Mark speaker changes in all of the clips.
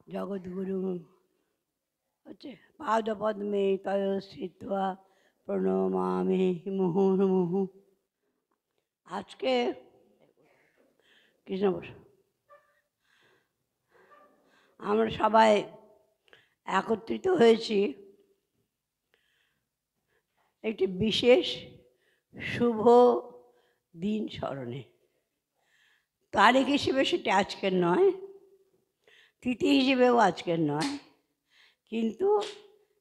Speaker 1: জগদ্গুরু হচ্ছে পাদপদ্মে তয় স্থিত্বা প্রণমামি মুহুর্মুহু। আজকে কৃষ্ণ বসু আমরা সবাই একত্রিত হয়েছি একটি বিশেষ শুভ দিন স্মরণে। তারিখ হিসেবে সেটি আজকের নয়, তিথি হিসেবেও আজকের নয়, কিন্তু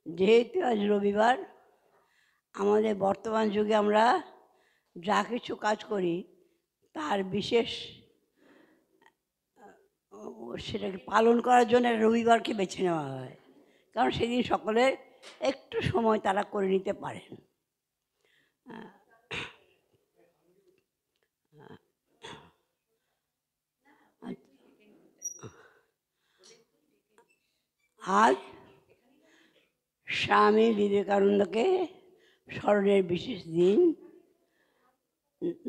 Speaker 1: যেহেতু আজ রবিবার, আমাদের বর্তমান যুগে আমরা যা কিছু কাজ করি তার বিশেষ সেটাকে পালন করার জন্য রবিবারকে বেছে নেওয়া হয়, কারণ সেদিন সকলের একটু সময় তারা করে নিতে পারেন। আজ স্বামী বিবেকানন্দকে স্মরণের বিশেষ দিন।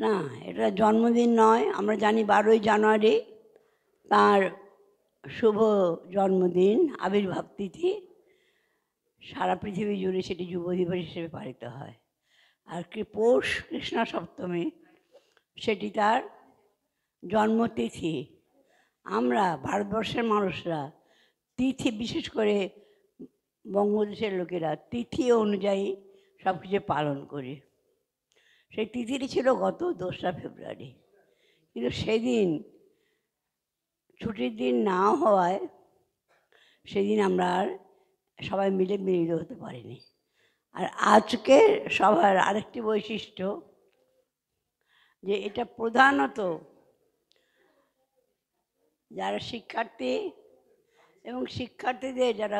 Speaker 1: না, এটা জন্মদিন নয়, আমরা জানি 12ই জানুয়ারি তার শুভ জন্মদিন, আবির্ভাব তিথি। সারা পৃথিবী জুড়ে সেটি যুব দিবস হিসেবে পালিত হয়। আর পৌষ কৃষ্ণ সপ্তমী সেটি তার জন্মতিথি। আমরা ভারতবর্ষের মানুষরা তিথি, বিশেষ করে বঙ্গদেশের লোকেরা তিথি অনুযায়ী সব কিছু পালন করি। সেই তিথিটি ছিল গত 2রা ফেব্রুয়ারি, কিন্তু সেদিন ছুটির দিন না হওয়ায় সেদিন আমরা আর সবাই মিলে মিলিত হতে পারিনি। আর আজকে সবার আরেকটি বৈশিষ্ট্য যে এটা প্রধানত যারা শিক্ষার্থী এবং শিক্ষার্থীদের যারা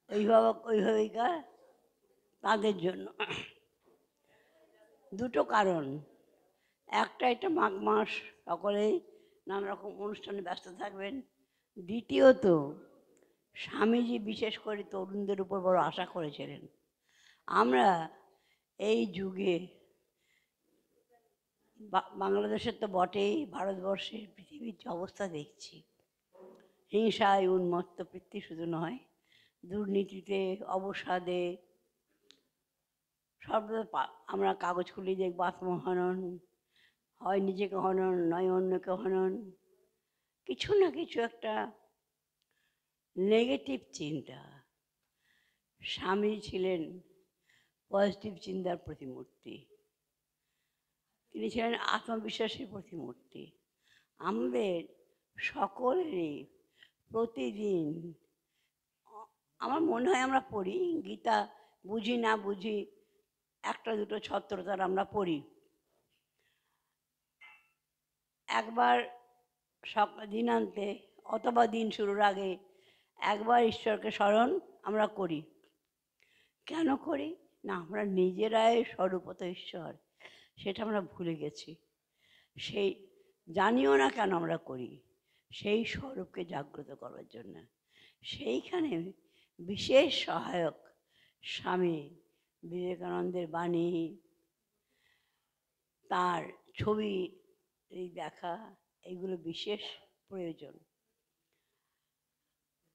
Speaker 1: অভিভাবক অভিভাবিকা তাদের জন্য। দুটো কারণ, একটা এটা মাঘ মাস, সকলেই নানা রকম অনুষ্ঠানে ব্যস্ত থাকবেন। দ্বিতীয়ত স্বামীজি বিশেষ করে তরুণদের উপর বড় আশা করেছিলেন। আমরা এই যুগে বাংলাদেশের তো বটেই, ভারতবর্ষের পৃথিবীর যে অবস্থা দেখছি, হিংসায় উন্মত্ত বৃত্তি শুধু নয়, দুর্নীতিতে, অবসাদে, সর্বদা আমরা কাগজ খুলে দেখব আত্মহনন, হয় নিজেকে হনন, নয় অন্যকে হনন, কিছু না কিছু একটা নেগেটিভ চিন্তা। স্বামী ছিলেন পজিটিভ চিন্তার প্রতিমূর্তি, তিনি ছিলেন আত্মবিশ্বাসের প্রতিমূর্তি। আমাদের সকলেরই প্রতিদিন, আমার মনে হয় আমরা পড়ি গীতা, বুঝি না বুঝি একটা দুটো ছত্রতার আমরা পড়ি। একবার দিনান্তে অথবা দিন শুরুর আগে একবার ঈশ্বরকে স্মরণ আমরা করি। কেন করি না? আমরা নিজেরাই স্বরূপত ঈশ্বর, সেটা আমরা ভুলে গেছি। সেই জানিও না কেন আমরা করি, সেই স্বরূপকে জাগ্রত করার জন্য। সেইখানে বিশেষ সহায়ক স্বামী বিবেকানন্দের বাণী, তার ছবি এই দেখা, এইগুলো বিশেষ প্রয়োজন।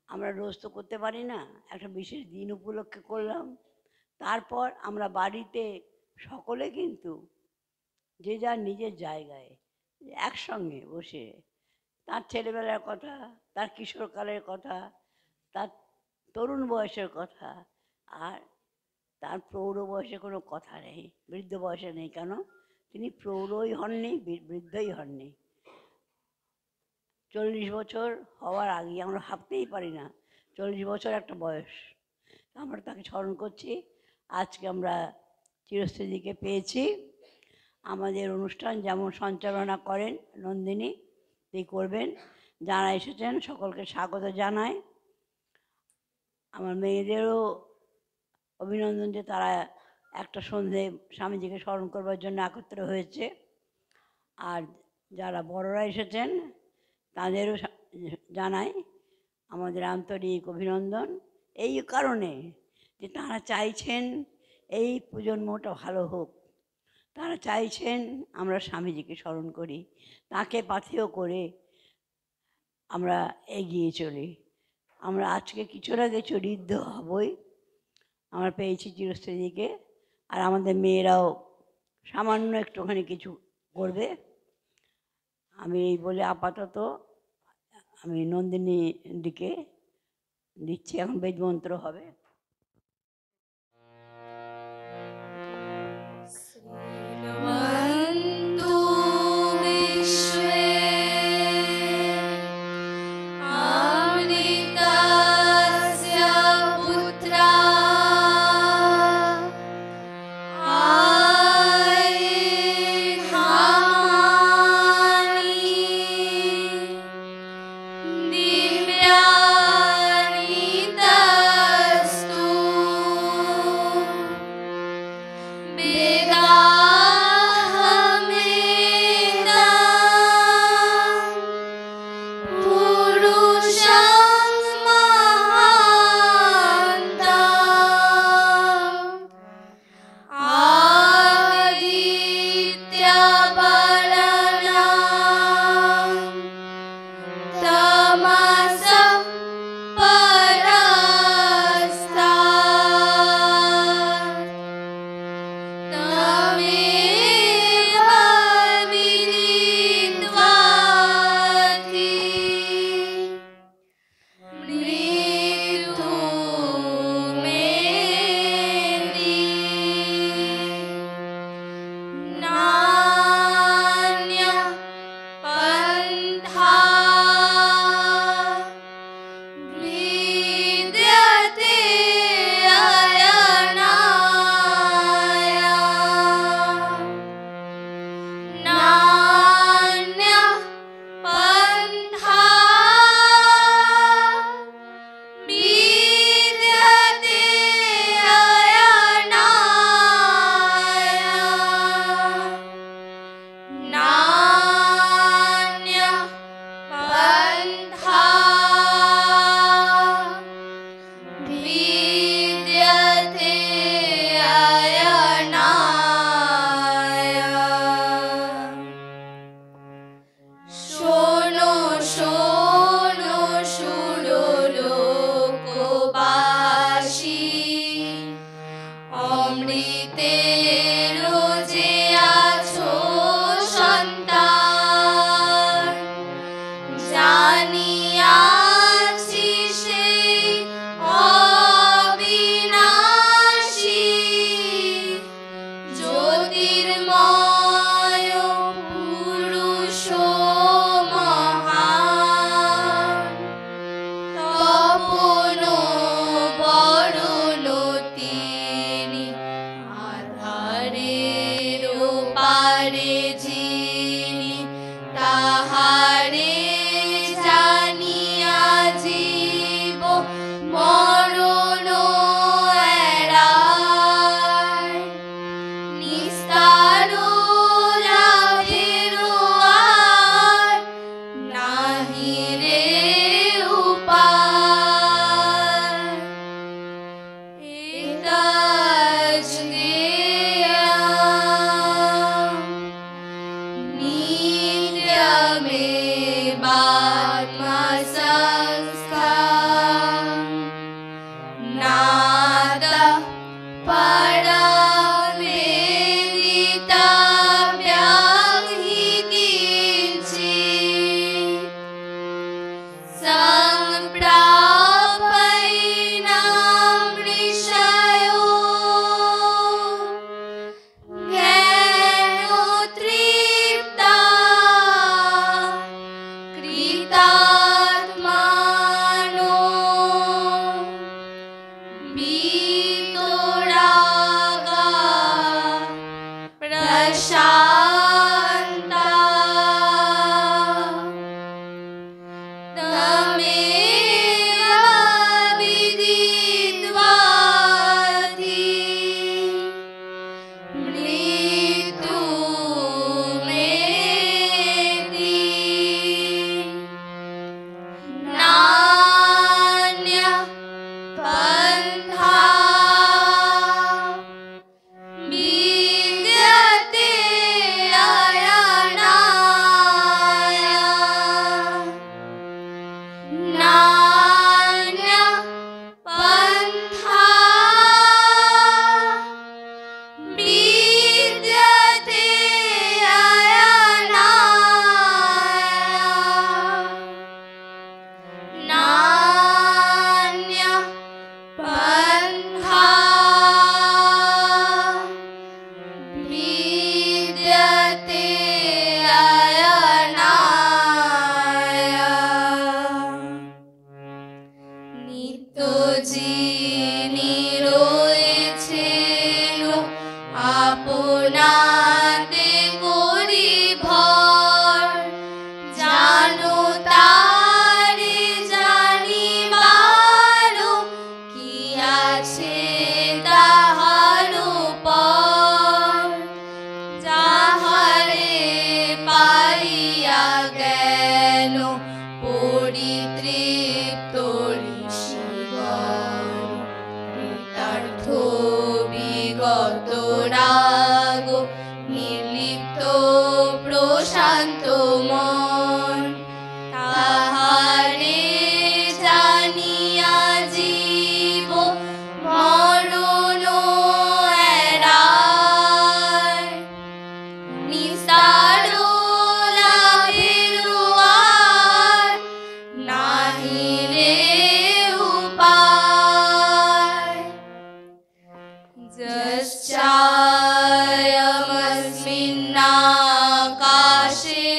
Speaker 1: আমরা রোজ তো করতে পারি না, একটা বিশেষ দিন উপলক্ষে করলাম। তারপর আমরা বাড়িতে সকলে কিন্তু যে যার নিজের জায়গায় একসঙ্গে বসে তার ছেলেবেলার কথা, তার কিশোরকালের কথা, তার তরুণ বয়সের কথা, আর তার প্রৌঢ় বয়সে কোনো কথা নেই, বৃদ্ধ বয়সে নেই। কেন? তিনি প্রৌঢ়ই হননি, বৃদ্ধই হননি। 40 বছর হওয়ার আগে আমরা ভাবতেই পারি না 40 বছর একটা বয়স। আমরা তাকে স্মরণ করছি। আজকে আমরা চিরস্থিতিকে পেয়েছি। আমাদের অনুষ্ঠান যেমন সঞ্চালনা করেন নন্দিনী, তিনি করবেন। যারা এসেছেন সকলকে স্বাগত জানাই। আমার মেয়েদেরও অভিনন্দন যে তারা একটা সন্ধে স্বামীজিকে স্মরণ করবার জন্য একত্র হয়েছে। আর যারা বড়রা এসেছেন তাদেরও জানাই আমাদের আন্তরিক অভিনন্দন, এই কারণে যে তারা চাইছেন এই প্রজন্মটা ভালো হোক। তারা চাইছেন আমরা স্বামীজিকে স্মরণ করি, তাকে পাথেয় করে আমরা এগিয়ে চলি। আমরা আজকে কিছু না কিছু ঋদ্ধ হবই। আমরা পেয়েছি চিরস্থায়ীকে, আর আমাদের মেয়েরাও সামান্য একটুখানি কিছু করবে। আমি এই বলে আপাতত আমি নন্দিনী দিকে দিচ্ছি, এখন বেদমন্ত্র হবে।
Speaker 2: নিত্য যিনি রয়েছেন আপনাতে করি ভর, জানো তারে জানিবার কি আছে তাহার পর, যাহারে পাইয়া গেল পরিতৃপ্ত ঋষিগণ, কৃতার্থ বিগত রাগ নির্লিপ্ত প্রশান্ত মন, তাহারে জানিয়া জীব মরণ এড়ায়, নিস্তার লাভের আর নাহি রে উপায়। যশ্চায়মস্মিন্নাকাশে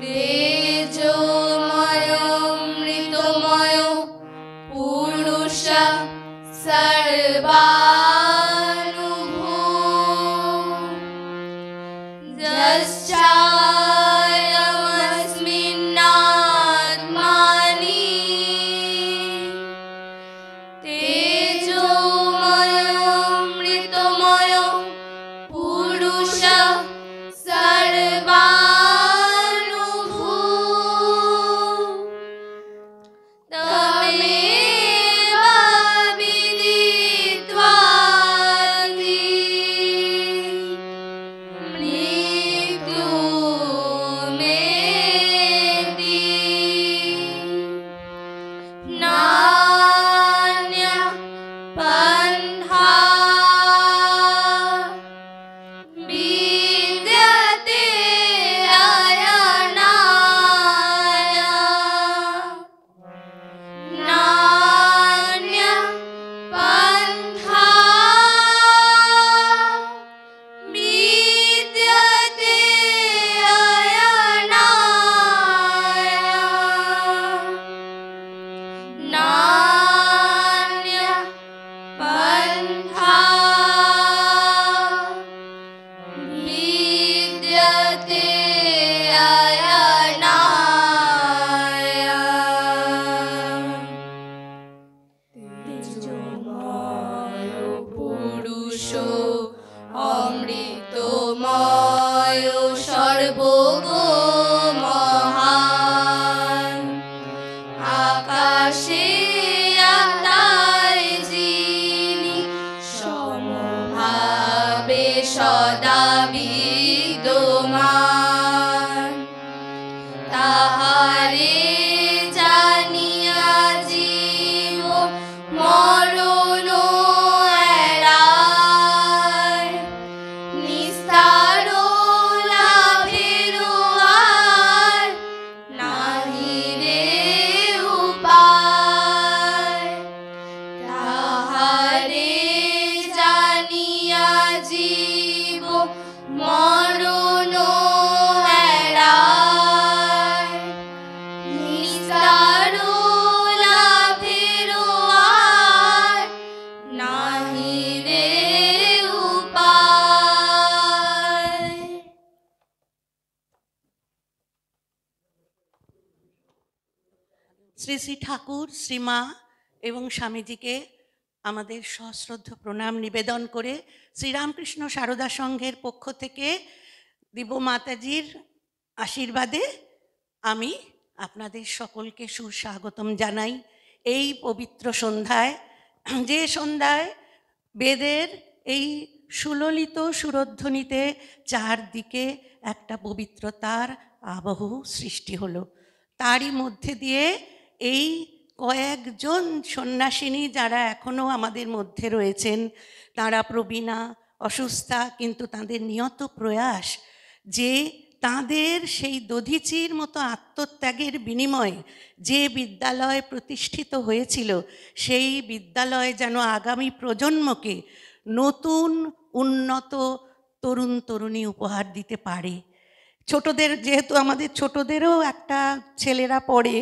Speaker 2: তেজোময় মৃতময় পুরুষ সর্বানুভূ, যশ্চায়মস্মিন্নাত্মানি তেজোময় মৃতময় পুরুষ সর্বানুভূ, তমেব বিদিত্বাতি মৃত্যুমেতি, নান্য পন্থা বিদ্যতে আয়নায়, নান্য পন্থা বিদ্যতে আয়নায়, নান্য পন্থা বিদ্যতে আয়নায়। তেজোময় পুরুষ অমৃতময় সর্বগো মহান, আকাশে আকায় যিনি সমভাবে সদা বিদ্যমান, তাহারে জানিয়া জীব মরণ এড়ায়, নিস্তার লাভের আর নাহি রে উপায়, তাহারে জানিয়া জীব মরণ এড়ায়, নিস্তার লাভের আর নাহি রে উপায়।
Speaker 3: শ্রী শ্রী ঠাকুর, শ্রীমা এবং স্বামীজিকে আমাদের সশ্রদ্ধ প্রণাম নিবেদন করে শ্রীরামকৃষ্ণ সারদা সংঘের পক্ষ থেকে দিব্য মাতাজির আশীর্বাদে আমি আপনাদের সকলকে সুস্বাগতম জানাই এই পবিত্র সন্ধ্যায়, যে সন্ধ্যায় বেদের এই সুললিত সুরধ্বনিতে চারদিকে একটা পবিত্রতার আবহ সৃষ্টি হলো। তারই মধ্যে দিয়ে এই কয়েকজন সন্ন্যাসিনী যারা এখনও আমাদের মধ্যে রয়েছেন, তারা প্রবীণা, অসুস্থা, কিন্তু তাদের নিয়ত প্রয়াস যে তাদের সেই দধিচির মতো আত্মত্যাগের বিনিময়ে যে বিদ্যালয় প্রতিষ্ঠিত হয়েছিল, সেই বিদ্যালয় যেন আগামী প্রজন্মকে নতুন উন্নত তরুণ তরুণী উপহার দিতে পারে। ছোটদের, যেহেতু আমাদের ছোটদেরও একটা ছেলেরা পড়ে,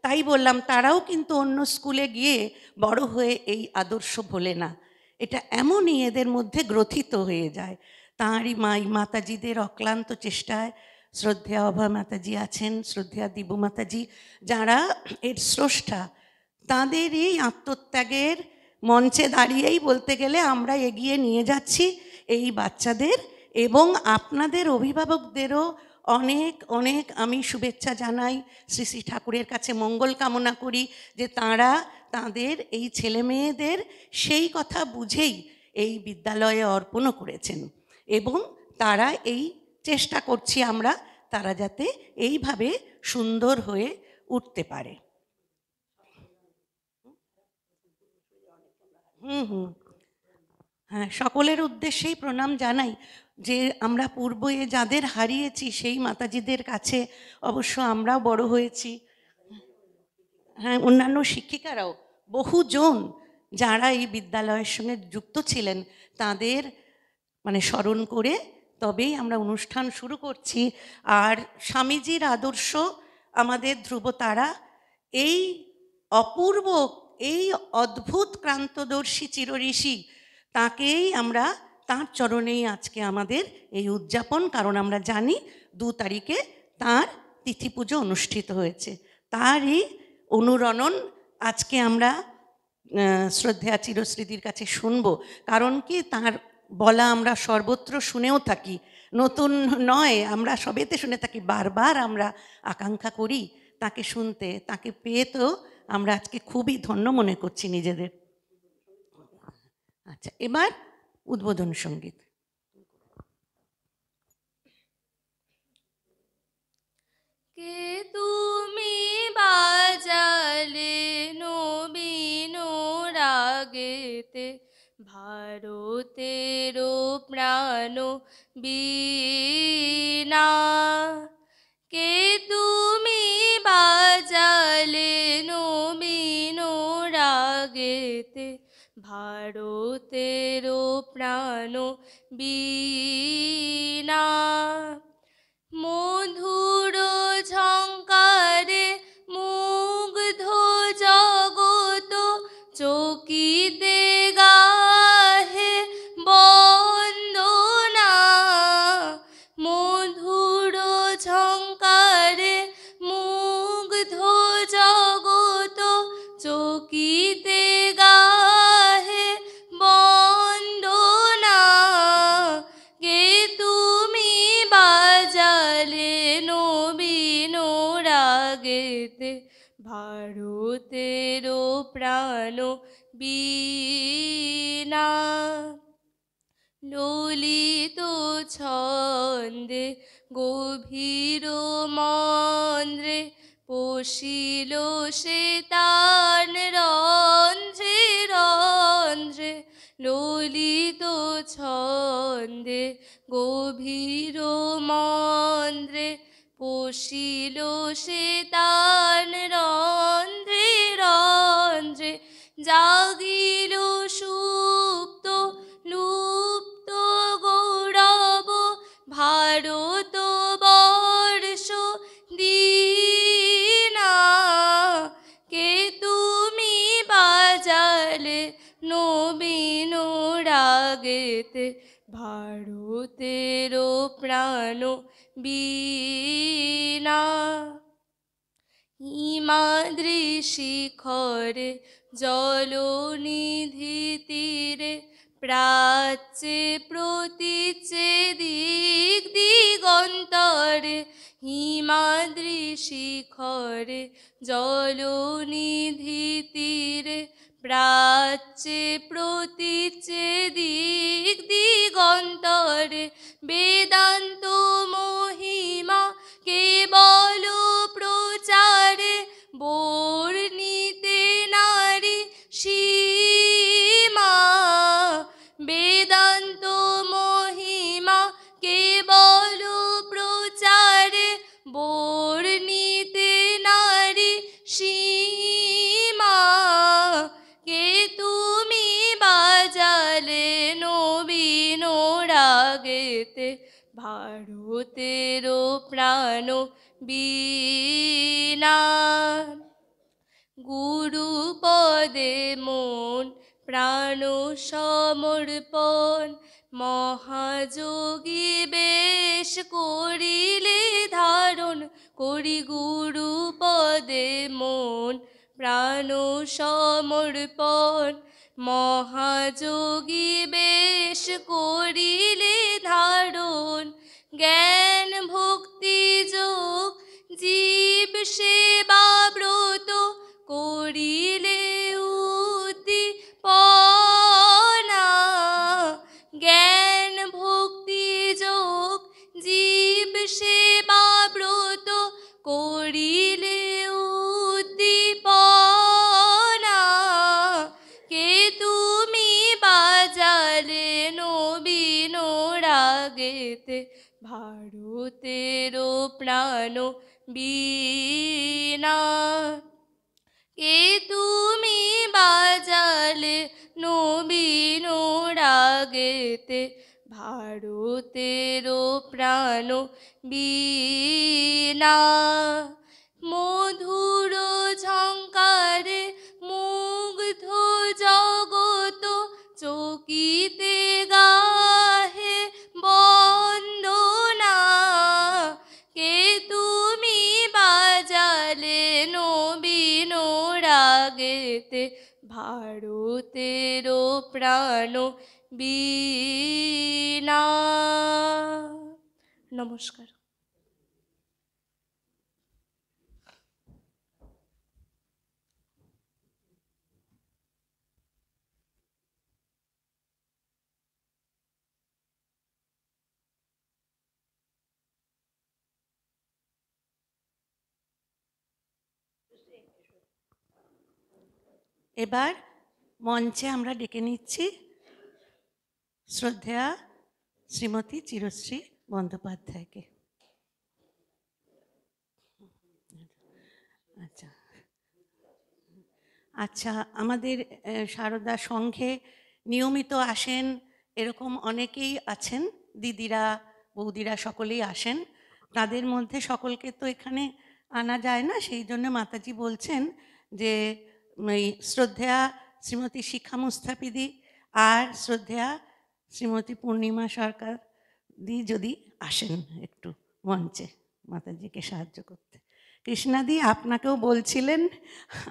Speaker 3: তাই বললাম তারাও কিন্তু অন্য স্কুলে গিয়ে বড় হয়ে এই আদর্শ ভোলে না। এটা এমনই এদের মধ্যে গ্রথিত হয়ে যায়। তাঁরই মাতাজিদের অক্লান্ত চেষ্টায়, শ্রদ্ধেয়া অভয় মাতাজি আছেন, শ্রদ্ধেয়া দিবু মাতাজি, যারা এর স্রষ্টা, তাঁদের এই আত্মত্যাগের মঞ্চে দাঁড়িয়েই বলতে গেলে আমরা এগিয়ে নিয়ে যাচ্ছি এই বাচ্চাদের। এবং আপনাদের অভিভাবকদেরও অনেক অনেক আমি শুভেচ্ছা জানাই, শ্রী শ্রী ঠাকুরের কাছে মঙ্গল কামনা করি যে তাঁরা তাঁদের এই ছেলে মেয়েদের সেই কথা বুঝেই এই বিদ্যালয়ে অর্পণও করেছেন। এবং তারা এই চেষ্টা করছি আমরা, তারা যাতে এইভাবে সুন্দর হয়ে উঠতে পারে। হ্যাঁ, সকলের উদ্দেশ্যেই প্রণাম জানাই যে আমরা পূর্বে যাদের হারিয়েছি সেই মাতাজিদের কাছে অবশ্য আমরাও বড় হয়েছি। হ্যাঁ, অন্যান্য শিক্ষিকারাও বহুজন যারা এই বিদ্যালয়ের সঙ্গে যুক্ত ছিলেন তাদের মানে স্মরণ করে তবেই আমরা অনুষ্ঠান শুরু করছি। আর স্বামীজির আদর্শ আমাদের ধ্রুবতারা, এই অপূর্ব, এই অদ্ভুত ক্রান্তদর্শী চিরঋষি, তাকেই আমরা, তাঁর চরণেই আজকে আমাদের এই উদযাপন। কারণ আমরা জানি 2 তারিখে তাঁর তিথি পুজো অনুষ্ঠিত হয়েছে, তারই অনুরণন আজকে আমরা শ্রদ্ধেয়া চিরস্মৃতির কাছে শুনব। কারণ কি, তাঁর বলা আমরা সর্বত্র শুনেও থাকি, নতুন নয়, আমরা সবেতে শুনে থাকি, বারবার আমরা আকাঙ্ক্ষা করি তাকে শুনতে। তাকে পেয়ে তো আমরা আজকে খুবই ধন্য মনে করছি নিজেদের। আচ্ছা, এবার উদ্বোধন সঙ্গীত।
Speaker 2: কে তুমি বাজালে নবীন রাগেতে, ভারতেরও প্রাণ বীণা। কে তুমি বাজালে নবীন রাগেতে, ভারতেরও প্রাণ বীণা। মধুর ঝঙ্কারে মুগ্ধ জগত, চকিতে গাহে বন্দনা। মধুর ঝঙ্কারে মুগ্ধ জগত, চকিতে গাহে বন্দনা। কে তুমি বাজালে নবীন রাগেতে, ভারতেরও প্রাণ বীণা। ললিত ছন্দে গভীর মন্দ্রে, পশিল সে তান রন্ধ্রে রন্ধ্রে। ললিত ছন্দে গভীর মন্দ্রে, পশিল সে তান রন্ধ্রে রন্ধ্রে। জাগিল সুপ্ত লুপ্ত গৌরব, ভারত বর্ষ দীনা। কে তুমি বাজালে নবীন রাগেতে, ভারতেরও প্রাণ বীণা। হিমাদ্রি শিখরে জলনিধি তীরে, প্রাচ্যে প্রতীচ্যে দিক দিগন্তরে। হিমাদ্রি শিখরে জলনিধি তীরে, প্রাচ্যে প্রতীচ্যে দিক দিগন্তরে। বেদান্ত মহিমা কেবল প্রচারে, বর্ণিতে নারী সীমা। বেদান্ত মহিমা কেবল প্রচারে, বর্ণিতে নারী সীমা। কে তুমি বাজালে নবীন রাগেতে, ভারতেরও প্রাণ বীণা। গুরুপদে মন প্রাণ সমর্পণ, মহাযোগী বেশ করিলে ধারণ, করি গুরুপদে মন প্রাণ সমর্পণ, মহাযোগী বেশ করিলে ধারণ, জ্ঞান ভক্তি যোগ জীব সেবা ব্রত করিলে উদ্দীপনা, জ্ঞান ভক্তি যোগ জীব সেবা ব্রত করিলে উদ্দীপনা, কে তুমি বাজালে নবীন রাগেতে, ভারতের প্রাণ বীণা, কে তুমি বাজালে নবীন রাগেতে, ভারতের প্রাণ বীণা, মধুর ঝঙ্কারে মুগ্ধ জগত, চকিতে গাহে বন্দনা, কে তুমি বাজালে নবীন রাগেতে, ভারতের প্রাণ বীণা। নমস্কার।
Speaker 3: এবার মঞ্চে আমরা ডেকে নিচ্ছি শ্রদ্ধেয়া শ্রীমতী চিরশ্রী বন্দ্যোপাধ্যায়কে। আচ্ছা আচ্ছা, আমাদের সারদা সংঘে নিয়মিত আসেন এরকম অনেকেই আছেন, দিদিরা বৌদিরা সকলেই আসেন। তাদের মধ্যে সকলকে তো এখানে আনা যায় না, সেই জন্য মাতাজি বলছেন যে এই শ্রদ্ধেয়া শ্রীমতী শিখা মুস্তাফিদি আর শ্রদ্ধেয়া শ্রীমতী পূর্ণিমা সরকার দি যদি আসেন একটু মঞ্চে মাতাজিকে সাহায্য করতে। কৃষ্ণাদি আপনাকেও বলছিলেন,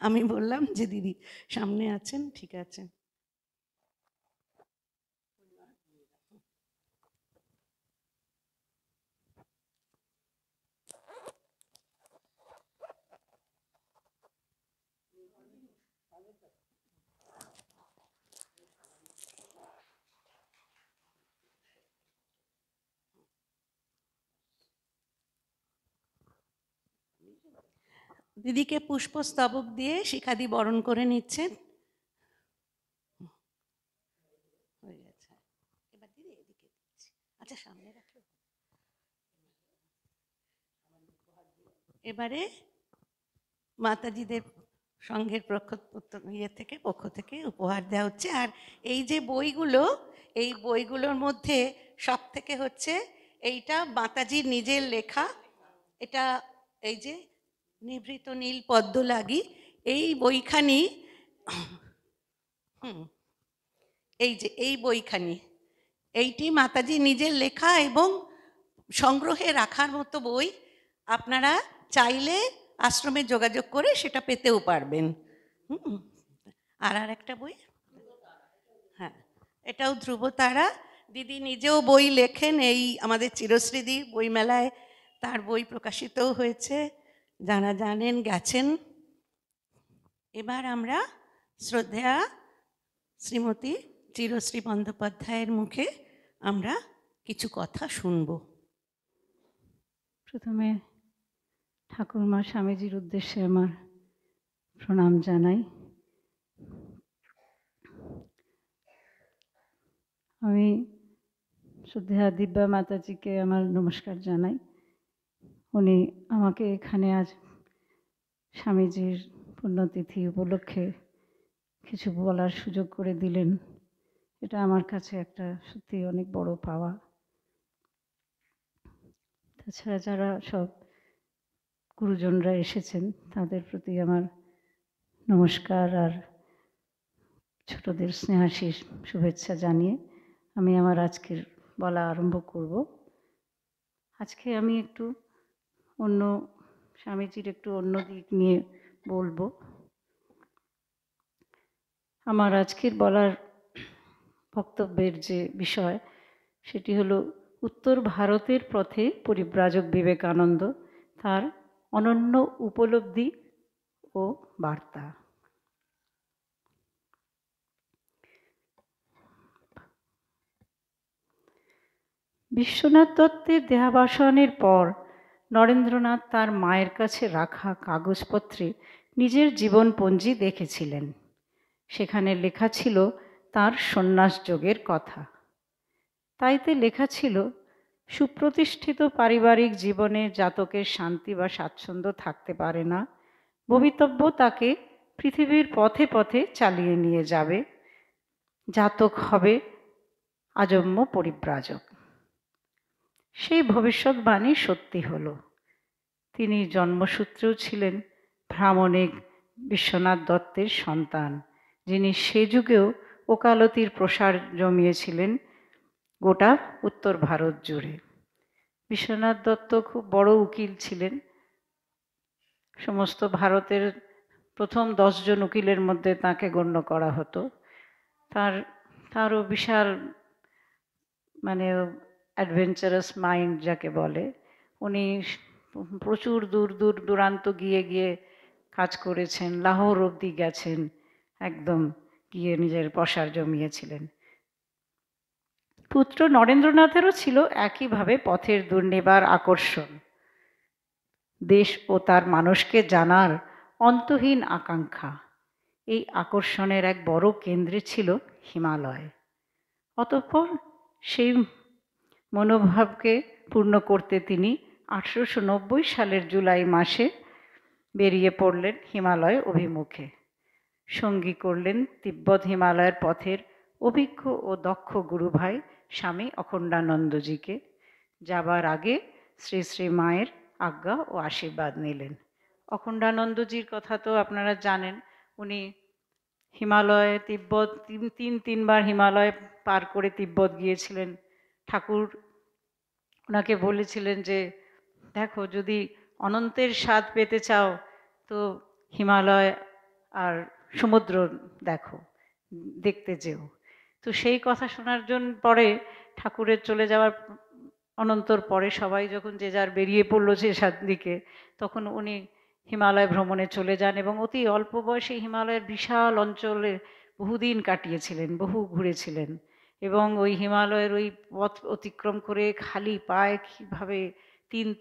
Speaker 3: আমি বললাম যে দিদি সামনে আছেন, ঠিক আছে। দিদিকে পুষ্পস্তবক দিয়ে শিখাদি বরণ করে নিচ্ছেন। হয়ে গেছে, এবার দিদি এদিকে দিচ্ছি। আচ্ছা সামনে রাখো। এবারে মাতাজিদের সংঘের পক্ষ থেকে উপহার দেওয়া হচ্ছে। আর এই যে বইগুলো, এই বইগুলোর মধ্যে সব থেকে হচ্ছে এইটা মাতাজির নিজের লেখা, এটা এই যে নিভৃত নীল পদ্ম লাগি, এই বইখানি, এই যে এই বইখানি, এইটি মাতাজি নিজের লেখা এবং সংগ্রহে রাখার মতো বই। আপনারা চাইলে আশ্রমে যোগাযোগ করে সেটা পেতেও পারবেন। আর একটা বই, হ্যাঁ এটাও ধ্রুবতারা। দিদি নিজেও বই লেখেন, এই আমাদের চিরশ্রীদি বইমেলায় তার বই প্রকাশিতও হয়েছে, যারা জানেন গেছেন। এবার আমরা শ্রদ্ধেয়া শ্রীমতী চিরশ্রী বন্দ্যোপাধ্যায়ের মুখে আমরা কিছু কথা শুনব।
Speaker 4: প্রথমে ঠাকুরমা স্বামীজির উদ্দেশ্যে আমার প্রণাম জানাই। আমি শ্রদ্ধেয়া দিব্যা মাতাজিকে আমার নমস্কার জানাই। উনি আমাকে এখানে আজ স্বামীজির পুণ্যতিথি উপলক্ষে কিছু বলার সুযোগ করে দিলেন, এটা আমার কাছে একটা সত্যি অনেক বড় পাওয়া। তাছাড়া যারা সব গুরুজনরা এসেছেন তাদের প্রতি আমার নমস্কার আর ছোটদের স্নেহাশিস শুভেচ্ছা জানিয়ে আমি আমার আজকের বলা আরম্ভ করব। আজকে আমি একটু অন্য স্বামীজির একটু অন্য দিক নিয়ে বলবো। আমার আজকের বলার বক্তব্যের যে বিষয় সেটি হলো উত্তর ভারতের পথে পরিব্রাজক বিবেকানন্দ, তার অনন্য উপলব্ধি ও বার্তা। বিশ্বনাথ দত্তের দেহাবসানের পর নরেন্দ্রনাথ তার মায়ের কাছে রাখা কাগজপত্রে নিজের জীবনপঞ্জি দেখেছিলেন। সেখানে লেখা ছিল তার সন্ন্যাস যোগের কথা। তাইতে লেখা ছিল, সুপ্রতিষ্ঠিত পারিবারিক জীবনে জাতকের শান্তি বা স্বাচ্ছন্দ্য থাকতে পারে না, ভবিতব্য তাকে পৃথিবীর পথে পথে চালিয়ে নিয়ে যাবে। জাতক হবে আজন্ম পরিব্রাজক। সেই ভবিষ্যৎবাণী সত্যি হলো। তিনি জন্মসূত্রেও ছিলেন ভ্রামণিক বিশ্বনাথ দত্তের সন্তান, যিনি সে যুগেও ওকালতির প্রসার জমিয়েছিলেন গোটা উত্তর ভারত জুড়ে। বিশ্বনাথ দত্ত খুব বড় উকিল ছিলেন। সমস্ত ভারতের প্রথম 10 জন উকিলের মধ্যে তাকে গণ্য করা হতো। তারও বিশাল মানে অ্যাডভেঞ্চারাস মাইন্ড যাকে বলে। উনি প্রচুর দূর দূর দূরান্ত গিয়ে গিয়ে কাজ করেছেন, লাহোর অবধি গেছেন, একদম গিয়ে নিজের প্রসার জমিয়েছিলেন। পুত্র নরেন্দ্রনাথেরও ছিল একইভাবে পথের দুর্নিবার আকর্ষণ। দেশ ও তার মানুষকে জানার অন্তহীন আকাঙ্ক্ষা। এই আকর্ষণের এক বড় কেন্দ্রে ছিল হিমালয়। অতঃপর সেই মনোভাবকে পূর্ণ করতে তিনি 1890 সালের জুলাই মাসে বেরিয়ে পড়লেন হিমালয় অভিমুখে। সঙ্গী করলেন তিব্বত হিমালয়ের পথের অভিজ্ঞ ও দক্ষ গুরুভাই স্বামী অখণ্ডানন্দজিকে। যাবার আগে শ্রী শ্রী মায়ের আজ্ঞা ও আশীর্বাদ নিলেন। অখণ্ডানন্দজির কথা তো আপনারা জানেন। উনি হিমালয়ে তিব্বত তিনবার হিমালয় পার করে তিব্বত গিয়েছিলেন। ঠাকুর ওনাকে বলেছিলেন যে, দেখো, যদি অনন্তের স্বাদ পেতে চাও তো হিমালয় আর সমুদ্র দেখতে যেও। তো সেই কথা শোনার জন্য পরে ঠাকুরের চলে যাওয়ার অনন্তর পরে সবাই যখন যে যার বেরিয়ে পড়লো যে দিকে, তখন উনি হিমালয় ভ্রমণে চলে যান এবং অতি অল্প বয়সে হিমালয়ের বিশাল অঞ্চলে বহুদিন কাটিয়েছিলেন, বহু ঘুরেছিলেন এবং ওই হিমালয়ের ওই পথ অতিক্রম করে খালি পায়ে কীভাবে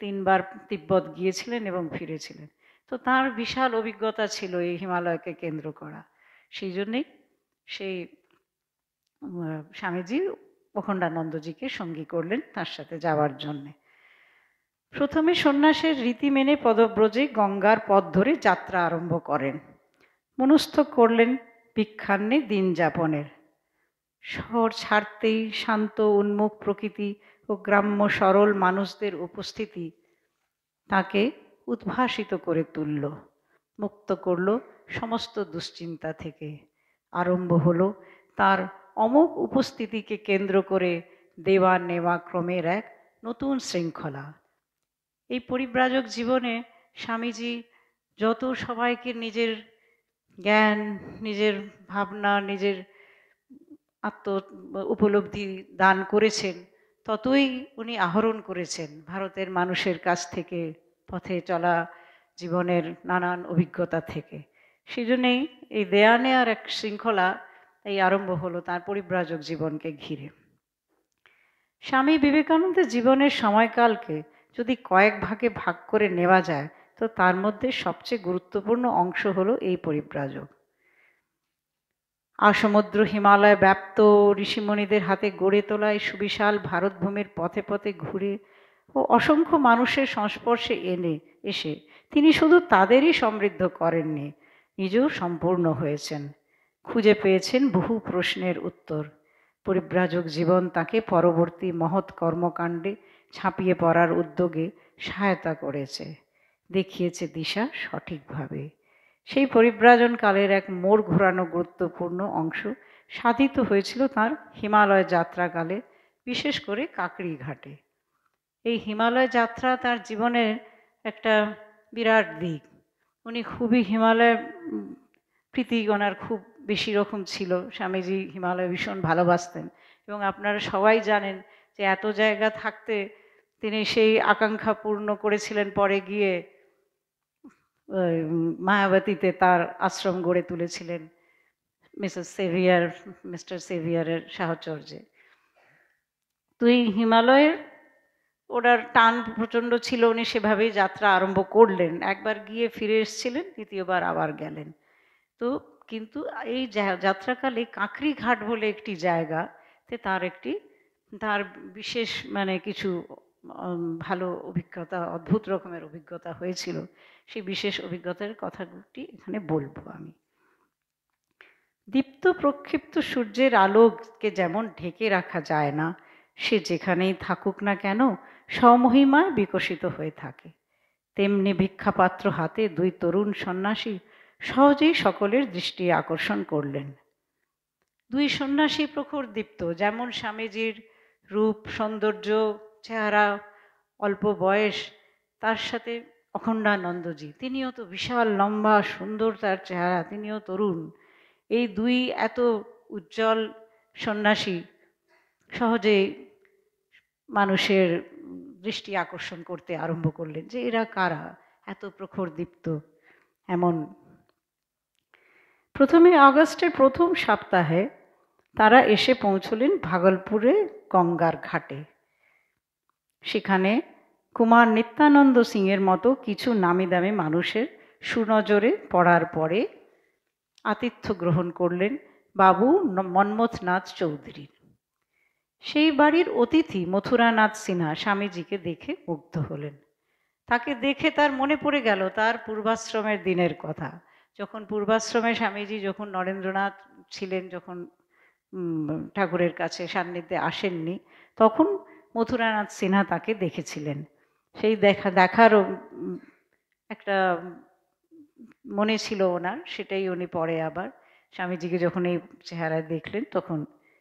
Speaker 4: তিনবার তিব্বত গিয়েছিলেন এবং ফিরেছিলেন। তো তার বিশাল অভিজ্ঞতা ছিল এই হিমালয়কে কেন্দ্র করা। সেই জন্যেই সেই স্বামীজি অখণ্ডানন্দজিকে সঙ্গী করলেন তার সাথে যাওয়ার জন্যে। প্রথমে সন্ন্যাসের রীতি মেনে পদব্রজে গঙ্গার পথ ধরে যাত্রা আরম্ভ করেন। মনস্থ করলেন ভিক্ষান্নে দিন যাপনের। শহর ছাড়তেই শান্ত উন্মুখ প্রকৃতি ও গ্রাম্য সরল মানুষদের উপস্থিতি তাকে উদ্ভাসিত করে তুলল, মুক্ত করল সমস্ত দুশ্চিন্তা থেকে। আরম্ভ হলো তার অমোঘ উপস্থিতিকে কেন্দ্র করে দেওয়া নেওয়া ক্রমের এক নতুন শৃঙ্খলা। এই পরিব্রাজক জীবনে স্বামীজি যত সবাইকে নিজের জ্ঞান, নিজের ভাবনা, নিজের আত্ম উপলব্ধি দান করেছেন, ততই উনি আহরণ করেছেন ভারতের মানুষের কাছ থেকে, পথে চলা জীবনের নানান অভিজ্ঞতা থেকে। সেই জন্যেই এই দেয়া নেয়ার এক শৃঙ্খলা এই আরম্ভ হলো তার পরিব্রাজক জীবনকে ঘিরে। স্বামী বিবেকানন্দের জীবনের সময়কালকে যদি কয়েক ভাগে ভাগ করে নেওয়া যায়, তো তার মধ্যে সবচেয়ে গুরুত্বপূর্ণ অংশ হলো এই পরিব্রাজক। আসমুদ্র হিমালয় ব্যাপ্ত ঋষিমণিদের হাতে গড়ে তোলা এই সুবিশাল ভারতভূমির পথে পথে ঘুরে ও অসংখ্য মানুষের সংস্পর্শে এসে তিনি শুধু তাদেরই সমৃদ্ধ করেননি, নিজেও সম্পূর্ণ হয়েছেন। খুঁজে পেয়েছেন বহু প্রশ্নের উত্তর। পরিব্রাজক জীবন তাকে পরবর্তী মহৎ কর্মকাণ্ডে ঝাঁপিয়ে পড়ার উদ্যোগে সহায়তা করেছে, দেখিয়েছে দিশা সঠিকভাবে। সেই পরিব্রাজনকালের এক মোড় ঘোরানো গুরুত্বপূর্ণ অংশ সাধিত হয়েছিল তার হিমালয় যাত্রাকালে, বিশেষ করে কাকড়ি ঘাটে। এই হিমালয় যাত্রা তার জীবনের একটা বিরাট দিক। উনি খুবই হিমালয় প্রীতি ওনার খুব বেশি রকম ছিল। স্বামীজি হিমালয় ভীষণ ভালোবাসতেন এবং আপনারা সবাই জানেন যে এত জায়গা থাকতে তিনি সেই আকাঙ্ক্ষা পূর্ণ করেছিলেন, পরে গিয়ে মায়াবতীতে তার আশ্রম গড়ে তুলেছিলেন মিস্টার সেভিয়ারের সাহচর্যে। তো এই হিমালয়ের ওনার টান প্রচণ্ড ছিল, উনি সেভাবেই যাত্রা আরম্ভ করলেন। একবার গিয়ে ফিরে এসেছিলেন, দ্বিতীয়বার আবার গেলেন। তো কিন্তু এই যাত্রাকালে কাঁকড়ি ঘাট বলে একটি জায়গাতে তার বিশেষ কিছু ভালো অভিজ্ঞতা, অদ্ভুত রকমের অভিজ্ঞতা হয়েছিল। সেই বিশেষ অভিজ্ঞতার কথাটি এখানে বলবো আমি। দীপ্ত প্রক্ষিপ্ত সূর্যের আলোকে যেমন ঢেকে রাখা যায় না, সে যেখানেই থাকুক না কেন স্বমহিমায় বিকশিত হয়ে থাকে, তেমনি ভিক্ষাপাত্র হাতে দুই তরুণ সন্ন্যাসী সহজেই সকলের দৃষ্টি আকর্ষণ করলেন। দুই সন্ন্যাসী প্রখর দীপ্ত, যেমন স্বামীজির রূপ, সৌন্দর্য, চেহারা, অল্প বয়স, তার সাথে অখণ্ডানন্দজি, তিনিও তো বিশাল লম্বা সুন্দর তার চেহারা, তিনিও তরুণ। এই দুই এত উজ্জ্বল সন্ন্যাসী সহজেই মানুষের দৃষ্টি আকর্ষণ করতে আরম্ভ করলেন যে এরা কারা, এত প্রখর দীপ্ত এমন। প্রথমে আগস্টের প্রথম সপ্তাহে তারা এসে পৌঁছলেন ভাগলপুরে গঙ্গার ঘাটে। সেখানে কুমার নিত্যানন্দ সিংয়ের মতো কিছু নামি দামি মানুষের সুনজরে পড়ার পরে আতিথ্য গ্রহণ করলেন বাবু মন্মথনাথ চৌধুরীর। সেই বাড়ির অতিথি মথুরানাথ সিনহা স্বামীজিকে দেখে মুগ্ধ হলেন। তাকে দেখে তার মনে পড়ে গেল তার পূর্বাশ্রমের দিনের কথা, যখন পূর্বাশ্রমে স্বামীজি যখন নরেন্দ্রনাথ ছিলেন, যখন ঠাকুরের কাছে সান্নিধ্যে আসেননি, তখন মথুরানাথ সিনহা তাকে দেখেছিলেন। সেই দেখার একটা মনে ছিল ওনার, সেটাই উনি পরে আবার স্বামীজিকে যখন এই চেহারায় দেখলেন তখন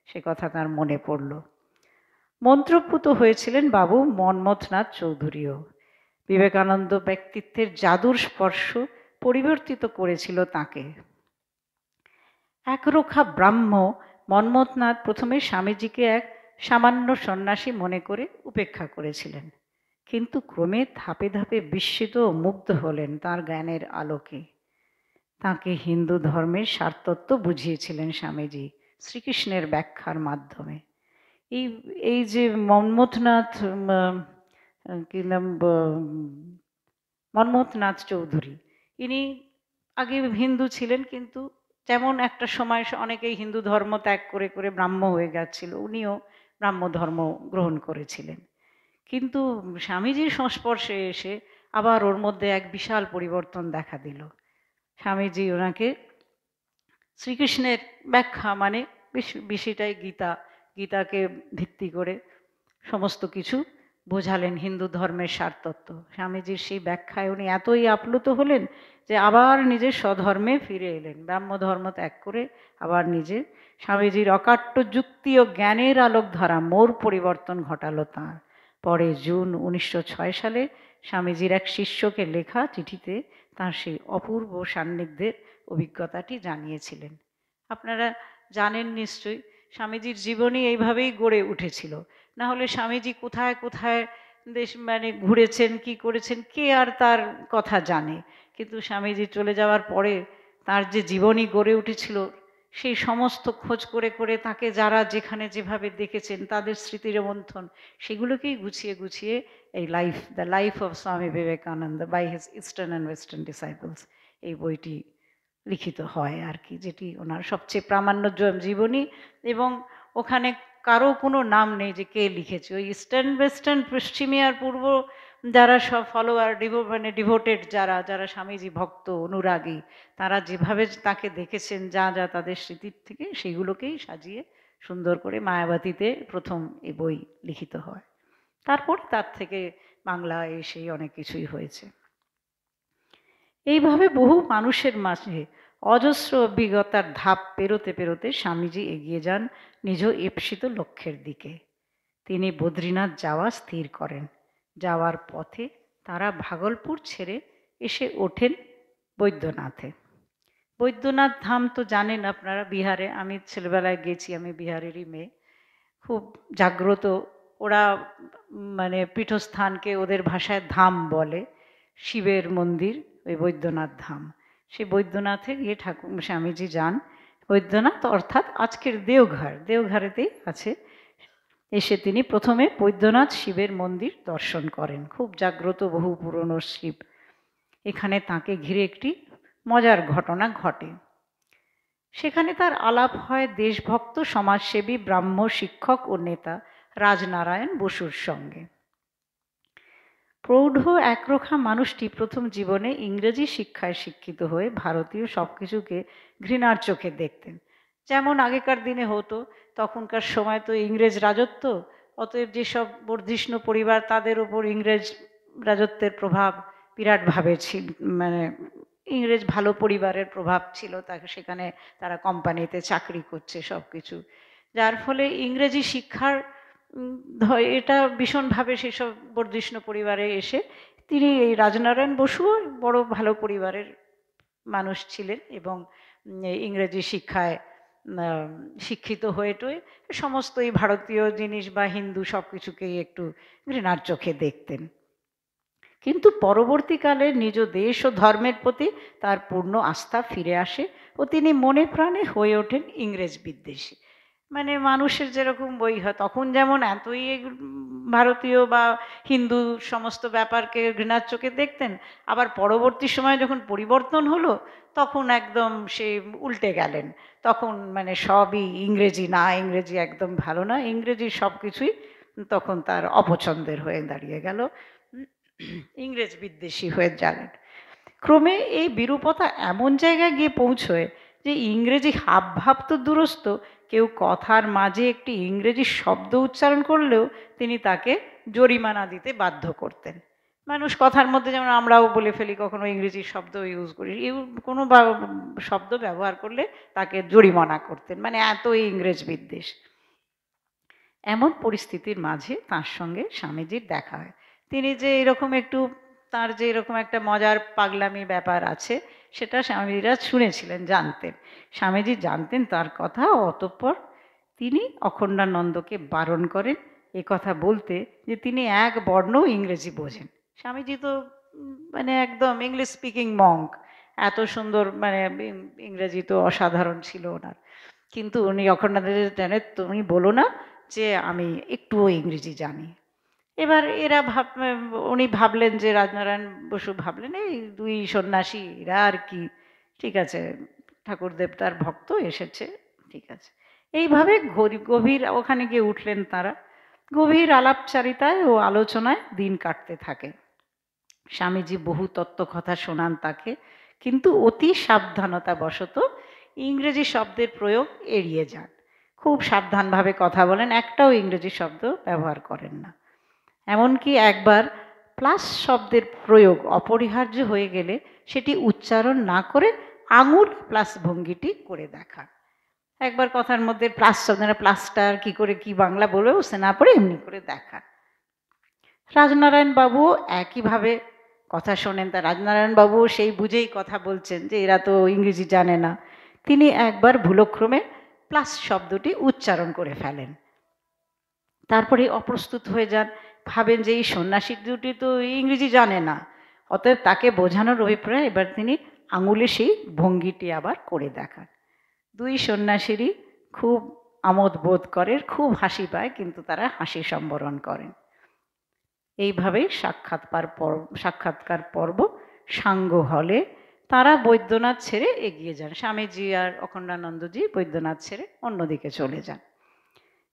Speaker 4: সে কথা তার মনে পড়ল। মন্ত্রপুত হয়েছিলেন বাবু মন্মথনাথ চৌধুরীও। বিবেকানন্দ ব্যক্তিত্বের জাদুর স্পর্শ পরিবর্তিত করেছিল তাকে। একরোখা ব্রাহ্ম মন্মথনাথ প্রথমে স্বামীজিকে এক সামান্য সন্ন্যাসী মনে করে উপেক্ষা করেছিলেন, কিন্তু ক্রমে ধাপে ধাপে বিস্মিত ও মুগ্ধ হলেন তার জ্ঞানের আলোকে। তাকে হিন্দু ধর্মের সারতত্ত্ব বুঝিয়েছিলেন স্বামীজি শ্রীকৃষ্ণের ব্যাখ্যার মাধ্যমে। এই যে মন্মথনাথ কি নাম, মন্মথনাথ চৌধুরী, ইনি আগে হিন্দু ছিলেন, কিন্তু যেমন একটা সময় অনেকেই হিন্দু ধর্ম ত্যাগ করে করে ব্রাহ্ম হয়ে গেছিল, উনিও ব্রাহ্ম ধর্ম গ্রহণ করেছিলেন। কিন্তু স্বামীজির সংস্পর্শে এসে আবার ওর মধ্যে এক বিশাল পরিবর্তন দেখা দিল। স্বামীজি ওনাকে শ্রীকৃষ্ণের ব্যাখ্যা বেশিটাই গীতাকে ভিত্তি করে সমস্ত কিছু বোঝালেন, হিন্দু ধর্মের সারতত্ত্ব। স্বামীজির সেই ব্যাখ্যায় উনি এতই আপ্লুত হলেন যে আবার নিজের স্বধর্মে ফিরে এলেন, ব্রাহ্ম ধর্ম ত্যাগ করে আবার নিজের। স্বামীজির অকাট্য যুক্তি ও জ্ঞানের আলোক ধারা মোর পরিবর্তন ঘটালো তাঁর। পরে জুন 1906 সালে স্বামীজির এক শিষ্যকে লেখা চিঠিতে তাঁর সেই অপূর্ব সান্নিধ্যের অভিজ্ঞতাটি জানিয়েছিলেন। আপনারা জানেন নিশ্চয়ই, স্বামীজির জীবনী এইভাবেই গড়ে উঠেছিল। না হলে স্বামীজি কোথায় কোথায় দেশ ঘুরেছেন, কি করেছেন, কে আর তার কথা জানে। কিন্তু স্বামীজি চলে যাওয়ার পরে তার যে জীবনী গড়ে উঠেছিল, সেই সমস্ত খোঁজ করে করে তাকে যারা যেখানে যেভাবে দেখেছেন তাদের স্মৃতির মন্থন, সেগুলোকেই গুছিয়ে গুছিয়ে এই the life of Swami Vivekananda by his eastern and western disciples, এই বইটি লিখিত হয় আর কি, যেটি ওনার সবচেয়ে প্রামাণ্য জীবনী। এবং ওখানে কারো কোনো নাম নেই যে কে লিখেছে। ওই ইস্টার্ন ওয়েস্টার্ন, পশ্চিমী আর পূর্ব, যারা সব ফলোয়ার ডিভোটেড, যারা স্বামীজি ভক্ত অনুরাগী, তারা যেভাবে তাকে দেখেছেন, যা যা তাদের স্মৃতির থেকে, সেগুলোকেই সাজিয়ে সুন্দর করে মায়াবতীতে প্রথম এই বই লিখিত হয়। তারপর তার থেকে বাংলা এসেই অনেক কিছুই হয়েছে। এইভাবে বহু মানুষের মাঝে অজস্র অভিজ্ঞতার ধাপ পেরোতে পেরোতে স্বামীজি এগিয়ে যান নিজ ঈপ্সিত লক্ষ্যের দিকে। তিনি বদ্রীনাথ যাওয়া স্থির করেন। যাওয়ার পথে তারা ভাগলপুর ছেড়ে এসে ওঠেন বৈদ্যনাথে। বৈদ্যনাথ ধাম তো জানেন আপনারা, বিহারে। আমি ছেলেবেলায় গেছি, আমি বিহারেরই মেয়ে। খুব জাগ্রত। ওরা মানে পীঠস্থানকে ওদের ভাষায় ধাম বলে, শিবের মন্দির ওই বৈদ্যনাথ ধাম। সেই বৈদ্যনাথে গিয়ে স্বামীজি যান। বৈদ্যনাথ অর্থাৎ আজকের দেওঘর, দেওঘরেতেই আছে। এসে তিনি প্রথমে বৈদ্যনাথ শিবের মন্দির দর্শন করেন। খুব জাগ্রত, বহু পুরনো শিব। এখানে তাকে ঘিরে একটি মজার ঘটনা ঘটে। সেখানে তার আলাপ হয় দেশভক্ত সমাজসেবী ব্রাহ্ম শিক্ষক ও নেতা রাজনারায়ণ বসুর সঙ্গে। প্রৌঢ় একরোখা মানুষটি প্রথম জীবনে ইংরেজি শিক্ষায় শিক্ষিত হয়ে ভারতীয় সব কিছুকে ঘৃণার চোখে দেখতেন। যেমন আগেকার দিনে হতো, তখনকার সময় তো ইংরেজ রাজত্ব, অতএব যেসব বর্ধিষ্ণু পরিবার তাদের উপর ইংরেজ রাজত্বের প্রভাব বিরাটভাবে ছিল, মানে ইংরেজ ভালো পরিবারের প্রভাব ছিল, তাকে সেখানে তারা কোম্পানিতে চাকরি করছে সব কিছু, যার ফলে ইংরেজি শিক্ষার এটা ভীষণভাবে সেসব বর্ধিষ্ণু পরিবারে এসে তিনি, এই রাজনারায়ণ বসুও বড় ভালো পরিবারের মানুষ ছিলেন এবং ইংরেজি শিক্ষায় শিক্ষিত হয়ে টয়ে সমস্ত এই ভারতীয় জিনিস বা হিন্দু সব কিছুকেই একটু ঘৃণার চোখে দেখতেন। কিন্তু পরবর্তীকালে নিজ দেশ ও ধর্মের প্রতি তার পূর্ণ আস্থা ফিরে আসে ও তিনি মনে প্রাণে হয়ে ওঠেন ইংরেজ বিদ্বেষী। মানে মানুষের যেরকম বই হয়, তখন যেমন এতই ভারতীয় বা হিন্দু সমস্ত ব্যাপারকে ঘৃণার চোখে দেখতেন, আবার পরবর্তী সময় যখন পরিবর্তন হলো তখন একদম সে উল্টে গেলেন। তখন মানে সবই ইংরেজি, না ইংরেজি একদম ভালো না, ইংরেজি সব কিছুই তখন তার অপছন্দের হয়ে দাঁড়িয়ে গেল, ইংরেজ বিদ্বেষী হয়ে যান। ক্রমে এই বিরূপতা এমন জায়গায় গিয়ে পৌঁছয় যে ইংরেজি হাবভাব তো দূরস্থ, কেউ কথার মাঝে একটি ইংরেজি শব্দ উচ্চারণ করলেও তিনি তাকে জরিমানা দিতে বাধ্য করতেন। মানুষ কথার মধ্যে যেমন আমরাও বলে ফেলি কখনো ইংরেজি শব্দ ইউজ করি, কোনো শব্দ ব্যবহার করলে তাকে জরিমানা করতেন, মানে এতই ইংরেজ বিদ্বেষ। এমন পরিস্থিতির মাঝে তার সঙ্গে স্বামীজির দেখা হয়। তিনি যে এরকম একটু, তার যে এরকম একটা মজার পাগলামি ব্যাপার আছে সেটা স্বামীজিরা শুনেছিলেন, জানতেন। স্বামীজি জানতেন তার কথা, অতঃপর তিনি অখণ্ডানন্দকে বারণ করেন এ কথা বলতে যে তিনি এক বর্ণও ইংরেজি বোঝেন। স্বামীজি তো মানে একদম ইংলিশ স্পিকিং মঙ্ক, এত সুন্দর মানে ইংরেজি তো অসাধারণ ছিল ওনার। কিন্তু উনি অখণ্ডানন্দ জানেন, তুমি বলো না যে আমি একটুও ইংরেজি জানি। এবার এরা উনি ভাবলেন যে রাজনারায়ণ বসু ভাবলেন এই দুই সন্ন্যাসী এরা আর কি, ঠিক আছে ঠাকুরদেব তার ভক্ত এসেছে, ঠিক আছে। এইভাবে গভীর ওখানে গিয়ে উঠলেন তারা। গভীর আলাপচারিতায় ও আলোচনায় দিন কাটতে থাকে। স্বামীজি বহু তত্ত্ব কথা শোনান তাকে, কিন্তু অতি সাবধানতা বশত ইংরেজি শব্দের প্রয়োগ এড়িয়ে যান। খুব সাবধানভাবে কথা বলেন, একটাও ইংরেজি শব্দ ব্যবহার করেন না। এমনকি একবার প্লাস শব্দের প্রয়োগ অপরিহার্য হয়ে গেলে সেটি উচ্চারণ না করে আঙুল প্লাস ভঙ্গিটি করে দেখান। একবার কথার মধ্যে প্লাস শব্দ, প্লাসটার কি করে কি বাংলা বলবে বুঝতে না পারে এমনি করে দেখান। রাজনারায়ণ বাবু একইভাবে কথা শোনেন, তা রাজনারায়ণ বাবু সেই বুঝেই কথা বলছেন যে এরা তো ইংরেজি জানে না। তিনি একবার ভুলক্রমে প্লাস শব্দটি উচ্চারণ করে ফেলেন। তারপরে অপ্রস্তুত হয়ে যান, ভাবেন যে এই সন্ন্যাসী দুটি তো ইংরেজি জানে না, অতএব তাকে বোঝানোর অভিপ্রায় এবার তিনি আঙুলে সেই ভঙ্গিটি আবার করে দেখান। দুই সন্ন্যাসীরই খুব আমোদ বোধ করে, খুব হাসি পায়, কিন্তু তারা হাসি সম্বরণ করেন। এইভাবেই সাক্ষাৎকার পর্ব সাঙ্গ হলে তারা বৈদ্যনাথ ছেড়ে এগিয়ে যান। স্বামীজি আর অখণ্ডানন্দজি বৈদ্যনাথ ছেড়ে অন্যদিকে চলে যান।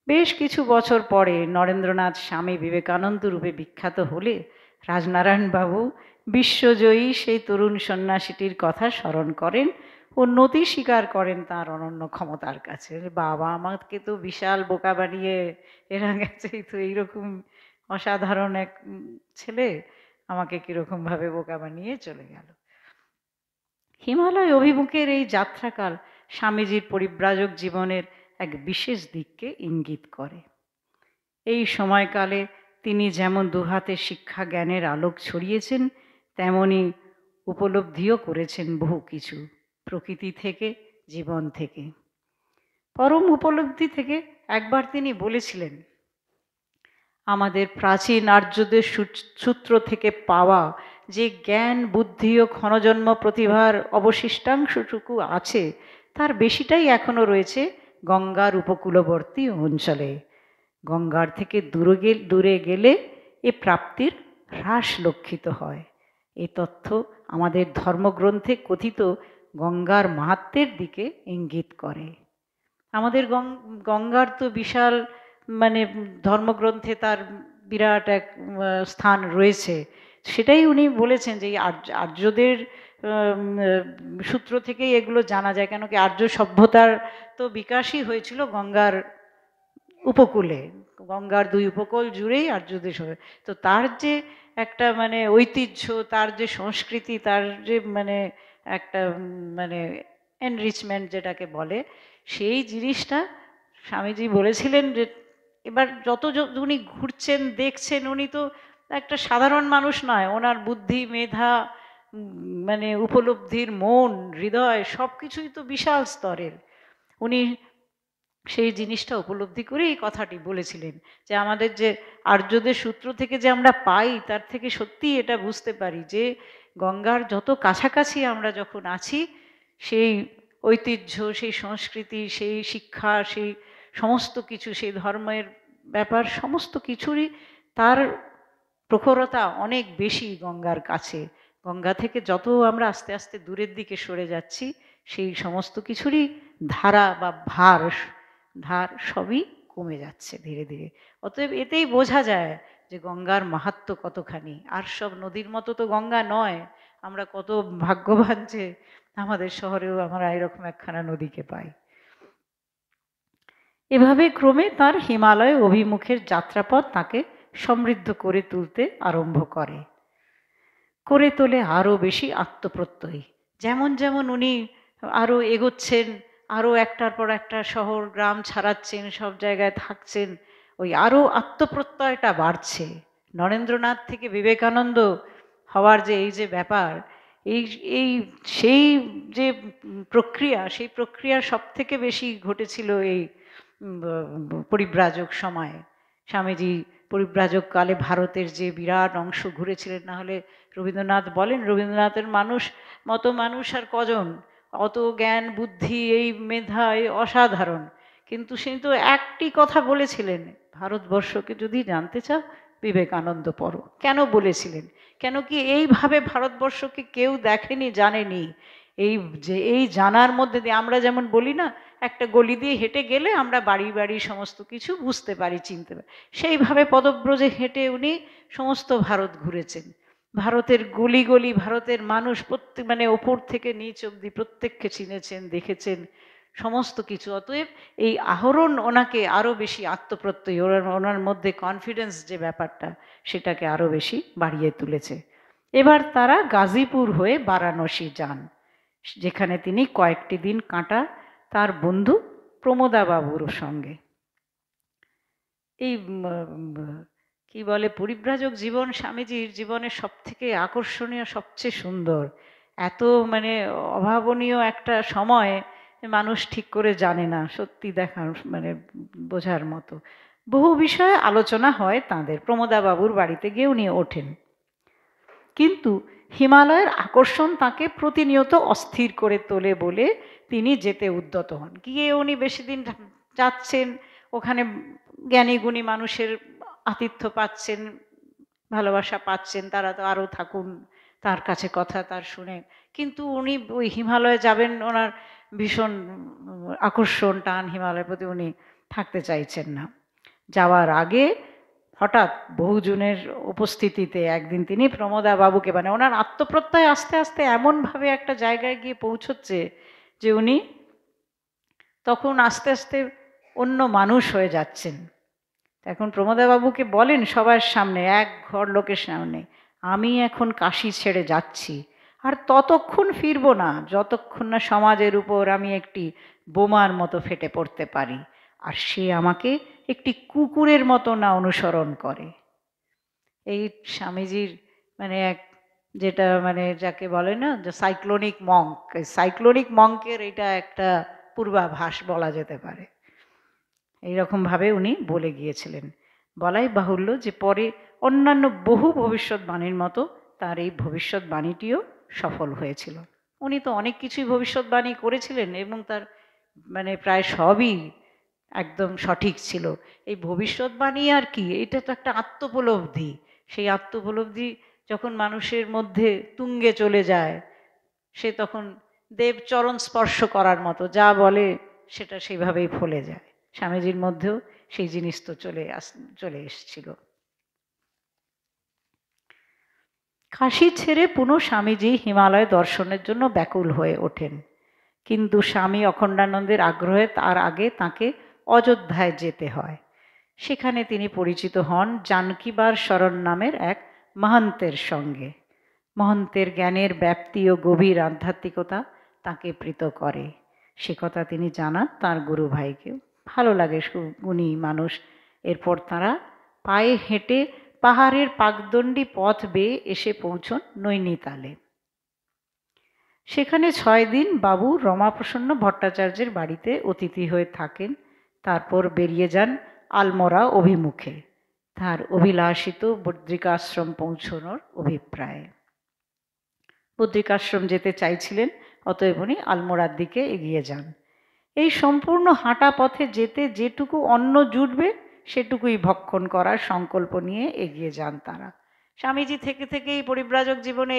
Speaker 4: বেশ কিছু বছর পরে নরেন্দ্রনাথ স্বামী বিবেকানন্দ রূপে বিখ্যাত হলে রাজনারায়ণ বাবু বিশ্বজয়ী সেই তরুণ সন্ন্যাসীটির কথা স্মরণ করেন ও নতি স্বীকার করেন তার অনন্য ক্ষমতার কাছে। বাবা, আমাকে তো বিশাল বোকা বানিয়ে এরা গেছে, তো এইরকম অসাধারণ এক ছেলে আমাকে কীরকমভাবে বোকা বানিয়ে চলে গেল।
Speaker 5: হিমালয় অভিমুখের এই যাত্রাকাল স্বামীজির পরিব্রাজক জীবনের এক বিশেষ দিককে ইঙ্গিত করে। এই সময়কালে তিনি যেমন দুহাতে শিক্ষা জ্ঞানের আলোক ছড়িয়েছেন, তেমনি উপলব্ধিও করেছেন বহু কিছু প্রকৃতি থেকে, জীবন থেকে। পরম উপলব্ধি থেকে একবার তিনি বলেছিলেন, আমাদের প্রাচীন আর্যদের সূত্র থেকে পাওয়া যে জ্ঞান, বুদ্ধি ও ক্ষণজন্ম প্রতিভার অবশিষ্টাংশটুকু আছে, তার বেশিটাই এখনও রয়েছে গঙ্গার উপকূলবর্তী অঞ্চলে। গঙ্গার থেকে দূরে গেলে এ প্রাপ্তির হ্রাস লক্ষিত হয়। এ তথ্য আমাদের ধর্মগ্রন্থে কথিত গঙ্গার মাহাত্ম্যের দিকে ইঙ্গিত করে। আমাদের গঙ্গার তো বিশাল ধর্মগ্রন্থে তার বিরাট এক স্থান রয়েছে। সেটাই উনি বলেছেন যে আর্যদের সূত্র থেকেই এগুলো জানা যায়, কেন কি আর্য সভ্যতার তো বিকাশই হয়েছিল গঙ্গার উপকূলে, গঙ্গার দুই উপকূল জুড়েই আর্যদের সভ্যতা। তো তার যে একটা ঐতিহ্য, তার যে সংস্কৃতি, তার যে একটা এনরিচমেন্ট যেটাকে বলে, সেই জিনিসটা স্বামীজি বলেছিলেন যে এবার উনি ঘুরছেন, দেখছেন, উনি তো একটা সাধারণ মানুষ নয়, ওনার বুদ্ধি, মেধা, উপলব্ধির মন, হৃদয় সব কিছুই তো বিশাল স্তরের। উনি সেই জিনিসটা উপলব্ধি করে এই কথাটি বলেছিলেন যে আমাদের যে আর্যদের সূত্র থেকে যে আমরা পাই, তার থেকে সত্যি এটা বুঝতে পারি যে গঙ্গার যত কাছাকাছি আমরা যখন আছি, সেই ঐতিহ্য, সেই সংস্কৃতি, সেই শিক্ষা, সেই সমস্ত কিছু, সেই ধর্মের ব্যাপার সমস্ত কিছুরই তার প্রখরতা অনেক বেশি গঙ্গার কাছে। গঙ্গা থেকে যত আমরা আস্তে আস্তে দূরের দিকে সরে যাচ্ছি, সেই সমস্ত কিছুরই ধারা বা ধার সবই কমে যাচ্ছে ধীরে ধীরে। অতএব এতেই বোঝা যায় যে গঙ্গার মাহাত্ম্য কতখানি। আর সব নদীর মতো তো গঙ্গা নয়। আমরা কত ভাগ্যবান যে আমাদের শহরেও আমরা এরকম একখানা নদীকে পাই। এভাবে ক্রমে তার হিমালয় অভিমুখের যাত্রাপথ তাকে সমৃদ্ধ করে তুলতে আরম্ভ করে তোলে আরও বেশি আত্মপ্রত্যয়ী। যেমন যেমন উনি আরও এগোচ্ছেন, আরও একটার পর একটা শহর গ্রাম ছাড়াচ্ছেন, সব জায়গায় থাকছেন, ওই আরও আত্মপ্রত্যয়টা বাড়ছে। নরেন্দ্রনাথ থেকে বিবেকানন্দ হওয়ার যে এই যে ব্যাপার, সেই যে প্রক্রিয়া, সেই প্রক্রিয়া সব থেকে বেশি ঘটেছিল এই পরিব্রাজক সময়ে। স্বামীজি পরিব্রাজক কালে ভারতের যে বিরাট অংশ ঘুরেছিলেন, না হলে রবীন্দ্রনাথ বলেন, রবীন্দ্রনাথের মতো মানুষ আর কজন, অত জ্ঞান বুদ্ধি, এই মেধা, এই অসাধারণ। কিন্তু সে তো একটি কথা বলেছিলেন, ভারতবর্ষকে যদি জানতে চাও বিবেকানন্দ পড়ো। কেন বলেছিলেন? কেন কি এইভাবে ভারতবর্ষকে কেউ দেখেনি, জানেনি। এই জানার মধ্যে দিয়ে আমরা যেমন বলি না, একটা গলি দিয়ে হেঁটে গেলে আমরা বাড়ি বাড়ি সমস্ত কিছু বুঝতে পারি, চিনতে পারি, সেইভাবে পদব্রজে হেঁটে উনি সমস্ত ভারত ঘুরেছেন। ভারতের গলি গলি, ভারতের মানুষ প্রত্যেক ওপর থেকে নিচ অবধি প্রত্যেককে চিনেছেন, দেখেছেন সমস্ত কিছু। অতএব এই আহরণ ওনাকে আরও বেশি আত্মপ্রত্যয়ী, ওনার মধ্যে কনফিডেন্স যে ব্যাপারটা, সেটাকে আরও বেশি বাড়িয়ে তুলেছে। এবার তারা গাজীপুর হয়ে বারাণসী যান, যেখানে তিনি কয়েকটি দিন কাটান তার বন্ধু প্রমোদাবাবুর সঙ্গে। এই কি বলে, পরিব্রাজক জীবন স্বামীজির জীবনের সব থেকে আকর্ষণীয়, সবচেয়ে সুন্দর। এত অভাবনীয় একটা সময় মানুষ ঠিক করে জানে না, সত্যি দেখার বোঝার মতো। বহু বিষয়ে আলোচনা হয় তাঁদের। প্রমোদাবাবুর বাড়িতে গিয়ে উনি ওঠেন, কিন্তু হিমালয়ের আকর্ষণ তাকে প্রতিনিয়ত অস্থির করে তোলে বলে তিনি যেতে উদ্যত হন। গিয়ে উনি বেশি দিন যাচ্ছেন, ওখানে জ্ঞানী গুণী মানুষের আতিথ্য পাচ্ছেন, ভালোবাসা পাচ্ছেন, তারা তো আরও থাকুন, তার কাছে কথা তার শুনে। কিন্তু উনি ওই হিমালয়ে যাবেন, ওনার ভীষণ আকর্ষণ, টান হিমালয়ের প্রতি, উনি থাকতে চাইছেন না। যাওয়ার আগে হঠাৎ বহুজনের উপস্থিতিতে একদিন তিনি প্রমোদাবাবুকে, ওনার আত্মপ্রত্যয় আস্তে আস্তে এমনভাবে একটা জায়গায় গিয়ে পৌঁছচ্ছে যে উনি তখন আস্তে আস্তে অন্য মানুষ হয়ে যাচ্ছেন। এখন প্রমোদাবাবুকে বলেন সবার সামনে, এক ঘর লোকের সামনে, আমি এখন কাশী ছেড়ে যাচ্ছি, আর ততক্ষণ ফিরবো না যতক্ষণ না সমাজের উপর আমি একটি বোমার মতো ফেটে পড়তে পারি, আর সে আমাকে একটি কুকুরের মতো না অনুসরণ করে। এই স্বামীজির মানে এক যেটা মানে যাকে বলে না যে সাইক্লোনিক মঙ্ক, সাইক্লোনিক মঙ্কের এটা একটা পূর্বাভাস বলা যেতে পারে। এইরকমভাবে উনি বলে গিয়েছিলেন। বলাই বাহুল্য যে পরে অন্যান্য বহু ভবিষ্যৎবাণীর মতো তার এই ভবিষ্যৎবাণীটিও সফল হয়েছিল। উনি তো অনেক কিছুই ভবিষ্যৎবাণী করেছিলেন এবং তার মানে প্রায় সবই একদম সঠিক ছিল। এই ভবিষ্যৎবাণী আর কি, এটা তো একটা আত্মোপলব্ধি। সেই আত্মোপলব্ধি যখন মানুষের মধ্যে তুঙ্গে চলে যায়, সে তখন দেব চরণ স্পর্শ করার মতো, যা বলে সেটা সেইভাবেই ফলে যায়। স্বামীজির মধ্যেও সেই জিনিস তো চলে এসেছিল। কাশী ছেড়ে পুনঃ স্বামীজি হিমালয় দর্শনের জন্য ব্যাকুল হয়ে ওঠেন, কিন্তু স্বামী অখণ্ডানন্দের আগ্রহে তার আগে তাকে অযোধ্যায় যেতে হয়। সেখানে তিনি পরিচিত হন জানকীবার শরণ নামের এক মহন্তের সঙ্গে। মহন্তের জ্ঞানের ব্যাপ্তি ও গভীর আধ্যাত্মিকতা তাকে প্রীত করে। সে কথা তিনি জানান তাঁর গুরু ভাইকে। ভালো লাগে, গুণী মানুষ। এরপর তাঁরা পায়ে হেঁটে পাহাড়ের পাকদণ্ডী পথ বেয়ে এসে পৌঁছন নৈনিতালে। সেখানে 6 দিন বাবু রমাপ্রসন্ন ভট্টাচার্যের বাড়িতে অতিথি হয়ে থাকেন। তারপর বেরিয়ে যান আলমোড়া অভিমুখে, তার অভিলাষিত বদ্রিকাশ্রম পৌঁছনোর অভিপ্রায়ে। বদ্রিকাশ্রম যেতে চাইছিলেন, অতএব উনি আলমোড়ার দিকে এগিয়ে যান। এই সম্পূর্ণ হাঁটা পথে যেতে যেটুকু অন্ন জুটবে সেটুকুই ভক্ষণ করার সংকল্প নিয়ে এগিয়ে যান তারা। স্বামীজি থেকে থেকেই পরিব্রাজক জীবনে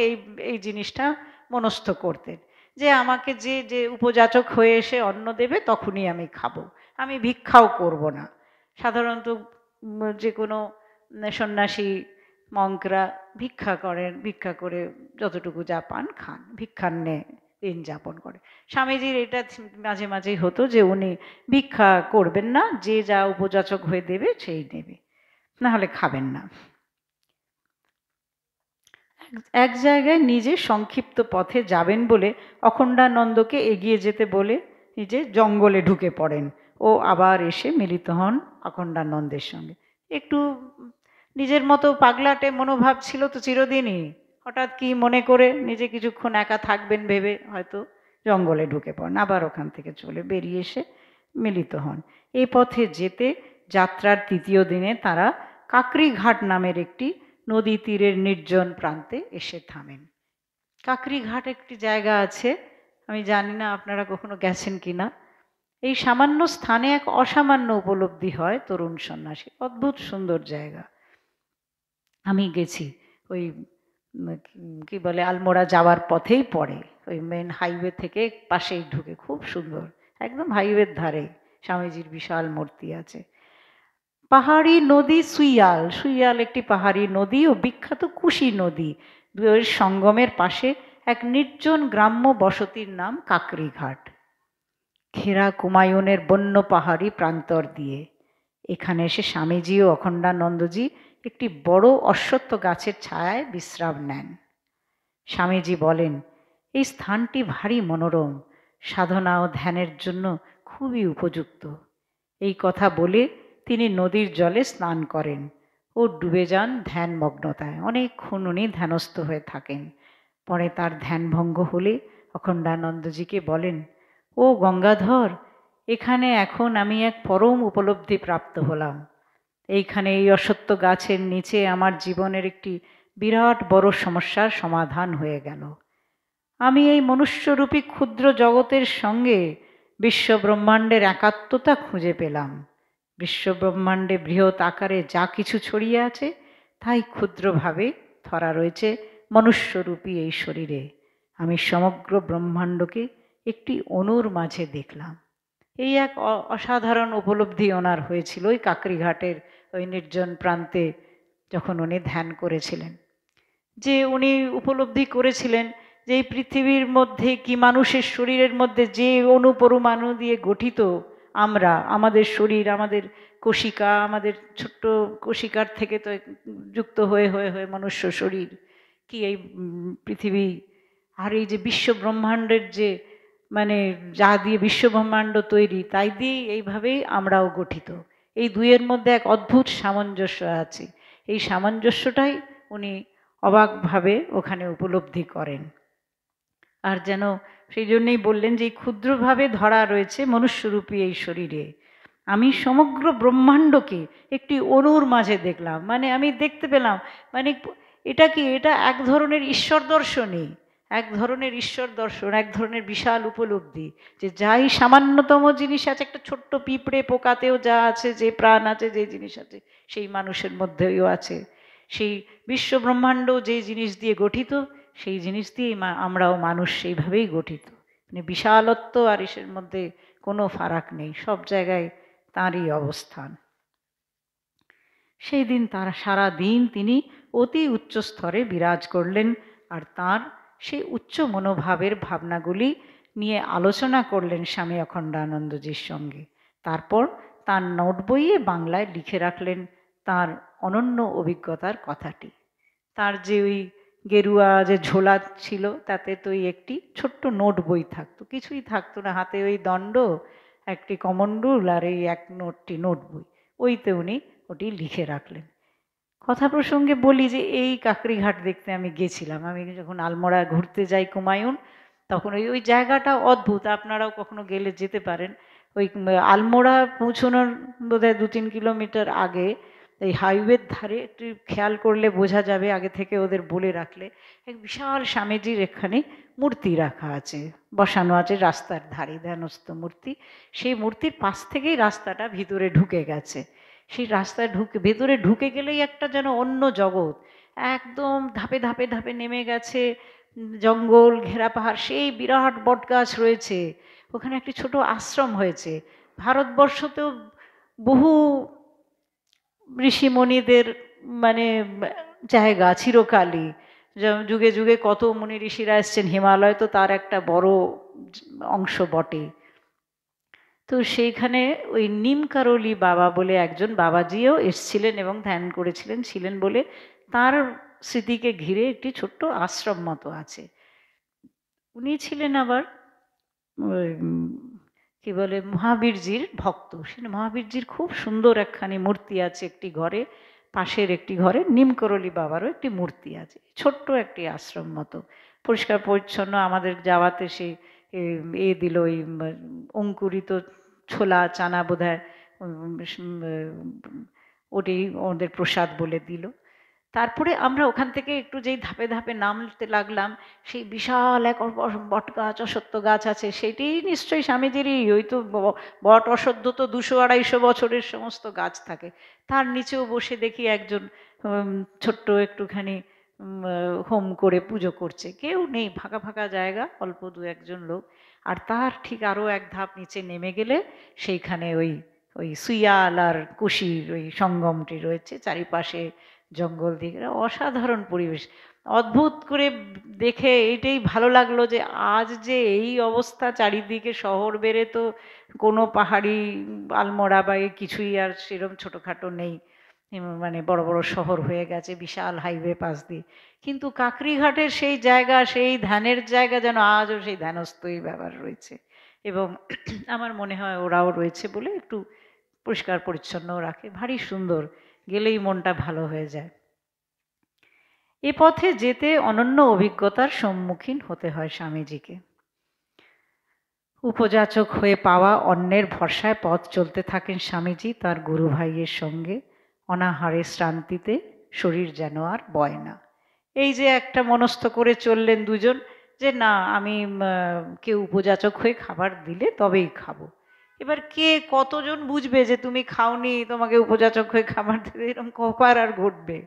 Speaker 5: এই জিনিসটা মনস্থ করতেন যে আমাকে যে যে উপযাচক হয়ে এসে অন্ন দেবে তখনই আমি খাবো, আমি ভিক্ষাও করব না। সাধারণত যে কোনো সন্ন্যাসী মঙ্করা ভিক্ষা করেন, ভিক্ষা করে যতটুকু যা পান খান, ভিক্ষান্নে দিন যাপন করে। স্বামীজির এটা মাঝে মাঝেই হতো যে উনি ভিক্ষা করবেন না, যে যা উপযাচক হয়ে দেবে সেই নেবে, না হলে খাবেন না। এক জায়গায় নিজে সংক্ষিপ্ত পথে যাবেন বলে অখণ্ডানন্দকে এগিয়ে যেতে বলে নিজে জঙ্গলে ঢুকে পড়েন ও আবার এসে মিলিত হন অখণ্ডানন্দের সঙ্গে। একটু নিজের মতো পাগলাটে মনোভাব ছিল তো চিরদিনই, হঠাৎ কি মনে করে নিজে কিছুক্ষণ একা থাকবেন ভেবে হয়তো জঙ্গলে ঢুকে পড়েন, আবার ওখান থেকে চলে বেরিয়ে এসে মিলিত হন। এই পথে যেতে যাত্রার 3য় দিনে তারা কাকরিঘাট নামের একটি নদী তীরের নির্জন প্রান্তে এসে থামেন। কাকরিঘাট একটি জায়গা আছে, আমি জানি না আপনারা কখনো গেছেন কিনা। এই সামান্য স্থানে এক অসামান্য উপলব্ধি হয় তরুণ সন্ন্যাসী। অদ্ভুত সুন্দর জায়গা। আমি গেছি, ওই কি বলে আলমোড়া যাওয়ার পথেই পড়ে, ওই মেন হাইওয়ে থেকে পাশেই ঢুকে, খুব সুন্দর, একদম হাইওয়ের ধারে স্বামীজির বিশাল মূর্তি আছে। পাহাড়ি নদী সুইয়াল, সুইয়াল একটি পাহাড়ি নদী ও বিখ্যাত কুশি নদী, দুয়ের সঙ্গমের পাশে এক নির্জন গ্রাম্য বসতির নাম কাকরিঘাট, ঘেরা কুমায়ুনের বন্য পাহাড়ি প্রান্তর দিয়ে। এখানে এসে স্বামীজি ও অখণ্ডানন্দজি একটি বড় অশ্বত্থ গাছের ছায়ায় বিশ্রাম নেন। স্বামীজি বলেন, এই স্থানটি ভারী মনোরম, সাধনা ও ধ্যানের জন্য খুবই উপযুক্ত। এই কথা বলে তিনি নদীর জলে স্নান করেন ও ডুবে যান ধ্যানমগ্নতায়। অনেকক্ষণ উনি ধ্যানস্থ হয়ে থাকেন। পরে তার ধ্যানভঙ্গ হলে অখণ্ডানন্দজিকে বলেন, ও গঙ্গাধর, এখানে এখন আমি এক পরম উপলব্ধি প্রাপ্ত হলাম। এইখানে এই অশ্বত্থ গাছের নিচে আমার জীবনের একটি বিরাট বড় সমস্যার সমাধান হয়ে গেল। আমি এই মনুষ্যরূপী ক্ষুদ্র জগতের সঙ্গে বিশ্বব্রহ্মাণ্ডের একাত্মতা খুঁজে পেলাম। বিশ্বব্রহ্মাণ্ডে বৃহৎ আকারে যা কিছু ছড়িয়ে আছে তাই ক্ষুদ্রভাবে ধরা রয়েছে মনুষ্যরূপী এই শরীরে। আমি সমগ্র ব্রহ্মাণ্ডকে একটি অণুর মাঝে দেখলাম। এই এক অসাধারণ উপলব্ধি ওনার হয়েছিল ওই কাকরিঘাটের ওই নির্জন প্রান্তে যখন উনি ধ্যান করেছিলেন। যে উনি উপলব্ধি করেছিলেন যে এই পৃথিবীর মধ্যে কি মানুষের শরীরের মধ্যে যে অণুপরমাণু দিয়ে গঠিত আমরা, আমাদের শরীর, আমাদের কোশিকা, আমাদের ছোট্ট কোশিকার থেকে তো যুক্ত হয়ে হয়ে হয়ে মনুষ্য শরীর, কি এই পৃথিবী আর এই যে বিশ্ব ব্রহ্মাণ্ডের যে মানে যা দিয়ে বিশ্ব ব্রহ্মাণ্ড তৈরি তাই দিয়েই এইভাবেই আমরাও গঠিত। এই দুইয়ের মধ্যে এক অদ্ভুত সামঞ্জস্য আছে। এই সামঞ্জস্যটাই উনি অবাকভাবে ওখানে উপলব্ধি করেন। আর যেন সেই জন্যই বললেন যে এই ক্ষুদ্রভাবে ধরা রয়েছে মনুষ্যরূপী এই শরীরে, আমি সমগ্র ব্রহ্মাণ্ডকে একটি অণুর মাঝে দেখলাম। মানে আমি দেখতে পেলাম, মানে এটা কি, এটা এক ধরনের ঈশ্বর দর্শনই, এক ধরনের ঈশ্বর দর্শন, এক ধরনের বিশাল উপলব্ধি যে যাই সামান্যতম জিনিস আছে, একটা ছোট্ট পিঁপড়ে পোকাতেও যা আছে, যে প্রাণ আছে, যে জিনিস আছে, সেই মানুষের মধ্যেও আছে। সেই বিশ্ব ব্রহ্মাণ্ড যে জিনিস দিয়ে গঠিত, সেই জিনিস দিয়েই আমরাও মানুষ সেইভাবেই গঠিত। মানে বিশালত্ব আর ইসের মধ্যে কোনো ফারাক নেই, সব জায়গায় তাঁরই অবস্থান। সেই দিন তারা সারা দিন তিনি অতি উচ্চ স্তরে বিরাজ করলেন, আর তাঁর সেই উচ্চ মনোভাবের ভাবনাগুলি নিয়ে আলোচনা করলেন স্বামী অখণ্ডানন্দজির সঙ্গে। তারপর তার নোট বইয়ে বাংলায় লিখে রাখলেন তার অনন্য অভিজ্ঞতার কথাটি। তার যে ওই গেরুয়া যে ঝোলা ছিল, তাতে তো ওই একটি ছোট্ট নোট বই থাকতো, কিছুই থাকতো না, হাতে ওই দণ্ড, একটি কমণ্ডুল আর এই এক নোটটি নোট বই, ওইতে উনি ওটি লিখে রাখলেন। কথা প্রসঙ্গে বলি যে এই কাকরিঘাট দেখতে আমি গেছিলাম। আমি যখন আলমোড়া ঘুরতে যাই কুমায়ুন, তখন ওই জায়গাটা অদ্ভুত, আপনারাও কখনো গেলে যেতে পারেন। ওই আলমোড়া পৌঁছানোর বোধহয় 2-3 কিলোমিটার আগে এই হাইওয়ের ধারে একটু খেয়াল করলে বোঝা যাবে, আগে থেকে ওদের বলে রাখলে, এক বিশাল স্বামীজির এখানে মূর্তি রাখা আছে, বসানো আছে রাস্তার ধারে, ধ্যানস্থ মূর্তি। সেই মূর্তির পাশ থেকেই রাস্তাটা ভিতরে ঢুকে গেছে। সেই রাস্তায় ভেতরে ঢুকে গেলেই একটা যেন অন্য জগৎ, একদম ধাপে ধাপে ধাপে নেমে গেছে, জঙ্গল ঘেরা পাহাড়, সেই বিরাট বটগাছ রয়েছে, ওখানে একটি ছোট আশ্রম হয়েছে। ভারতবর্ষতেও বহু ঋষিমণিদের মানে জায়গা চিরকালই, যুগে যুগে কত মুনি ঋষিরা এসছেন, হিমালয় তো তার একটা বড় অংশ বটে। তো সেইখানে ওই নিমকারলি বাবা বলে একজন বাবাজিও এসছিলেন এবং ধ্যান করেছিলেন, ছিলেন বলে তার স্মৃতিকে ঘিরে একটি ছোট্ট আশ্রম মতো আছে। উনি ছিলেন আবার কি বলে মহাবীরজির ভক্ত। সেখানে মহাবীরজির খুব সুন্দর একখানি মূর্তি আছে একটি ঘরে, পাশের একটি ঘরে নিমকরলি বাবারও একটি মূর্তি আছে। ছোট্ট একটি আশ্রম মতো, পরিষ্কার পরিচ্ছন্ন। আমাদের যাওয়াতে সেই দিল ওই অঙ্কুরিত ছোলা চানা বোধহয় ওটাই ওদের প্রসাদ বলে দিল। তারপরে আমরা ওখান থেকে একটু যেই ধাপে ধাপে নামতে লাগলাম, সেই বিশাল এক বট গাছ, অশ্বত্থ গাছ আছে, সেটি নিশ্চয়ই স্বামীজিরই। ওই তো বট অশ্বত্থ তো 200-250 বছরের সমস্ত গাছ থাকে। তার নিচেও বসে দেখি একজন ছোট্ট একটুখানি হোম করে পুজো করছে, কেউ নেই, ফাঁকা ফাঁকা জায়গা, অল্প 2-1 লোক। আর তার ঠিক আরও এক ধাপ নিচে নেমে গেলে সেইখানে ওই সুইয়াল আর কুশির ওই সঙ্গমটি রয়েছে, চারিপাশে জঙ্গল দিকে, অসাধারণ পরিবেশ। অদ্ভুত করে দেখে এইটাই ভালো লাগলো যে আজ যে এই অবস্থা, চারিদিকে শহর বেড়ে তো কোনো পাহাড়ি আলমোড়া বা কিছুই আর সেরকম ছোটোখাটো নেই, মানে বড় বড় শহর হয়ে গেছে, বিশাল হাইওয়ে পাশ দিয়ে। কিন্তু কাকরিঘাটের সেই জায়গা, সেই ধ্যানের জায়গা যেন আজও সেই ধ্যানস্থই ব্যাপার রয়েছে। এবং আমার মনে হয় ওরাও রয়েছে বলে একটু পরিষ্কার পরিচ্ছন্নও রাখে, ভারী সুন্দর, গেলেই মনটা ভালো হয়ে যায়। এ পথে যেতে অনন্য অভিজ্ঞতার সম্মুখীন হতে হয় স্বামীজিকে। উপযাচক হয়ে পাওয়া অন্যের ভরসায় পথ চলতে থাকেন স্বামীজি তার গুরু ভাইয়ের সঙ্গে। অনাহারে শ্রান্তিতে শরীর যেন আর বয় না। এই যে একটা মনস্থ করে চললেন দুজন, যে না আমি কেউ উপযাচক হয়ে খাবার দিলে তবেই খাবো। এবার কে কতজন বুঝবে যে তুমি খাওনি, তোমাকে উপযাচক হয়ে খাবার দেবে, এরকম কবার আর ঘটবে।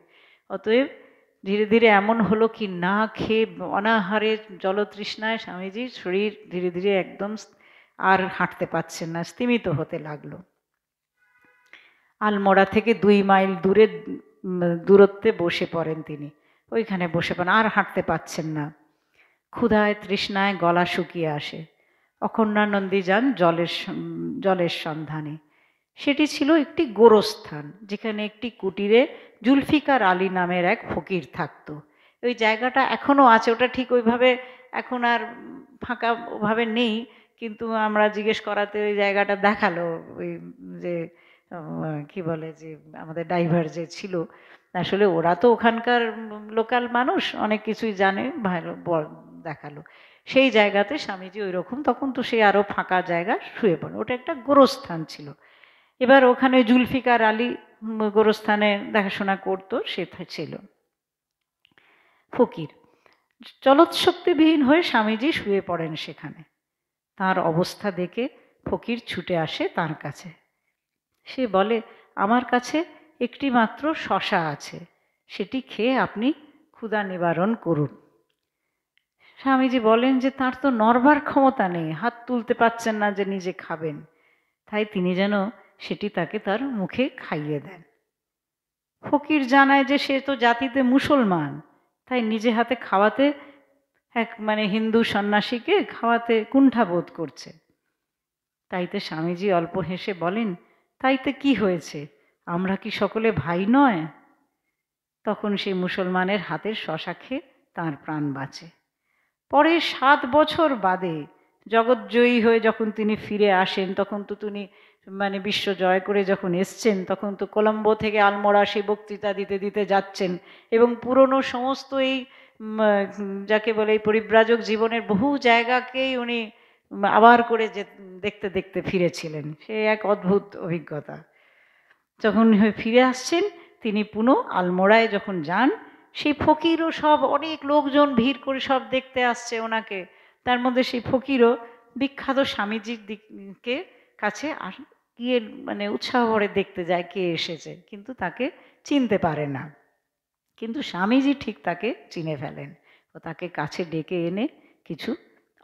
Speaker 5: অতএব ধীরে ধীরে এমন হলো কি, না খেয়ে অনাহারে জলতৃষ্ণায় স্বামীজির শরীর ধীরে ধীরে একদম আর হাঁটতে পারছেন না, স্তিমিত হতে লাগলো। আলমোড়া থেকে 2 মাইল দূরত্বে বসে পড়েন তিনি, ওইখানে বসে পড়েন, আর হাঁটতে পারছেন না। ক্ষুধায় তৃষ্ণায় গলা শুকিয়ে আসে। অখণ্ডানন্দী যান জলের সন্ধানে। সেটি ছিল একটি গোরস্থান, যেখানে একটি কুটিরে জুলফিকার আলী নামের এক ফকির থাকতো। ওই জায়গাটা এখনও আছে, ওটা ঠিক ওইভাবে এখন আর ফাঁকা ওভাবে নেই, কিন্তু আমরা জিজ্ঞেস করাতে ওই জায়গাটা দেখালো, ওই যে কি বলে যে আমাদের ড্রাইভার যে ছিল, আসলে ওরা তো ওখানকার লোকাল মানুষ, অনেক কিছুই জানে, ভালো দেখালো। সেই জায়গাতে স্বামীজি ওই রকম, তখন তো সে আরও ফাঁকা জায়গা শুয়ে পড়ে, ওটা একটা গোরস্থান ছিল। এবার ওখানে জুলফিকার আলী গোরস্থানে দেখাশোনা করতো, সে ছিল ফকির। চলৎশক্তিবিহীন হয়ে স্বামীজি শুয়ে পড়েন সেখানে। তার অবস্থা দেখে ফকির ছুটে আসে তার কাছে। সে বলে, আমার কাছে একটি মাত্র শশা আছে, সেটি খেয়ে আপনি ক্ষুধা নিবারণ করুন। স্বামীজি বলেন যে তার তো নড়বার ক্ষমতা নেই, হাত তুলতে পারছেন না যে নিজে খাবেন, তাই তিনি যেন সেটি তাকে তার মুখে খাইয়ে দেন। ফকির জানায় যে সে তো জাতিতে মুসলমান, তাই নিজে হাতে খাওয়াতে এক হিন্দু সন্ন্যাসীকে খাওয়াতে কুণ্ঠাবোধ করছে। তাইতে স্বামীজি অল্প হেসে বলেন, তাইতে কি হয়েছে, আমরা কি সকলে ভাই নয়? তখন সেই মুসলমানের হাতের শশা খেয়ে তাঁর প্রাণ বাঁচে। পরে 7 বছর বাদে জগৎজয়ী হয়ে যখন তিনি ফিরে আসেন, তখন তো তিনি বিশ্ব জয় করে যখন এসছেন, তখন তো কলম্বো থেকে আলমোড়া সেই বক্তৃতা দিতে দিতে যাচ্ছেন, এবং পুরনো সমস্ত এই যাকে বলে এই পরিব্রাজক জীবনের বহু জায়গাকেই উনি আবার করে যে দেখতে দেখতে ফিরেছিলেন। সে এক অদ্ভুত অভিজ্ঞতা। যখন ফিরে আসছেন তিনি পুনঃ আলমোড়ায় যখন যান, সেই ফকিরও সব অনেক লোকজন ভিড় করে সব দেখতে আসছে ওনাকে, তার মধ্যে সেই ফকিরও বিখ্যাত স্বামীজির দিকে কাছে গিয়ে উৎসাহ ভরে দেখতে যায় কে এসেছে, কিন্তু তাকে চিনতে পারে না। কিন্তু স্বামীজি ঠিক তাকে চিনে ফেলেন ও তাকে কাছে ডেকে এনে কিছু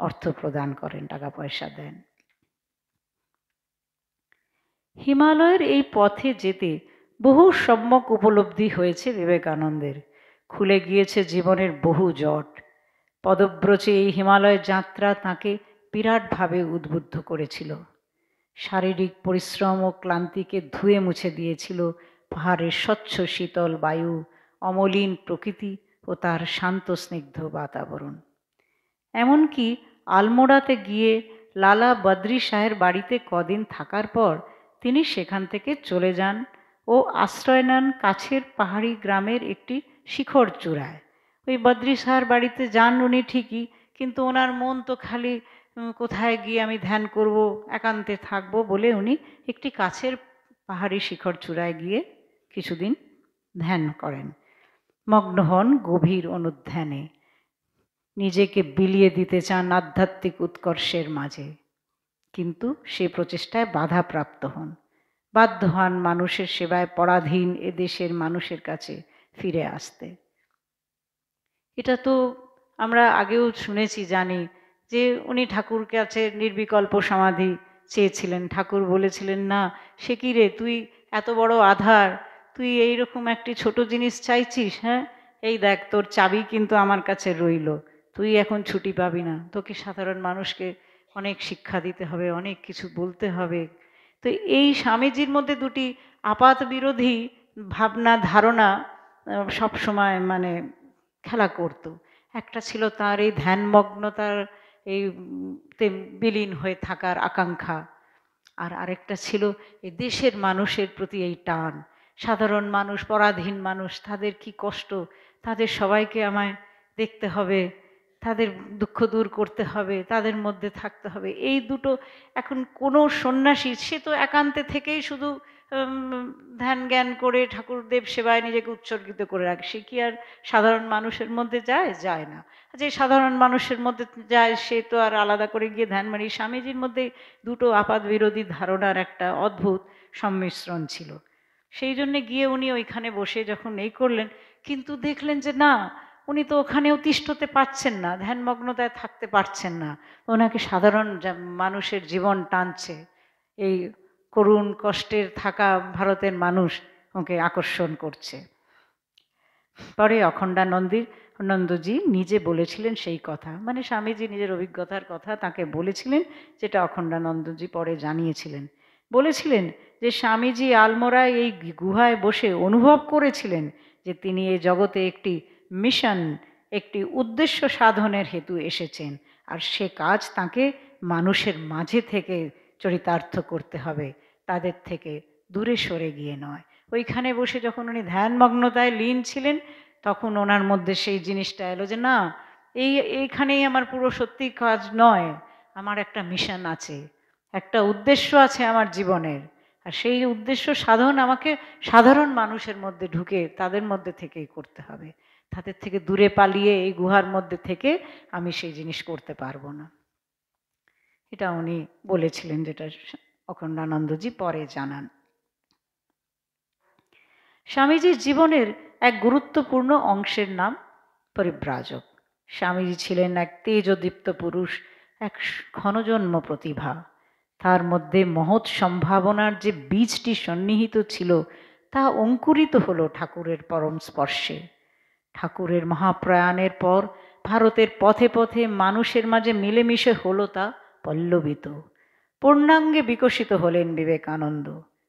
Speaker 5: অর্থ প্রদান করেন, টাকা পয়সা দেন। হিমালয়ের এই পথে যেতে বহু সম্যক উপলব্ধি হয়েছে বিবেকানন্দের, খুলে গিয়েছে জীবনের বহু জট। পদব্রজে এই হিমালয় যাত্রা তাকে বিরাটভাবে উদ্বুদ্ধ করেছিল। শারীরিক পরিশ্রম ও ক্লান্তিকে ধুয়ে মুছে দিয়েছিল পাহাড়ের স্বচ্ছ শীতল বায়ু, অমলিন প্রকৃতি ও তার শান্ত স্নিগ্ধ বাতাবরণ। এমনকি আলমোড়াতে গিয়ে লালা বদ্রী শাহের বাড়িতে কদিন থাকার পর তিনি সেখান থেকে চলে যান ও আশ্রয় নেন কাছের পাহাড়ি গ্রামের একটি শিখর চূড়ায়। ওই বদ্রী শাহের বাড়িতে যান উনি ঠিকই, কিন্তু ওনার মন তো খালি কোথায় গিয়ে আমি ধ্যান করব, একান্তে থাকবো বলে উনি একটি কাছের পাহাড়ি শিখর চূড়ায় গিয়ে কিছুদিন ধ্যান করেন, মগ্ন হন গভীর অনুধ্যানে, নিজেকে বিলিয়ে দিতে চান আধ্যাত্মিক উৎকর্ষের মাঝে। কিন্তু সে প্রচেষ্টায় বাধাপ্রাপ্ত হন, বাধ্য হন মানুষের সেবায় পরাধীন এ দেশের মানুষের কাছে ফিরে আসতে। এটা তো আমরা আগেও শুনেছি, জানি যে উনি ঠাকুর কাছে নির্বিকল্প সমাধি চেয়েছিলেন। ঠাকুর বলেছিলেন, না সে কি রে, তুই এত বড় আধার, তুই এইরকম একটি ছোট জিনিস চাইছিস? হ্যাঁ, এই দেখ তোর চাবি কিন্তু আমার কাছে রইল, তুই এখন ছুটি পাবি না, তোকে সাধারণ মানুষকে অনেক শিক্ষা দিতে হবে, অনেক কিছু বলতে হবে। তো এই স্বামীজির মধ্যে দুটি আপাত বিরোধী ভাবনা ধারণা সবসময় খেলা করত। একটা ছিল তার এই ধ্যানমগ্নতার এই বিলীন হয়ে থাকার আকাঙ্ক্ষা, আর আরেকটা ছিল এই দেশের মানুষের প্রতি এই টান। সাধারণ মানুষ, পরাধীন মানুষ, তাদের কি কষ্ট, তাদের সবাইকে আমায় দেখতে হবে, তাদের দুঃখ দূর করতে হবে, তাদের মধ্যে থাকতে হবে। এই দুটো এখন কোনো সন্ন্যাসী, সে তো একান্তে থেকেই শুধু ধ্যান জ্ঞান করে ঠাকুরদেব সেবায় নিজেকে উৎসর্গিত করে রাখে, সে কি আর সাধারণ মানুষের মধ্যে যায় না। যে সাধারণ মানুষের মধ্যে যায় সে তো আর আলাদা করে গিয়ে ধ্যান স্বামীজির মধ্যে দুটো আপাত বিরোধী ধারণার একটা অদ্ভুত সম্মিশ্রণ ছিল। সেই জন্যে গিয়ে উনি ওইখানে বসে যখন এই করলেন, কিন্তু দেখলেন যে না, উনি তো ওখানেও তিষ্ঠতে পারছেন না, ধ্যানমগ্নতায় থাকতে পারছেন না, ওনাকে সাধারণ মানুষের জীবন টানছে। এই করুণ কষ্টের থাকা ভারতের মানুষ ওকে আকর্ষণ করছে। পরে অখণ্ডানন্দজি নিজে বলেছিলেন সেই কথা, স্বামীজি নিজের অভিজ্ঞতার কথা তাকে বলেছিলেন, যেটা অখণ্ডানন্দজি পরে জানিয়েছিলেন। বলেছিলেন যে স্বামীজি আলমোড়ায় এই গুহায় বসে অনুভব করেছিলেন যে তিনি এই জগতে একটি মিশন, একটি উদ্দেশ্য সাধনের হেতু এসেছেন, আর সে কাজ তাকে মানুষের মাঝে থেকে চরিতার্থ করতে হবে, তাদের থেকে দূরে সরে গিয়ে নয়। ওইখানে বসে যখন উনি ধ্যানমগ্নতায় লীন ছিলেন, তখন ওনার মধ্যে সেই জিনিসটা এলো যে না, এইখানেই আমার পুরো সত্যি কাজ নয়, আমার একটা মিশন আছে, একটা উদ্দেশ্য আছে আমার জীবনের, আর সেই উদ্দেশ্য সাধন আমাকে সাধারণ মানুষের মধ্যে ঢুকে তাদের মধ্যে থেকেই করতে হবে। তাদের থেকে দূরে পালিয়ে এই গুহার মধ্যে থেকে আমি সেই জিনিস করতে পারবো না। এটা উনি বলেছিলেন, যেটা অখণ্ডানন্দজি পরে জানান। স্বামীজির জীবনের এক গুরুত্বপূর্ণ অংশের নাম পরিব্রাজক। স্বামীজি ছিলেন এক তেজদীপ্ত পুরুষ, এক ক্ষণজন্ম প্রতিভা। তার মধ্যে মহৎ সম্ভাবনার যে বীজটি সন্নিহিত ছিল তা অঙ্কুরিত হলো ঠাকুরের পরম স্পর্শে। ঠাকুরের মহাপ্রয়াণের পর ভারতের পথে পথে মানুষের মাঝে মিলেমিশে হলো তা পল্লবিত। পূর্ণাঙ্গে বিকশিত হলেন বিবেকানন্দ,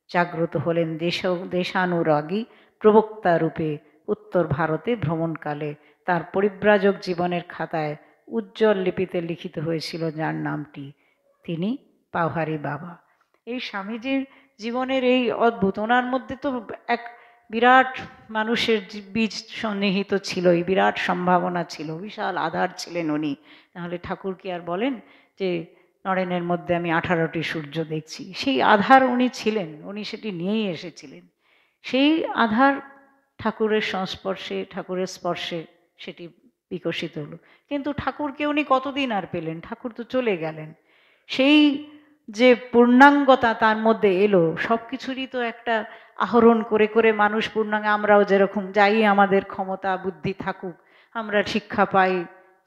Speaker 5: জাগ্রত হলেন দেশানুরাগী প্রবক্তা রূপে। উত্তর ভারতে ভ্রমণকালে তার পরিব্রাজক জীবনের খাতায় উজ্জ্বল লিপিতে লিখিত হয়েছিল যার নামটি, তিনি পাওহারি বাবা। এই স্বামীজির জীবনের এই অদ্ভুত, ওনার মধ্যে তো এক বিরাট মানুষের বীজ সন্নিহিত ছিল, এই বিরাট সম্ভাবনা ছিল, বিশাল আধার ছিলেন উনি। নাহলে ঠাকুর কি আর বলেন যে নরেনের মধ্যে আমি 18টি সূর্য দেখছি? সেই আধার উনি ছিলেন, উনি সেটি নিয়েই এসেছিলেন। সেই আধার ঠাকুরের সংস্পর্শে, ঠাকুরের স্পর্শে সেটি বিকশিত হলো। কিন্তু ঠাকুরকে উনি কতদিন আর পেলেন? ঠাকুর তো চলে গেলেন। সেই যে পূর্ণাঙ্গতা তার মধ্যে এলো, সব কিছুরই তো একটা আহরণ করে করে মানুষ পূর্ণাঙ্গ, আমরাও যেরকম যাই আমাদের ক্ষমতা বুদ্ধি থাকুক, আমরা শিক্ষা পাই,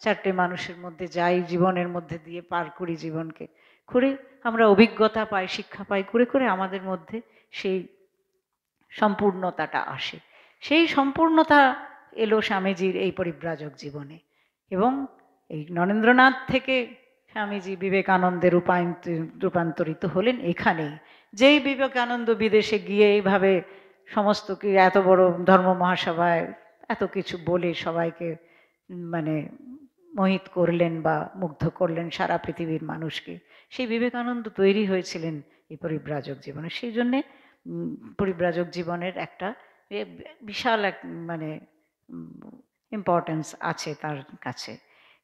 Speaker 5: 4টে মানুষের মধ্যে যাই, জীবনের মধ্যে দিয়ে পার করি জীবনকে, করে আমরা অভিজ্ঞতা পাই, শিক্ষা পাই, করে করে আমাদের মধ্যে সেই সম্পূর্ণতাটা আসে। সেই সম্পূর্ণতা এলো স্বামীজির এই পরিব্রাজক জীবনে। এবং এই নরেন্দ্রনাথ থেকে স্বামীজি বিবেকানন্দে রূপান্তরিত হলেন এখানেই। যেই বিবেকানন্দ বিদেশে গিয়ে এইভাবে সমস্ত কি এত বড় ধর্ম মহাসভায় এত কিছু বলে সবাইকে মানে মোহিত করলেন বা মুগ্ধ করলেন সারা পৃথিবীর মানুষকে, সেই বিবেকানন্দ তৈরি হয়েছিলেন এই পরিব্রাজক জীবনে। সেই জন্যে পরিব্রাজক জীবনের একটা বিশাল এক মানে ইম্পর্টেন্স আছে তার কাছে।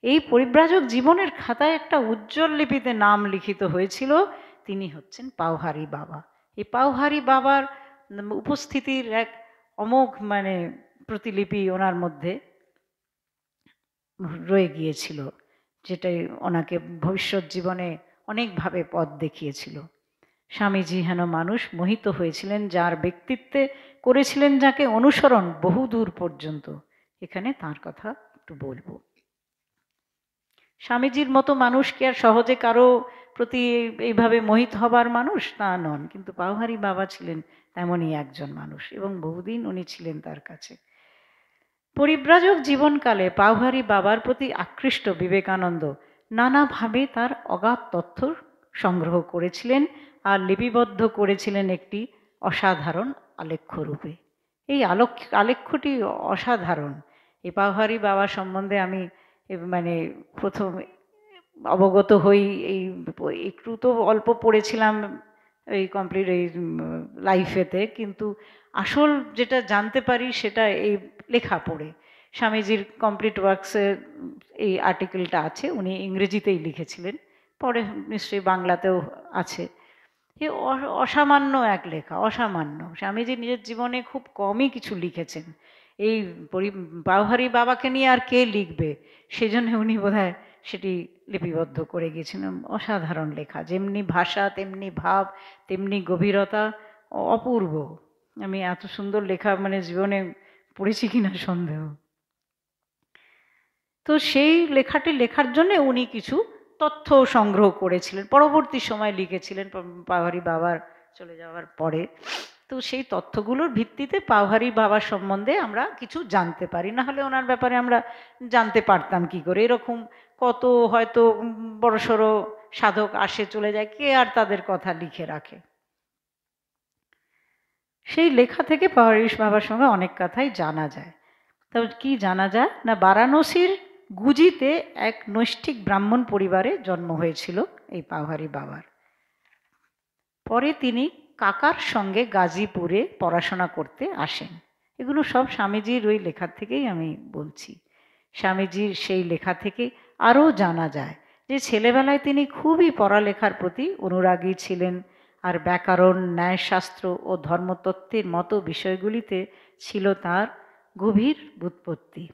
Speaker 5: এই পরিব্রাজক জীবনের খাতায় একটা উজ্জ্বল লিপিতে নাম লিখিত হয়েছিল, তিনি হচ্ছেন পাওহারি বাবা। এই পাওহারি বাবার উপস্থিতির এক অমোঘ মানে প্রতিলিপি ওনার মধ্যে রয়ে গিয়েছিল, যেটাই ওনাকে ভবিষ্যৎ জীবনে অনেকভাবে পথ দেখিয়েছিল। স্বামীজি হেন মানুষ মোহিত হয়েছিলেন, যার ব্যক্তিত্বে করেছিলেন যাকে অনুসরণ বহুদূর পর্যন্ত। এখানে তার কথা একটু বলবো। স্বামীজির মতো মানুষ কি আর সহজে কারো প্রতি এইভাবে মোহিত হবার মানুষ? তা নন, কিন্তু পাওহারি বাবা ছিলেন তেমনই একজন মানুষ, এবং বহুদিন উনি ছিলেন তার কাছে। পরিব্রাজক জীবনকালে পাওহারি বাবার প্রতি আকৃষ্ট বিবেকানন্দ নানাভাবে তার অগাধ তথ্য সংগ্রহ করেছিলেন আর লিপিবদ্ধ করেছিলেন একটি অসাধারণ আলেখ্য রূপে। এই আলেখ্যটি অসাধারণ। এই পাওহারি বাবা সম্বন্ধে আমি মানে প্রথম অবগত হই, এই একটু তো অল্প পড়েছিলাম এই কমপ্লিট এই লাইফেতে, কিন্তু আসল যেটা জানতে পারি সেটা এই লেখা পড়ে। স্বামীজির কমপ্লিট ওয়ার্কসের এই আর্টিকেলটা আছে, উনি ইংরেজিতেই লিখেছিলেন, পরে নিশ্চয়ই বাংলাতেও আছে। এ অসামান্য এক লেখা, অসামান্য। স্বামীজি নিজের জীবনে খুব কমই কিছু লিখেছেন। এই পাওহারি বাবাকে নিয়ে আর কে লিখবে, সেজন্য উনি বোধহয় সেটি লিপিবদ্ধ করে গিয়েছিলেন। অসাধারণ লেখা, যেমনি ভাষা তেমনি ভাব তেমনি গভীরতা, অপূর্ব। আমি এত সুন্দর লেখা মানে জীবনে পড়েছি কিনা সন্দেহ। তো সেই লেখাটি লেখার জন্য উনি কিছু তথ্য সংগ্রহ করেছিলেন, পরবর্তী সময় লিখেছিলেন পাওহারি বাবার চলে যাওয়ার পরে। তো সেই তথ্যগুলোর ভিত্তিতে পাওহারি বাবার সম্বন্ধে আমরা কিছু জানতে পারি, না হলে ওনার ব্যাপারে আমরা জানতে পারতাম কি করে? এরকম কত হয়তো বড়সড় সাধক আসে চলে যায়, কে আর তাদের কথা লিখে রাখে? সেই লেখা থেকে পাওহারি বাবার সঙ্গে অনেক কথাই জানা যায়। তবে কি জানা যায় না, বারাণসীর গুজিতে এক নৈষ্ঠিক ব্রাহ্মণ পরিবারে জন্ম হয়েছিল এই পাওহারি বাবার। পরে তিনি কাকার সঙ্গে গাজীপুরে পড়াশোনা করতে আসেন। এগুলো সব স্বামীজির ওই লেখা থেকেই আমি বলছি। স্বামীজির সেই লেখা থেকে আরও জানা যায় যে ছেলেবেলায় তিনি খুবই পড়ালেখার প্রতি অনুরাগী ছিলেন, আর ব্যাকরণ, ন্যায়শাস্ত্র ও ধর্মতত্ত্বের মতো বিষয়গুলিতে ছিল তার গভীর ব্যুৎপত্তি।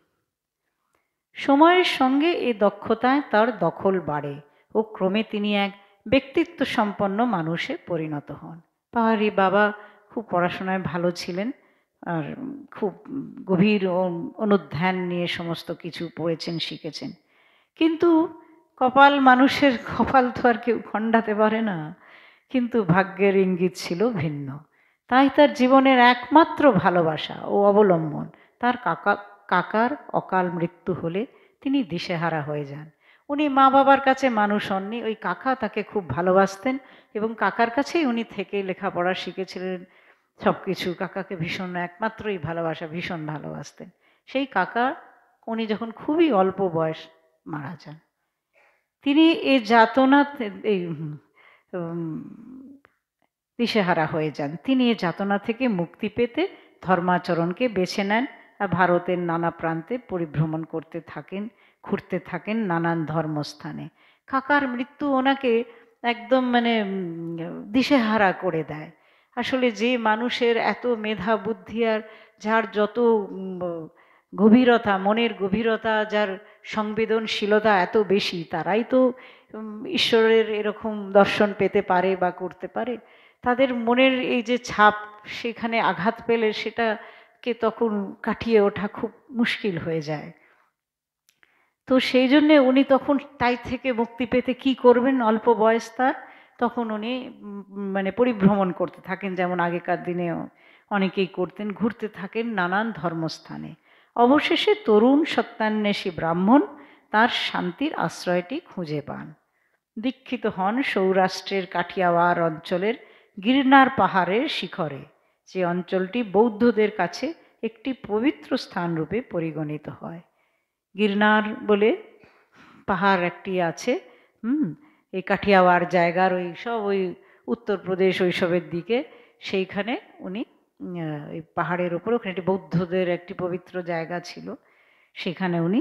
Speaker 5: সময়ের সঙ্গে এই দক্ষতায় তার দখল বাড়ে ও ক্রমে তিনি এক ব্যক্তিত্ব সম্পন্ন মানুষে পরিণত হন। পাহাড়ি বাবা খুব পড়াশোনায় ভালো ছিলেন, আর খুব গভীর অনুধ্যান নিয়ে সমস্ত কিছু পড়েছেন, শিখেছেন। কিন্তু কপাল, মানুষের কপাল তো আর কেউ খণ্ডাতে পারে না, কিন্তু ভাগ্যের ইঙ্গিত ছিল ভিন্ন। তাই তার জীবনের একমাত্র ভালোবাসা ও অবলম্বন তার কাকার অকাল মৃত্যু হলে তিনি দিশেহারা হয়ে যান। উনি মা বাবার কাছে মানুষ হননি, ওই কাকা তাকে খুব ভালোবাসতেন এবং কাকার কাছেই উনি থেকে লেখাপড়া শিখেছিলেন সব কিছু। কাকাকে ভীষণ, একমাত্রই ভালোবাসা, ভীষণ ভালোবাসতেন। সেই কাকা উনি যখন খুবই অল্প বয়স মারা যান, তিনি এই যাতনা, এই দিশেহারা হয়ে যান। তিনি এই যাতনা থেকে মুক্তি পেতে ধর্মাচরণকে বেছে নেন আর ভারতের নানা প্রান্তে পরিভ্রমণ করতে থাকেন, ঘুরতে থাকেন নানান ধর্মস্থানে। কাকার মৃত্যু ওনাকে একদম দিশেহারা করে দেয়। আসলে যে মানুষের এত মেধা বুদ্ধি আর যার যত গভীরতা, মনের গভীরতা, যার সংবেদনশীলতা এত বেশি, তারাই তো ঈশ্বরের এরকম দর্শন পেতে পারে বা করতে পারে। তাদের মনের এই যে ছাপ, সেখানে আঘাত পেলে সেটাকে তখন কাটিয়ে ওঠা খুব মুশকিল হয়ে যায়। তো সেই জন্যে উনি তখন তাই থেকে মুক্তি পেতে কি করবেন, অল্প বয়স তার, তখন উনি পরিভ্রমণ করতে থাকেন, যেমন আগেকার দিনেও অনেকেই করতেন, ঘুরতে থাকেন নানান ধর্মস্থানে। অবশেষে তরুণ সত্যান্বেষী ব্রাহ্মণ তার শান্তির আশ্রয়টি খুঁজে পান। দীক্ষিত হন সৌরাষ্ট্রের কাঠিয়াওয়াড় অঞ্চলের গিরনার পাহাড়ের শিখরে, যে অঞ্চলটি বৌদ্ধদের কাছে একটি পবিত্র স্থানরূপে পরিগণিত হয়। গিরনার বলে পাহাড় একটি আছে, এই কাঠিয়াওয়াড় জায়গার ওই উত্তরপ্রদেশ ওইসবের দিকে, সেইখানে উনি ওই পাহাড়ের ওপর, ওখানে একটি বৌদ্ধদের একটি পবিত্র জায়গা ছিল, সেখানে উনি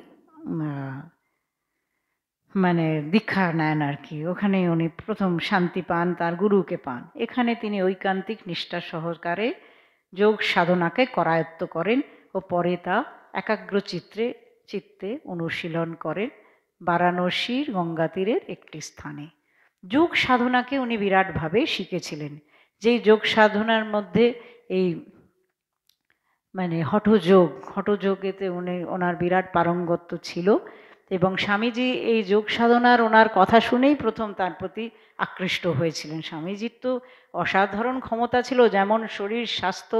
Speaker 5: দীক্ষা নেন আর কি। ওখানে উনি প্রথম শান্তি পান, তার গুরুকে পান। এখানে তিনি ঐকান্তিক নিষ্ঠা সহকারে যোগ সাধনাকে করায়ত্ত করেন ও পরে তা একাগ্র চিত্তে অনুশীলন করেন বারাণসীর গঙ্গা তীরের একটি স্থানে। যোগ সাধনাকে উনি বিরাটভাবে শিখেছিলেন। যেই যোগ সাধনার মধ্যে এই হঠযোগেতে ওনার বিরাট পারঙ্গত্য ছিল, এবং স্বামীজি এই যোগ সাধনার ওনার কথা শুনেই প্রথম তার প্রতি আকৃষ্ট হয়েছিলেন। স্বামীজির তো অসাধারণ ক্ষমতা ছিল, যেমন শরীর স্বাস্থ্য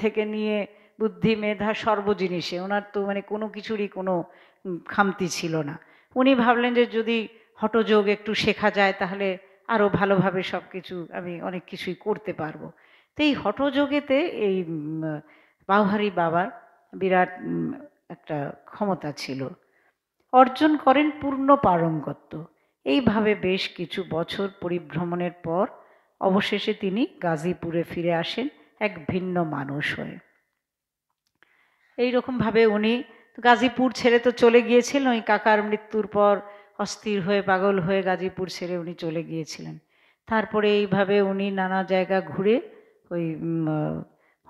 Speaker 5: থেকে নিয়ে বুদ্ধি মেধা সর্ব জিনিসে ওনার তো কোনো কিছুরই কোনো খামতি ছিল না। উনি ভাবলেন যে যদি হঠযোগ একটু শেখা যায় তাহলে আরও ভালোভাবে সব কিছু আমি অনেক কিছুই করতে পারবো। তো এই হঠযোগেতে এই পাওহারি বাবার বিরাট একটা ক্ষমতা ছিল, অর্জন করেন পূর্ণ পারঙ্গত্য। এইভাবে বেশ কিছু বছর পরিভ্রমণের পর অবশেষে তিনি গাজীপুরে ফিরে আসেন এক ভিন্ন মানুষ হয়ে। এইরকমভাবে উনি গাজীপুর ছেড়ে তো চলে গিয়েছিলেন, ওই কাকার মৃত্যুর পর অস্থির হয়ে পাগল হয়ে গাজীপুর ছেড়ে উনি চলে গিয়েছিলেন। তারপরে এইভাবে উনি নানা জায়গা ঘুরে ওই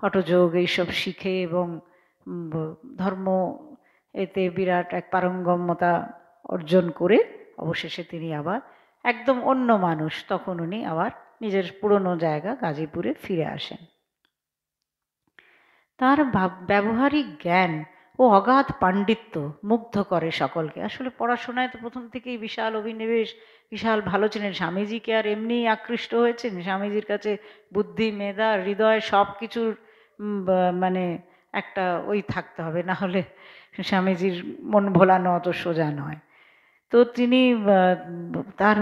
Speaker 5: হঠযোগ এইসব শিখে এবং ধর্ম এতে বিরাট এক পারঙ্গমতা অর্জন করে অবশেষে তিনি আবার একদম অন্য মানুষ, তখন উনি আবার নিজের পুরনো জায়গা গাজীপুরে ফিরে আসেন। তার ব্যবহারিক জ্ঞান ও অগাধ পাণ্ডিত্য মুগ্ধ করে সকলকে। আসলে পড়াশোনায় তো প্রথম থেকেই বিশাল অভিনিবেশ, বিশাল ভালো ছিলেন। স্বামীজিকে আর এমনি আকৃষ্ট হয়েছেন, স্বামীজির কাছে বুদ্ধি মেধা হৃদয় সব কিছুর একটা থাকতে হবে, না হলে স্বামীজির মন ভোলানো অত সোজা নয়। তো তিনি তার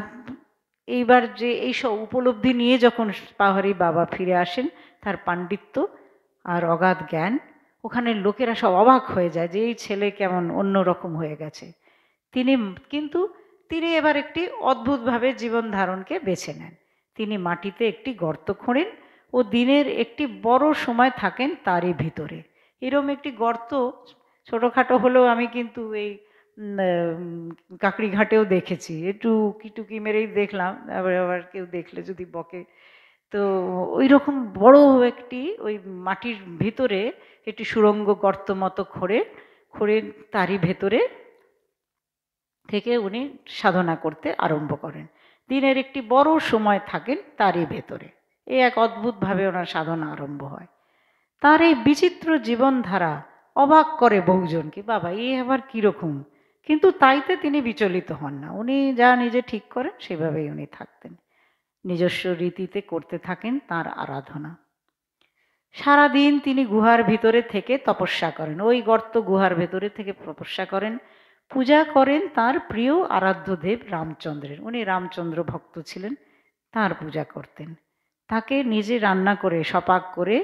Speaker 5: এইবার যে এইসব উপলব্ধি নিয়ে যখন পাহাড়ি বাবা ফিরে আসেন, তার পাণ্ডিত্য আর অগাধ জ্ঞান ওখানের লোকেরা সব অবাক হয়ে যায় যে এই ছেলে কেমন অন্যরকম হয়ে গেছে। কিন্তু তিনি এবার একটি অদ্ভুতভাবে জীবন ধারণকে বেছে নেন। তিনি মাটিতে একটি গর্ত খোঁড়েন ও দিনের একটি বড় সময় থাকেন তারই ভিতরে। এরম একটি গর্ত ছোটোখাটো হলেও আমি কিন্তু এই কাকড়ি ঘাটেও দেখেছি, একটু টুকি মেরেই দেখলাম, আবার কেউ দেখলে যদি বকে। তো ওই রকম বড় একটি ওই মাটির ভিতরে একটি সুড়ঙ্গ গর্ত মতো খোঁড়ে তারই ভেতরে থেকে উনি সাধনা করতে আরম্ভ করেন। দিনের একটি বড় সময় থাকেন তারই ভেতরে। এই এক অদ্ভুতভাবে ওনার সাধনা আরম্ভ হয়। তার এই বিচিত্র জীবনধারা অবাক করে বহুজনকে, বাবা এ আবার কীরকম, কিন্তু তাইতে তিনি বিচলিত হন না। উনি যা নিজে ঠিক করেন সেভাবেই উনি থাকতেন, নিজস্ব রীতিতে করতে থাকেন তার আরাধনা। সারাদিন তিনি গুহার ভিতরে থেকে তপস্যা করেন, ওই গর্ত গুহার ভেতরে থেকে তপস্যা করেন, পূজা করেন তার প্রিয় আরাধ্য দেব রামচন্দ্রের। উনি রামচন্দ্র ভক্ত ছিলেন, তার পূজা করতেন। তাকে নিজে রান্না করে সপাক করে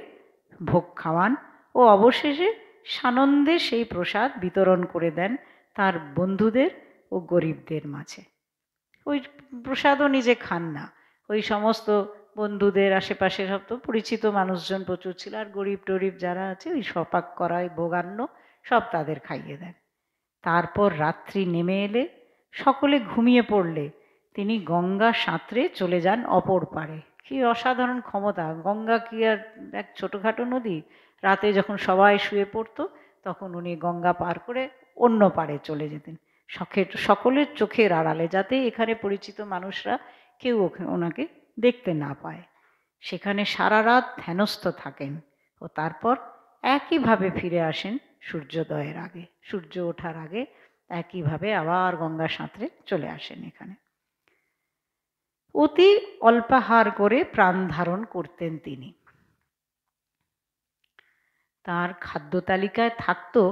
Speaker 5: ভোগ খাওয়ান ও অবশেষে সানন্দে সেই প্রসাদ বিতরণ করে দেন তার বন্ধুদের ও গরিবদের মাঝে। ওই প্রসাদও নিজে খান না, ওই সমস্ত বন্ধুদের, আশেপাশে সব তো পরিচিত মানুষজন প্রচুর ছিল, আর গরিব টরিব যারা আছে ওই সপাক করায় ভোগান্ন সব তাদের খাইয়ে দেন। তারপর রাত্রি নেমে এলে, সকলে ঘুমিয়ে পড়লে তিনি গঙ্গা সাঁতরে চলে যান অপর পারে। কি অসাধারণ ক্ষমতা! গঙ্গা কি আর এক ছোটোখাটো নদী? রাতে যখন সবাই শুয়ে পড়তো তখন উনি গঙ্গা পার করে অন্য পারে চলে যেতেন, সকলের চোখের আড়ালে, যাতে এখানে পরিচিত মানুষরা কেউ ওনাকে দেখতে না পায়। সেখানে সারা রাত ধ্যানস্থ থাকেন ও তারপর একইভাবে ফিরে আসেন সূর্যোদয়ের আগে, সূর্য ওঠার আগে একইভাবে আবার গঙ্গা সাঁতরে চলে আসেন এখানে। অতি অল্পাহার করে প্রাণ ধারণ করতেন তিনি। তার খাদ্য তালিকায় থাকতো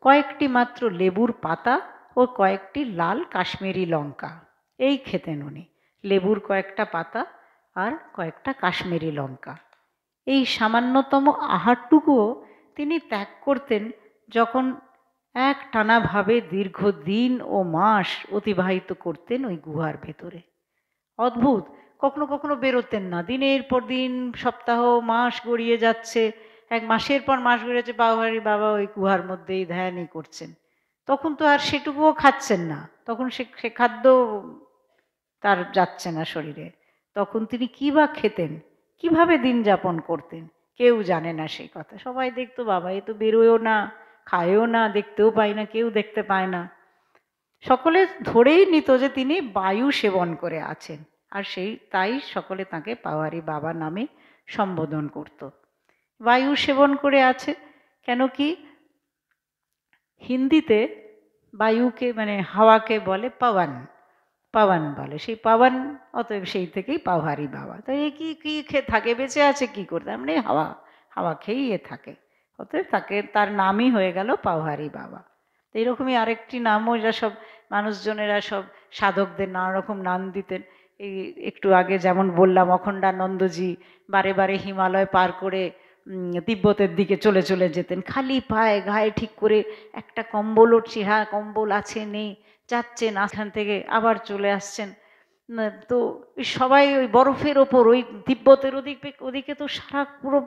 Speaker 5: কয়েকটি মাত্র লেবুর পাতা ও কয়েকটি লাল কাশ্মীরি লঙ্কা। এই খেতেন উনি, লেবুর কয়েকটা পাতা আর কয়েকটা কাশ্মীরি লঙ্কা। এই সামান্যতম আহারটুকুও তিনি ত্যাগ করতেন যখন এক টানাভাবে দীর্ঘদিন ও মাস অতিবাহিত করতেন ওই গুহার ভেতরে। অদ্ভুত, কখনো কখনো বেরোতেন না, দিনের পর দিন, সপ্তাহ, মাস গড়িয়ে যাচ্ছে, এক মাসের পর মাস গড়িয়ে যাচ্ছে, পাওহারি বাবা ওই গুহার মধ্যেই ধ্যানই করছেন। তখন তো আর সেটুকুও খাচ্ছেন না, তখন সে খাদ্য তার যাচ্ছে না শরীরে। তখন তিনি কী বা খেতেন, কিভাবে দিন যাপন করতেন, কেউ জানে না সেই কথা। সবাই দেখতো বাবা এ তো বেরোয়ও না, খায়ও না, দেখতেও পায় না, কেউ দেখতে পায় না। সকলে ধরেই নিত যে তিনি বায়ু সেবন করে আছেন, আর তাই সকলে তাকে পাওয়ারি বাবা নামে সম্বোধন করত। বায়ু সেবন করে আছে কেন কি হিন্দিতে বায়ুকে মানে হাওয়াকে বলে পাওয়ান, পাওয়ান বলে, সেই পাওয়ান, অতএব সেই থেকেই পাওহারি বাবা। তো এই কি খেয়ে থাকে, বেঁচে আছে কি করতে, মানে হাওয়া হাওয়া খেয়েই থাকে, অতএব তার নামই হয়ে গেল পাওহারি বাবা। তো এইরকমই আরেকটি নামও এরা সব মানুষজনেরা সব সাধকদের নানা রকম নাম দিতেন। এই একটু আগে যেমন বললাম অখণ্ডানন্দজি বারে বারে হিমালয় পার করে তিব্বতের দিকে চলে যেতেন, খালি পায়ে, গায়ে ঠিক করে একটা কম্বলও ছিঁড়া কম্বল আছে নেই, যাচ্ছেন এখান থেকে আবার চলে আসছেন। তো সবাই ওই বরফের ওপর, ওই তিব্বতের ওদিকে তো সারা পুরো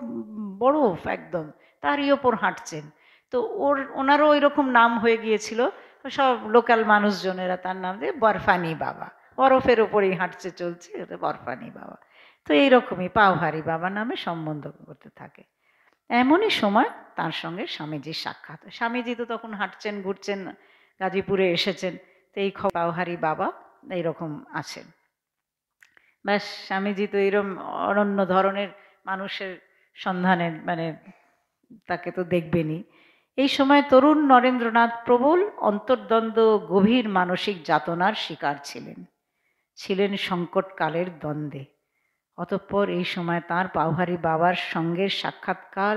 Speaker 5: বরফ একদম, তারই ওপর হাঁটছেন। তো ওনারও ওই রকম নাম হয়ে গিয়েছিল, সব লোকাল মানুষজনেরা তার নাম দিয়ে বরফানি বাবা, বরফের ওপরেই হাঁটছে চলছে, ওটা বরফানি বাবা। তো এইরকমই পাওহারি বাবা নামে সম্বন্ধ করতে থাকে। এমনই সময় তার সঙ্গে স্বামীজির সাক্ষাৎ। স্বামীজি তো তখন হাঁটছেন ঘুরছেন, গাজীপুরে এসেছেন, তো এই পাওহারি বাবা এইরকম আছেন। ব্যাস, স্বামীজি তো এইরকম অনন্য ধরনের মানুষের সন্ধানে, মানে তাকে তো দেখবেনই। এই সময় তরুণ নরেন্দ্রনাথ প্রবল অন্তর্দ্বন্দ্ব, গভীর মানসিক যাতনার শিকার ছিলেন সংকটকালের দ্বন্দ্বে। অতঃপর এই সময় তার পাওহারি বাবার সঙ্গে সাক্ষাৎকার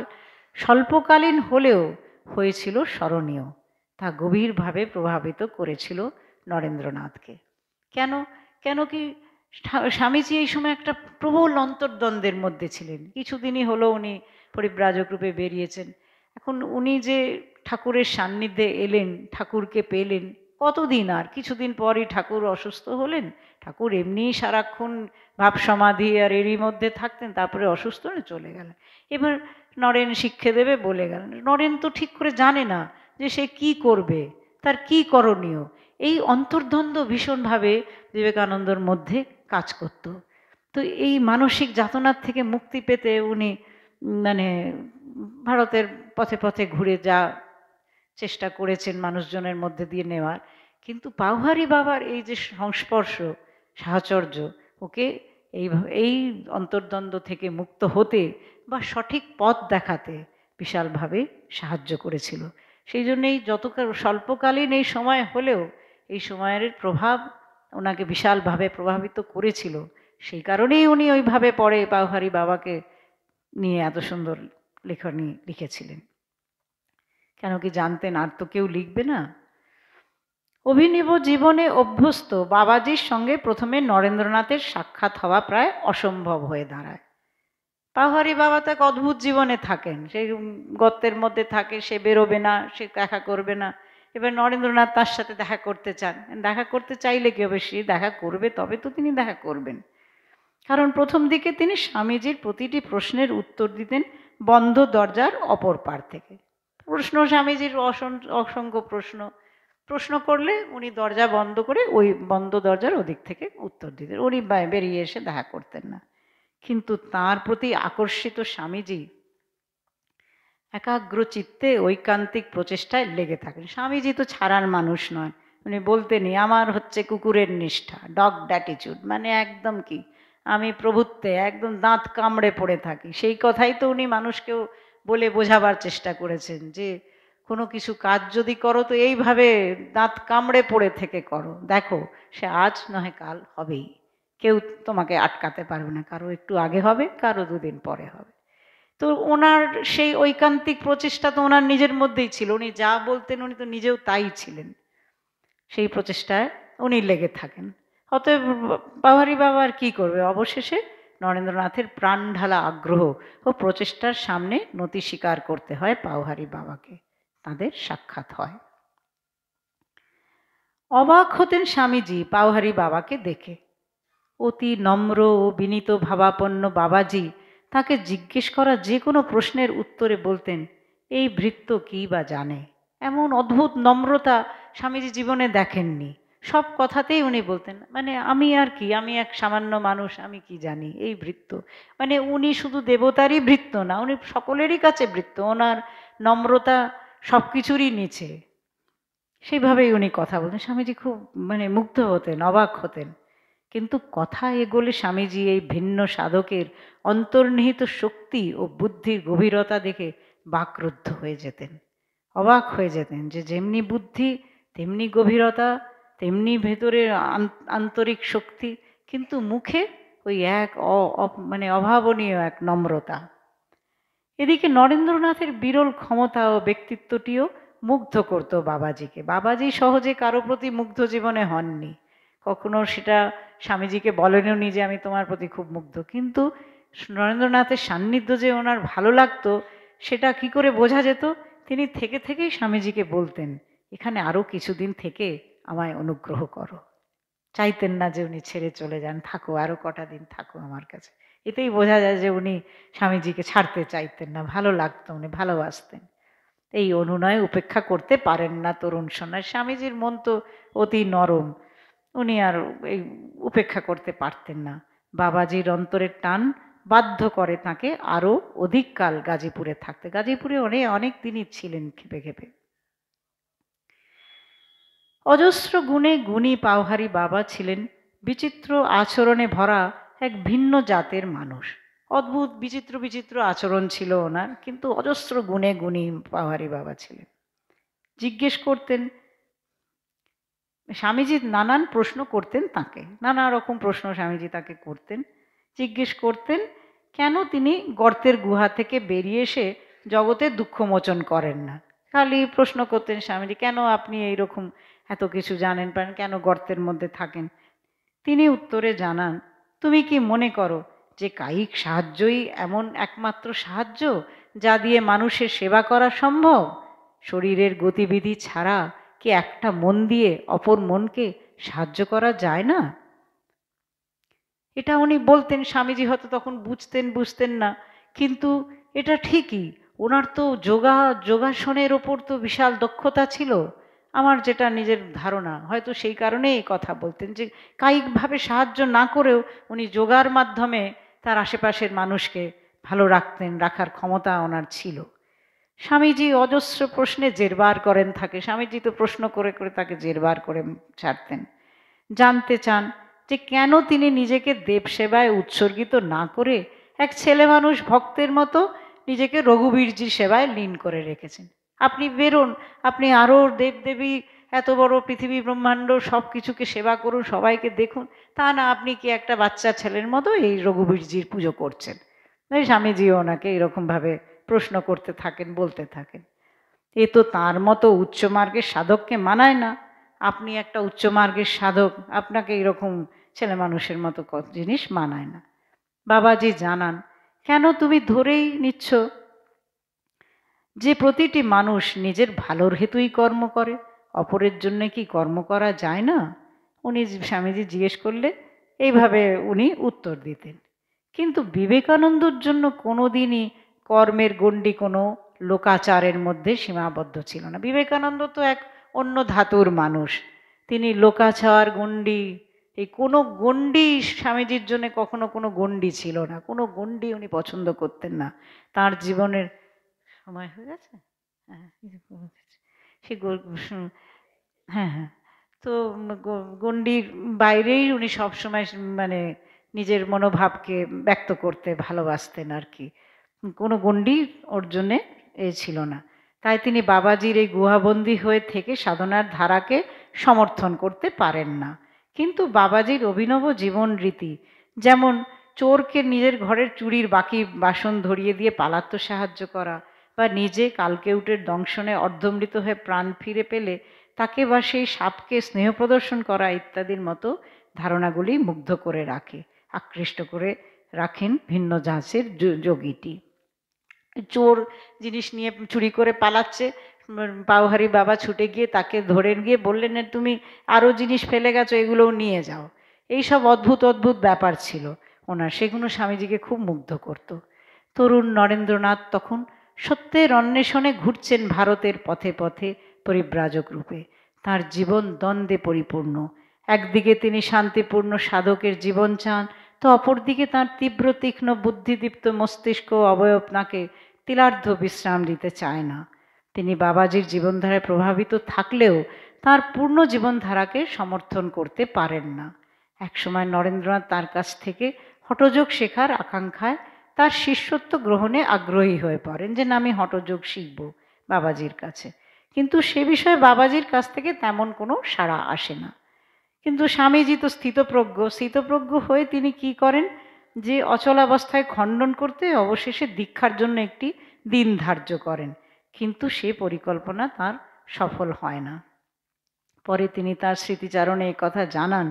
Speaker 5: স্বল্পকালীন হলেও হয়েছিল স্মরণীয়। তা গভীরভাবে প্রভাবিত করেছিল নরেন্দ্রনাথকে। কেন কি স্বামীজি এই সময় একটা প্রবল অন্তর্দ্বন্দ্বের মধ্যে ছিলেন। কিছুদিনই হলো উনি পরিব্রাজক রূপে বেরিয়েছেন, এখন উনি যে ঠাকুরের সান্নিধ্যে এলেন, ঠাকুরকে পেলেন, কতদিন আর কিছুদিন পরই ঠাকুর অসুস্থ হলেন। ঠাকুর এমনিই সারাক্ষণ ভাব সমাধি আর এরই মধ্যে থাকতেন, তারপরে অসুস্থ হয়ে চলে গেলেন। এবার নরেন শিক্ষা দেবে বলে গেলেন। নরেন তো ঠিক করে জানে না যে সে কি করবে, তার কি করণীয়। এই অন্তর্দ্বন্দ্ব ভীষণভাবে বিবেকানন্দর মধ্যে কাজ করত। তো এই মানসিক যাতনার থেকে মুক্তি পেতে উনি মানে ভারতের পথে পথে ঘুরে যা চেষ্টা করেছেন মানুষজনের মধ্যে দিয়ে নেওয়ার, কিন্তু পাওহারি বাবার এই যে সংস্পর্শ, সাহচর্য ওকে এই অন্তর্দ্বন্দ্ব থেকে মুক্ত হতে বা সঠিক পথ দেখাতে বিশালভাবে সাহায্য করেছিল। সেই জন্যেই যতকাল স্বল্পকালীন এই সময় হলেও এই সময়ের প্রভাব ওনাকে বিশালভাবে প্রভাবিত করেছিল। সেই কারণেই উনি ওইভাবে পরে পাওহারি বাবাকে নিয়ে এত সুন্দর লেখনী লিখেছিলেন। কেন কি জানতেন আর তো কেউ লিখবে না? অভিনব জীবনে অভ্যস্ত বাবাজির সঙ্গে প্রথমে নরেন্দ্রনাথের সাক্ষাৎ হওয়া প্রায় অসম্ভব হয়ে দাঁড়ায়। পাওহারি বাবা তো এক অদ্ভুত জীবনে থাকেন, সে গর্তের মধ্যে থাকে, সে বেরোবে না, সে দেখা করবে না। এবার নরেন্দ্রনাথ তার সাথে দেখা করতে চান, দেখা করতে চাইলে কি হবে, সে দেখা করবে তবে তো তিনি দেখা করবেন। কারণ প্রথম দিকে তিনি স্বামীজির প্রতিটি প্রশ্নের উত্তর দিতেন বন্ধ দরজার অপর পার থেকে। প্রশ্ন স্বামীজির অসংখ্য প্রশ্ন করলে উনি দরজা বন্ধ করে ওই বন্ধ দরজার ওদিক থেকে উত্তর দিতেন, উনি বেরিয়ে এসে দেখা করতেন না। কিন্তু তার প্রতি আকর্ষিত স্বামীজি একাগ্র চিত্তে ঐকান্তিক প্রচেষ্টায় লেগে থাকেন। স্বামীজি তো ছাড়ার মানুষ নয়, উনি বলতেনই আমার হচ্ছে কুকুরের নিষ্ঠা, ডগ ড্যাটিচিউড, মানে একদম কি আমি প্রভুত্বে একদম দাঁত কামড়ে পড়ে থাকি। সেই কথাই তো উনি মানুষকেও বলে বোঝাবার চেষ্টা করেছেন যে কোনো কিছু কাজ যদি করো তো এইভাবে দাঁত কামড়ে পড়ে থেকে করো, দেখো সে আজ নয় কাল হবেই, কেউ তোমাকে আটকাতে পারবে না, কারো একটু আগে হবে, কারো দুদিন পরে হবে। তো ওনার সেই ঐকান্তিক প্রচেষ্টা তো ওনার নিজের মধ্যেই ছিল, উনি যা বলতেন উনি তো নিজেও তাই ছিলেন, সেই প্রচেষ্টায় উনি লেগে থাকেন। অতএব পাওহারি বাবা আর কী করবে, অবশেষে নরেন্দ্রনাথের প্রাণ ঢালা আগ্রহ ও প্রচেষ্টার সামনে নতি স্বীকার করতে হয় পাওহারি বাবাকে। তাদের সাক্ষাৎ হয়। অবাক হতেন স্বামীজি পাওহারি বাবাকে দেখে। অতি নম্র ও বিনীত ভাবাপন্ন বাবাজি তাকে জিজ্ঞেস করা যে কোনো প্রশ্নের উত্তরে বলতেন এই ভৃত্য কী বা জানে। এমন অদ্ভুত নম্রতা স্বামীজি জীবনে দেখেননি। সব কথাতেই উনি বলতেন মানে আমি আর কি, আমি এক সামান্য মানুষ, আমি কি জানি, এই ভৃত্য। মানে উনি শুধু দেবতারই ভৃত্য না, উনি সকলেরই কাছে ভৃত্য। ওনার নম্রতা সব কিছুরই নিচে, সেইভাবেই উনি কথা বলতেন। স্বামীজি খুব মানে মুগ্ধ হতেন, অবাক হতেন। কিন্তু কথা এগোলে স্বামীজি এই ভিন্ন সাধকের অন্তর্নিহিত শক্তি ও বুদ্ধির গভীরতা দেখে বাকরুদ্ধ হয়ে যেতেন, অবাক হয়ে যেতেন যে যেমনি বুদ্ধি তেমনি গভীরতা, তেমনি ভেতরের আন্তরিক শক্তি, কিন্তু মুখে ওই এক মানে অভাবনীয় এক নম্রতা। এদিকে নরেন্দ্রনাথের বিরল ক্ষমতা ও ব্যক্তিত্বটিও মুগ্ধ করত বাবাজিকে। বাবাজি সহজে কারো প্রতি মুগ্ধ জীবনে হননি, কখনো সেটা স্বামীজিকে বলেননি যে আমি তোমার প্রতি খুব মুগ্ধ। কিন্তু নরেন্দ্রনাথের সান্নিধ্য যে ওনার ভালো লাগতো সেটা কি করে বোঝা যেত, তিনি থেকে থেকেই স্বামীজিকে বলতেন এখানে আরও কিছুদিন থেকে আমায় অনুগ্রহ করো। চাইতেন না যে উনি ছেড়ে চলে যান, থাকো আরও কটা দিন থাকো আমার কাছে। এতেই বোঝা যায় যে উনি স্বামীজিকে ছাড়তে চাইতেন না, ভালো লাগতো, উনি ভালোবাসতেন। এই অনুনয় উপেক্ষা করতে পারেন না তরুণ সন্ন্যাসী। স্বামীজির মন তো অতি নরম, উনি আর এই উপেক্ষা করতে পারতেন না। বাবাজির অন্তরের টান বাধ্য করে তাকে আরও অধিক কাল গাজীপুরে থাকতে। গাজীপুরে অনেক দিনই ছিলেন খেপে খেপে। অজস্র গুণে গুণী পাওহারি বাবা ছিলেন বিচিত্র আচরণে ভরা এক ভিন্ন জাতের মানুষ। অদ্ভুত বিচিত্র বিচিত্র আচরণ ছিল ওনার, কিন্তু অজস্র গুণে গুণী পাওহারি বাবা ছিলেন। জিজ্ঞেস করতেন স্বামীজি, নানান প্রশ্ন করতেন তাকে, নানা রকম প্রশ্ন স্বামীজি তাকে করতেন। জিজ্ঞেস করতেন কেন তিনি গর্তের গুহা থেকে বেরিয়ে এসে জগতে দুঃখমোচন করেন না। খালি প্রশ্ন করতেন স্বামীজি, কেন আপনি এইরকম এত কিছু জানেন পারেন, কেন গর্তের মধ্যে থাকেন। তিনি উত্তরে জানান, তুমি কি মনে করো যে কায়িক সাহায্যই এমন একমাত্র সাহায্য যা দিয়ে মানুষের সেবা করা সম্ভব? শরীরের গতিবিধি ছাড়া কি একটা মন দিয়ে অপর মনকে সাহায্য করা যায় না? এটা উনি বলতেন, স্বামীজি হয়তো তখন বুঝতেন না, কিন্তু এটা ঠিকই। ওনার তো যোগাসনের ওপর তো বিশাল দক্ষতা ছিল। আমার যেটা নিজের ধারণা, হয়তো সেই কারণেই এই কথা বলতেন যে কায়িকভাবে সাহায্য না করেও উনি যোগার মাধ্যমে তার আশেপাশের মানুষকে ভালো রাখার ক্ষমতা ওনার ছিল। স্বামীজি অজস্র প্রশ্নে জেরবার করেন থাকে। স্বামীজি তো প্রশ্ন করে করে তাকে জেরবার করে ছাড়তেন। জানতে চান যে কেন তিনি নিজেকে দেবসেবায় উৎসর্গিত না করে এক ছেলে মানুষ ভক্তের মতো নিজেকে রঘুবীরজির সেবায় লীন করে রেখেছেন। আপনি বেরোন, আপনি আরও দেবদেবী, এত বড় পৃথিবী ব্রহ্মাণ্ড সব কিছুকে সেবা করুন, সবাইকে দেখুন, তা না আপনি কি একটা বাচ্চা ছেলের মতো এই রঘুবীরজির পুজো করছেন? স্বামীজিও ওনাকে এরকমভাবে প্রশ্ন করতে থাকেন, বলতে থাকেন। এ তো তাঁর মতো উচ্চমার্গের সাধককে মানায় না। আপনি একটা উচ্চমার্গের সাধক, আপনাকে এরকম ছেলে মানুষের মতো জিনিস মানায় না। বাবাজি জানান, কেন তুমি ধরেই নিচ্ছ যে প্রতিটি মানুষ নিজের ভালোর হেতুই কর্ম করে, অপরের জন্য কি কর্ম করা যায় না? উনি স্বামীজি জিজ্ঞেস করলে এইভাবে উনি উত্তর দিতেন। কিন্তু বিবেকানন্দর জন্য কোনো দিনই কর্মের গণ্ডি কোনো লোকাচারের মধ্যে সীমাবদ্ধ ছিল না। বিবেকানন্দ তো এক অন্য ধাতুর মানুষ। তিনি লোকাচার, গণ্ডি, এই কোনো গণ্ডি স্বামীজির জন্য কখনো কোনো গণ্ডি ছিল না। কোনো গণ্ডি উনি পছন্দ করতেন না। তার জীবনের সময় হয়ে গেছে। হ্যাঁ, হ্যাঁ হ্যাঁ, তো গণ্ডির বাইরেই উনি সবসময় মানে নিজের মনোভাবকে ব্যক্ত করতে ভালোবাসতেন আর কি। কোনো গণ্ডি ওর জন্যে ছিল না। তাই তিনি বাবাজির এই গুহাবন্দী হয়ে থেকে সাধনার ধারাকে সমর্থন করতে পারেন না। কিন্তু বাবাজির অভিনব জীবন রীতি, যেমন চোরকে নিজের ঘরের চুরির বাকি বাসন ধরিয়ে দিয়ে পালাতে সাহায্য করা, বা নিজে কালকেউটের দংশনে অর্ধমৃত হয়ে প্রাণ ফিরে পেলে তাকে বা সেই সাপকে স্নেহ প্রদর্শন করা ইত্যাদির মতো ধারণাগুলি মুগ্ধ করে রাখে, আকৃষ্ট করে রাখেন ভিন্ন জাতের যোগীটি। চোর জিনিস নিয়ে চুরি করে পালাচ্ছে, পাওহারি বাবা ছুটে গিয়ে তাকে ধরে গিয়ে বললেন, তুমি আরও জিনিস ফেলে গেছো, এগুলোও নিয়ে যাও। এইসব অদ্ভুত অদ্ভুত ব্যাপার ছিল ওনার, সেগুলো স্বামীজিকে খুব মুগ্ধ করত। তরুণ নরেন্দ্রনাথ তখন সত্যের অন্বেষণে ঘুরছেন ভারতের পথে পথে পরিব্রাজক রূপে। তার জীবন দ্বন্দ্বে পরিপূর্ণ। একদিকে তিনি শান্তিপূর্ণ সাধকের জীবন চান, তো অপরদিকে তার তীব্র তীক্ষ্ণ বুদ্ধিদীপ্ত মস্তিষ্ক অবয়বনাকে তিলার্ধ বিশ্রাম দিতে চায় না। তিনি বাবাজির জীবনধারায় প্রভাবিত থাকলেও তার পূর্ণ জীবনধারাকে সমর্থন করতে পারেন না। একসময় নরেন্দ্রনাথ তার কাছ থেকে হঠযোগ শেখার আকাঙ্ক্ষায় তার শিষ্যত্ব গ্রহণে আগ্রহী হয়ে পড়েন, যে না আমি হঠযোগ শিখব বাবাজির কাছে। কিন্তু সে বিষয়ে বাবাজির কাছ থেকে তেমন কোনো সাড়া আসে না। কিন্তু স্বামীজি তো স্থিতপ্রজ্ঞ হয়ে তিনি কি করেন, যে অচলাবস্থায় খণ্ডন করতে অবশেষে দীক্ষার জন্য একটি দিন ধার্য করেন। কিন্তু সে পরিকল্পনা তার সফল হয় না। পরে তিনি তার স্মৃতিচারণে এই কথা জানান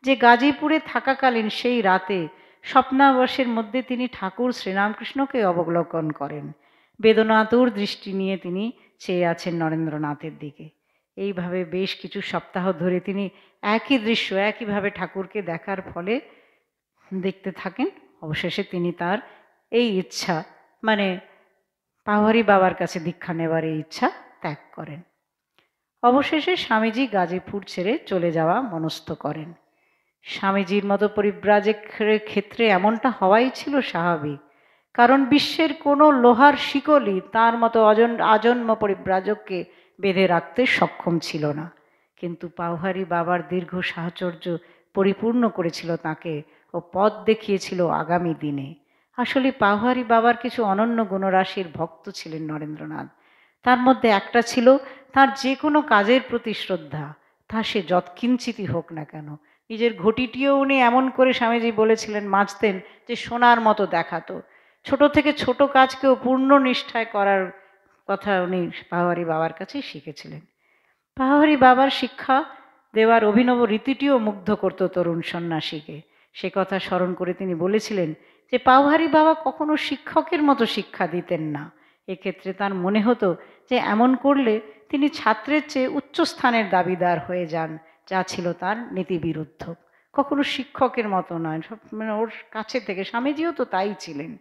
Speaker 5: যে গাজীপুরে থাকাকালীন সেই রাতে স্বপ্নাবশের মধ্যে তিনি ঠাকুর শ্রীরামকৃষ্ণকে অবলোকন করেন। বেদনাতুর দৃষ্টি নিয়ে তিনি চেয়ে আছেন নরেন্দ্রনাথের দিকে। এইভাবে বেশ কিছু সপ্তাহ ধরে তিনি একই দৃশ্য একইভাবে ঠাকুরকে দেখার ফলে দেখতে থাকেন। অবশেষে তিনি তার এই ইচ্ছা, মানে পাওহারি বাবার কাছে দীক্ষা নেবার এই ইচ্ছা ত্যাগ করেন। অবশেষে স্বামীজি গাজীপুর ছেড়ে চলে যাওয়া মনস্থ করেন। স্বামীজির মতো পরিব্রাজকের ক্ষেত্রে এমনটা হওয়াই ছিল স্বাভাবিক, কারণ বিশ্বের কোনো লোহার শিকলি তার মতো আজন্ম পরিব্রাজককে বেঁধে রাখতে সক্ষম ছিল না। কিন্তু পাওহারি বাবার দীর্ঘ সাহচর্য পরিপূর্ণ করেছিল তাকে ও পথ দেখিয়েছিল আগামী দিনে। আসলে পাওহারি বাবার কিছু অনন্য গুণরাশির ভক্ত ছিলেন নরেন্দ্রনাথ। তার মধ্যে একটা ছিল তার যে কোনো কাজের প্রতি শ্রদ্ধা, তা সে যৎকিঞ্চিতই হোক না কেন। নিজের ঘটিটিও উনি এমন করে স্বামীজি বলেছিলেন মাজতেন যে সোনার মতো দেখাতো। ছোট থেকে ছোট কাজকেও পূর্ণ নিষ্ঠায় করার কথা উনি পাওহারি বাবার কাছেই শিখেছিলেন। পাওহারি বাবার শিক্ষা দেওয়ার অভিনব রীতিটিও মুগ্ধ করত তরুণ সন্ন্যাসীকে। সে কথা স্মরণ করে তিনি বলেছিলেন যে পাওহারি বাবা কখনো শিক্ষকের মতো শিক্ষা দিতেন না, এক্ষেত্রে তার মনে হতো যে এমন করলে তিনি ছাত্রের চেয়ে উচ্চ স্থানের দাবিদার হয়ে যান, যা ছিল তার নীতিবিরুদ্ধ। কখনো শিক্ষকের মতো নয়, সব মানে ওর কাছে থেকে। স্বামীজিও তো তাই ছিলেন।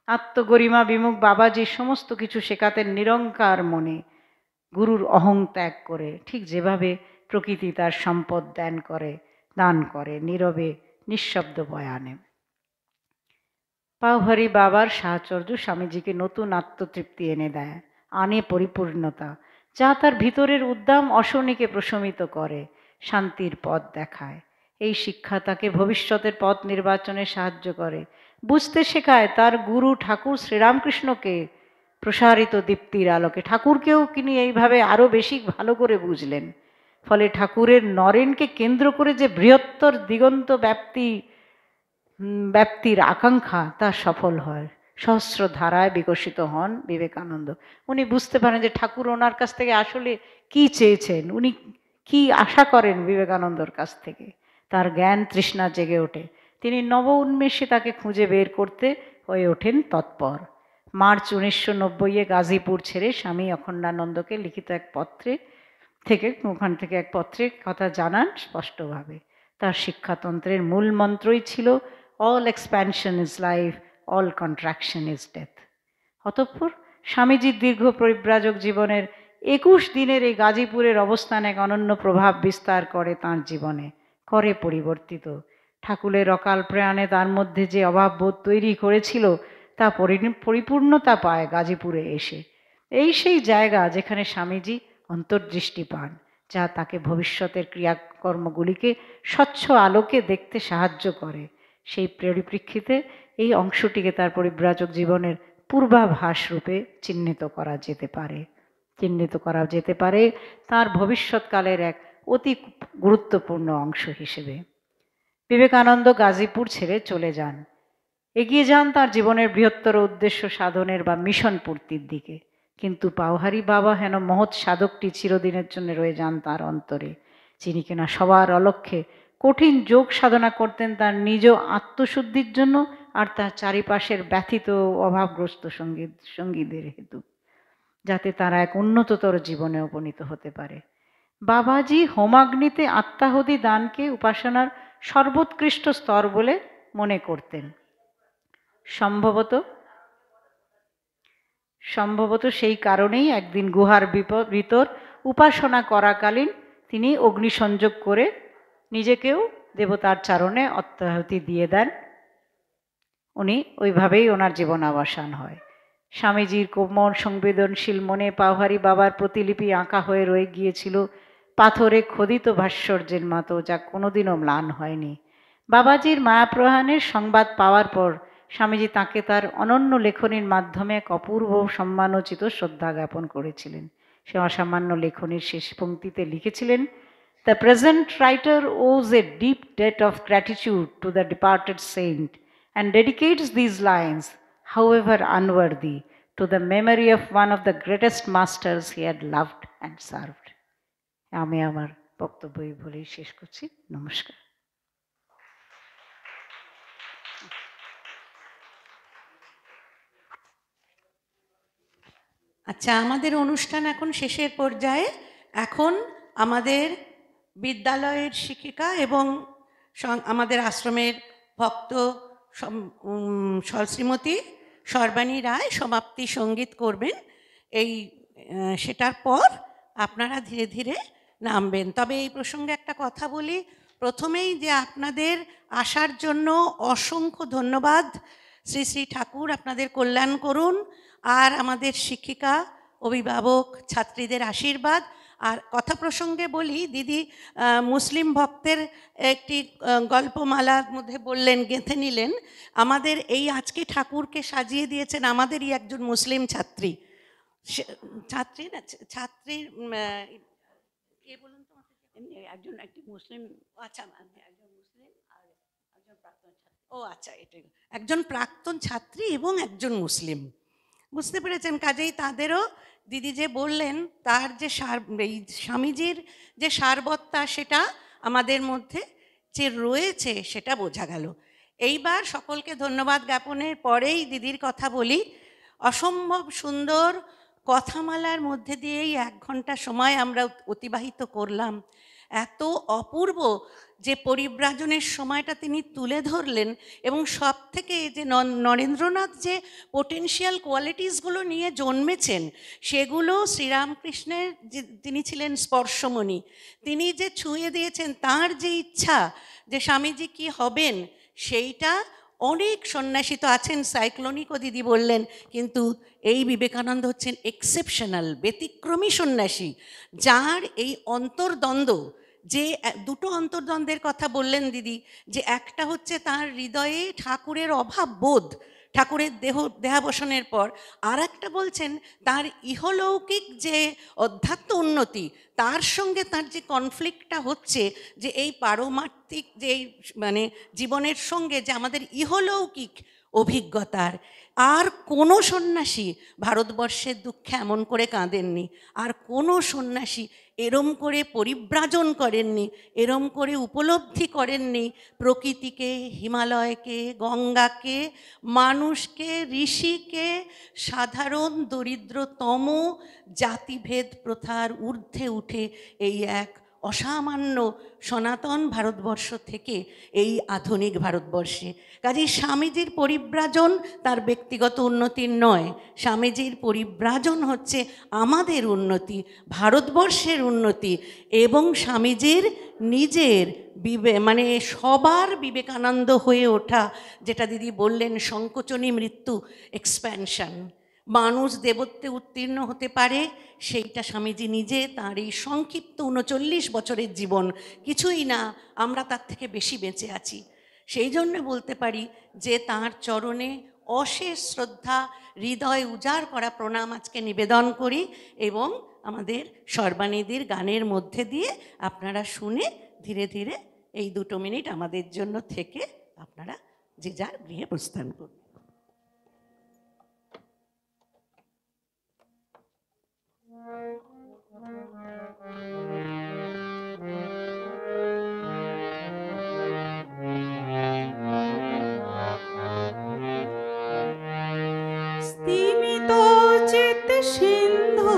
Speaker 5: আত্মগরিমা বিমুখ বাবাজি সমস্ত কিছু শেখাতেন নিরঙ্কার মনে, গুরুর অহং ত্যাগ করে, ঠিক যেভাবে প্রকৃতি তার সম্পদ দান করে নীরবে নিঃশব্দ বয়ানে। পাওহারি বাবার সাহচর্য স্বামীজিকে নতুন আত্মতৃপ্তি এনে দেয়, আনে পরিপূর্ণতা, যা তার ভিতরের উদ্দাম অশনিকে প্রশমিত করে, শান্তির পথ দেখায়। এই শিক্ষা তাকে ভবিষ্যতের পথ নির্বাচনে সাহায্য করে, বুঝতে শেখায় তার গুরু ঠাকুর শ্রীরামকৃষ্ণকে প্রসারিত দীপ্তির আলোকে। ঠাকুরকেও তিনি এইভাবে আরও বেশি ভালো করে বুঝলেন। ফলে ঠাকুরের নরেনকে কেন্দ্র করে যে বৃহত্তর দিগন্ত ব্যাপ্তির আকাঙ্ক্ষা তা সফল হয়। সহস্র ধারায় বিকশিত হন বিবেকানন্দ। উনি বুঝতে পারেন যে ঠাকুর ওনার কাছ থেকে আসলে কি চেয়েছেন, উনি কি আশা করেন বিবেকানন্দর কাছ থেকে। তার জ্ঞান তৃষ্ণা জেগে ওঠে। তিনি নব উন্মেষে তাকে খুঁজে বের করতে হয়ে ওঠেন তৎপর। মার্চ 1990-এ গাজীপুর ছেড়ে স্বামী অখণ্ডানন্দকে লিখিত এক পত্রে এক পত্রে কথা জানান স্পষ্টভাবে। তার শিক্ষাতন্ত্রের মূল মন্ত্রই ছিল all expansion is life, all contraction is death. অতঃপর স্বামীজির দীর্ঘ পরিব্রাজক জীবনের 21 দিনের এই গাজীপুরের অবস্থান এক অনন্য প্রভাব বিস্তার করে তাঁর জীবনে, করে পরিবর্তিত। ঠাকুরের অকাল প্রয়াণে তার মধ্যে যে অভাববোধ তৈরি করেছিল তা পরিপূর্ণতা পায় গাজীপুরে এসে। এই সেই জায়গা যেখানে স্বামীজি অন্তর্দৃষ্টি পান, যা তাকে ভবিষ্যতের ক্রিয়াকর্মগুলিকে স্বচ্ছ আলোকে দেখতে সাহায্য করে। সেই পরিপ্রেক্ষিতে এই অংশটিকে তার পরিব্রাজক জীবনের পূর্বাভাস রূপে চিহ্নিত করা যেতে পারে তার ভবিষ্যৎকালের এক অতি গুরুত্বপূর্ণ অংশ হিসেবে। বিবেকানন্দ গাজীপুর ছেড়ে চলে যান, এগিয়ে যান তার জীবনের বৃহত্তর উদ্দেশ্য সাধনের বা মিশন পূর্তির দিকে। কিন্তু পাওহারি বাবা হেন মহৎ সাধকটি চিরদিনের জন্য রয়ে যান তার অন্তরে, যিনি কিনা সবার অলক্ষ্যে কঠিন যোগ সাধনা করতেন তার নিজ আত্মশুদ্ধির জন্য আর তার চারিপাশের ব্যথিত অভাবগ্রস্ত সঙ্গীদের হেতু, যাতে তারা এক উন্নততর জীবনে উপনীত হতে পারে। বাবাজি হোমাগ্নিতে আত্মাহুতি দানকে উপাসনার সর্বোৎকৃষ্ট স্তর বলে মনে করতেন। সম্ভবত সেই কারণেই একদিন গুহার ভিতর উপাসনা করাকালীন তিনি অগ্নিসংযোগ করে নিজেকেও দেবতার চারণে আত্মাহুতি দিয়ে দেন। উনি ওইভাবেই ওনার জীবনাবসান হয়। স্বামীজির কোমল সংবেদনশীল মনে পাওহারি বাবার প্রতিলিপি আঁকা হয়ে রয়ে গিয়েছিল পাথরে খোদিত ভাস্কর্যের মতো, যা কোনোদিনও ম্লান হয়নি। বাবাজির মায়াপ্রহাণের সংবাদ পাওয়ার পর স্বামীজি তাঁকে তার অনন্য লেখনীর মাধ্যমে এক অপূর্ব সম্মানোচিত শ্রদ্ধা জ্ঞাপন করেছিলেন। সে অসামান্য লেখনীর শেষ পংক্তিতে লিখেছিলেন, "The present writer owes a deep debt of gratitude to the departed saint and dedicates these lines, however unworthy, to the memory of one of the greatest masters he had loved and served." আমি আমার বক্তব্য বলেই শেষ করছি। নমস্কার।
Speaker 3: আচ্ছা, আমাদের অনুষ্ঠান এখন শেষের পর্যায়ে। এখন আমাদের বিদ্যালয়ের শিক্ষিকা এবং আমাদের আশ্রমের ভক্ত শ্রীমতী সর্বাণী রায় সমাপ্তি সঙ্গীত করবেন। সেটার পর আপনারা ধীরে ধীরে নামবেন। তবে এই প্রসঙ্গে একটা কথা বলি, প্রথমেই যে আপনাদের আসার জন্য অসংখ্য ধন্যবাদ। শ্রী শ্রী ঠাকুর আপনাদের কল্যাণ করুন। আর আমাদের শিক্ষিকা, অভিভাবক, ছাত্রীদের আশীর্বাদ। আর কথা প্রসঙ্গে বলি, দিদি মুসলিম ভক্তের একটি গল্পমালার মধ্যে বললেন, গেঁথে নিলেন। আমাদের এই আজকে ঠাকুরকে সাজিয়ে দিয়েছেন আমাদেরই একজন মুসলিম ছাত্রী না ছাত্রীর কে বলুন তো?
Speaker 1: একটি মুসলিম।
Speaker 3: আচ্ছা, একজন মুসলিম আর একজন প্রাক্তন ছাত্রী। ও আচ্ছা, এটাই একজন প্রাক্তন ছাত্রী এবং একজন মুসলিম। বুঝতে পেরেছেন? কাজেই তাদেরও দিদি যে বললেন তার যে এই স্বামীজির যে সারবত্তা সেটা আমাদের মধ্যে যে রয়েছে সেটা বোঝা গেল। এইবার সকলকে ধন্যবাদ জ্ঞাপনের পরেই দিদির কথা বলি। অসম্ভব সুন্দর কথামালার মধ্যে দিয়েই 1 ঘন্টা সময় আমরা অতিবাহিত করলাম। এত অপূর্ব যে পরিব্রাজনের সময়টা তিনি তুলে ধরলেন, এবং সব থেকে যে নরেন্দ্রনাথ যে পোটেনশিয়াল কোয়ালিটিসগুলো নিয়ে জন্মেছেন, সেগুলো শ্রীরামকৃষ্ণের যে তিনি ছিলেন স্পর্শমণি, তিনি যে ছুঁয়ে দিয়েছেন, তার যে ইচ্ছা যে স্বামীজি কি হবেন, সেইটা অনেক সন্ন্যাসী তো আছেন, সাইক্লোনিকও দিদি বললেন, কিন্তু এই বিবেকানন্দ হচ্ছেন এক্সেপশনাল, ব্যতিক্রমী সন্ন্যাসী, যার এই অন্তর্দ্বন্দ্ব, যে দুটো অন্তর্দ্বন্দ্বের কথা বললেন দিদি, যে একটা হচ্ছে তার হৃদয়ে ঠাকুরের অভাব বোধ ঠাকুরের দেহাবসানের পর, আর একটা বলছেন তার ইহলৌকিক যে অধ্যাত্ম উন্নতি, তার সঙ্গে তার যে কনফ্লিক্টটা হচ্ছে, যে এই পারমার্থিক যে মানে জীবনের সঙ্গে যে আমাদের ইহলৌকিক অভিজ্ঞতার। আর কোনো সন্ন্যাসী ভারতবর্ষের দুঃখে এমন করে কাঁদেননি, আর কোনো সন্ন্যাসী এরম করে পরিব্রাজন করেননি, এরম করে উপলব্ধি করেননি প্রকৃতিকে, হিমালয়কে, গঙ্গাকে, মানুষকে, ঋষিকে, সাধারণ দরিদ্রতম জাতিভেদ প্রথার ঊর্ধ্বে উঠে এই এক অসামান্য সনাতন ভারতবর্ষ থেকে এই আধুনিক ভারতবর্ষে। কাজেই স্বামীজির পরিব্রাজন তার ব্যক্তিগত উন্নতির নয়, স্বামীজির পরিব্রাজন হচ্ছে আমাদের উন্নতি, ভারতবর্ষের উন্নতি, এবং স্বামীজির নিজের মানে সবার বিবেকানন্দ হয়ে ওঠা, যেটা দিদি বললেন সংকোচনী মৃত্যু, এক্সপ্যানশন, মানুষ দেবত্বে উত্তীর্ণ হতে পারে, সেইটা স্বামীজি নিজে তাঁর এই সংক্ষিপ্ত 39 বছরের জীবন, কিছুই না, আমরা তার থেকে বেশি বেঁচে আছি। সেই জন্য বলতে পারি যে তাঁর চরণে অশেষ শ্রদ্ধা, হৃদয় উজাড় করা প্রণাম আজকে নিবেদন করি, এবং আমাদের সর্বানিধির গানের মধ্যে দিয়ে আপনারা শুনে ধীরে ধীরে এই 2 মিনিট আমাদের জন্য থেকে আপনারা যে যার গৃহে প্রস্থান করুন।
Speaker 6: স্তিমিত চিত সিন্ধু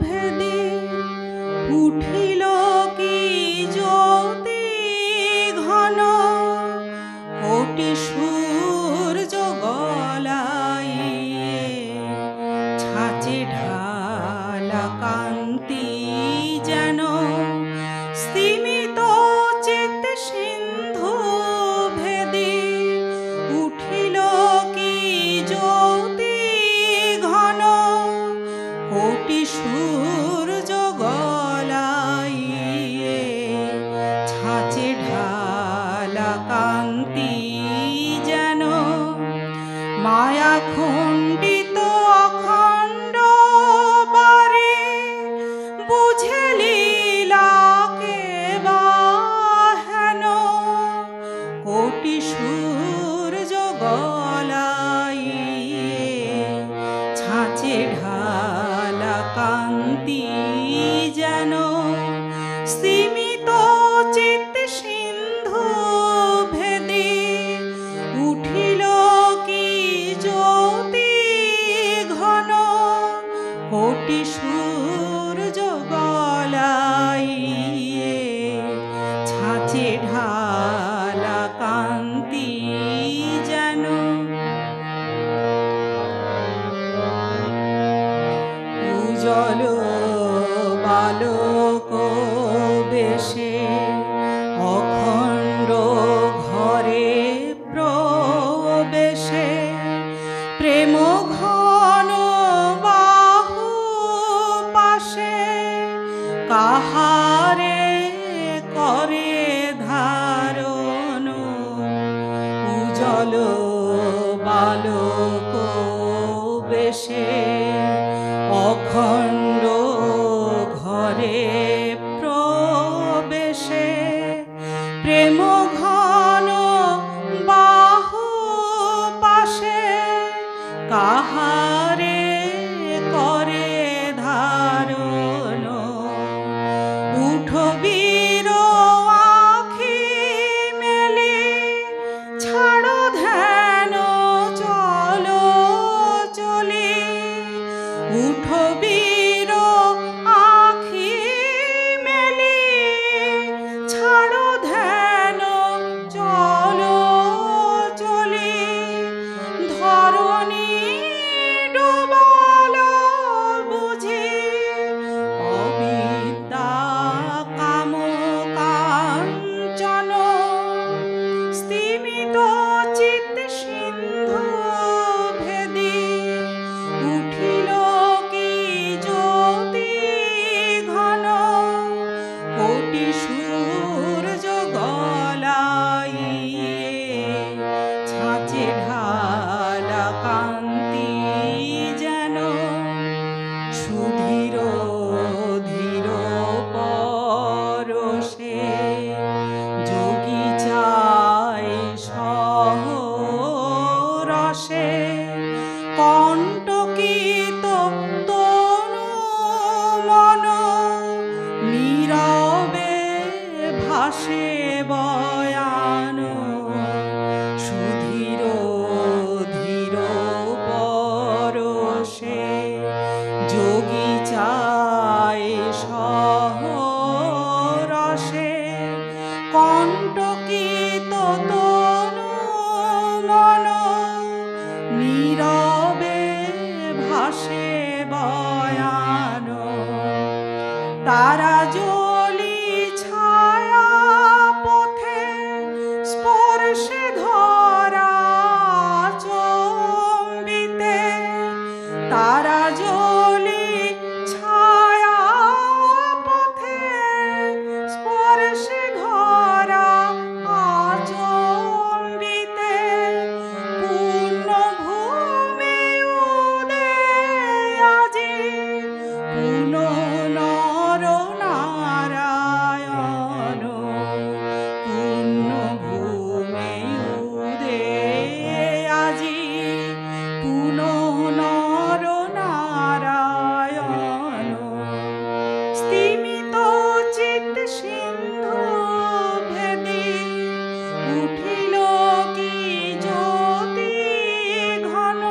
Speaker 6: ভেদে উঠিল কি জ্যোতি ঘন, কোটি সূর্য গলাইয়ে ছাঁচে ঢালা কান্তি যেন। স্তিমিত চিত সিন্ধু ভেদে উঠিল কি জ্যোতি ঘন, কোটি সূর্য গলাইয়ে ছাঁচে ঢালা কান্তি যেন। মায়া খণ্ডিত অখণ্ড বারে বুঝে লীলাকে বা হেন, কোটি সূর্য গলাইয়ে ছাঁচে ঢালা কান্তি যেন। স্তিমিত চিত সিন্ধু ভেদে উঠিল কি জ্যোতি ঘন, কোটি সূর্য গলাইয়ে ছাঁচে ঢালা কান্তি যেন। উজ্জ্বল বালক বেশে অখণ্ড ঘরে প্রবেশে, প্রেম ঘন বাহু পাশে কাহারে করে ধারণ। উজ্জ্বল বালক বেশে অখণ্ড ঘরে প্রবেশে, প্রেম ঘন বাহু পাশে কাহারে করে ধারণ। উঠো বীর আঁখি মেলে ছাড়ো ধ্যান চলো চলে, রসে কণ্টকিত তনু মন নীরবে ভাসে বয়ান সুধীর ধীর পরশে যোগী চায় সহরসে কণ্টকিত তনু মন নীরবে ভাসে বয়ান তারা জলি ছায়া পথে স্পর্শে ধরা চম্বিতে তারা জলি ছায়া পথে স্পর্শে ধরা আচম্বিতে পূর্ণভূমি উদয় আজি পুন নর নারায়ণ পূর্ণভূমি উদয় আজি পুন নর নারায়ণ স্তিমিত চিত সিন্ধু ভেদি উঠিল কি জ্যোতি ঘন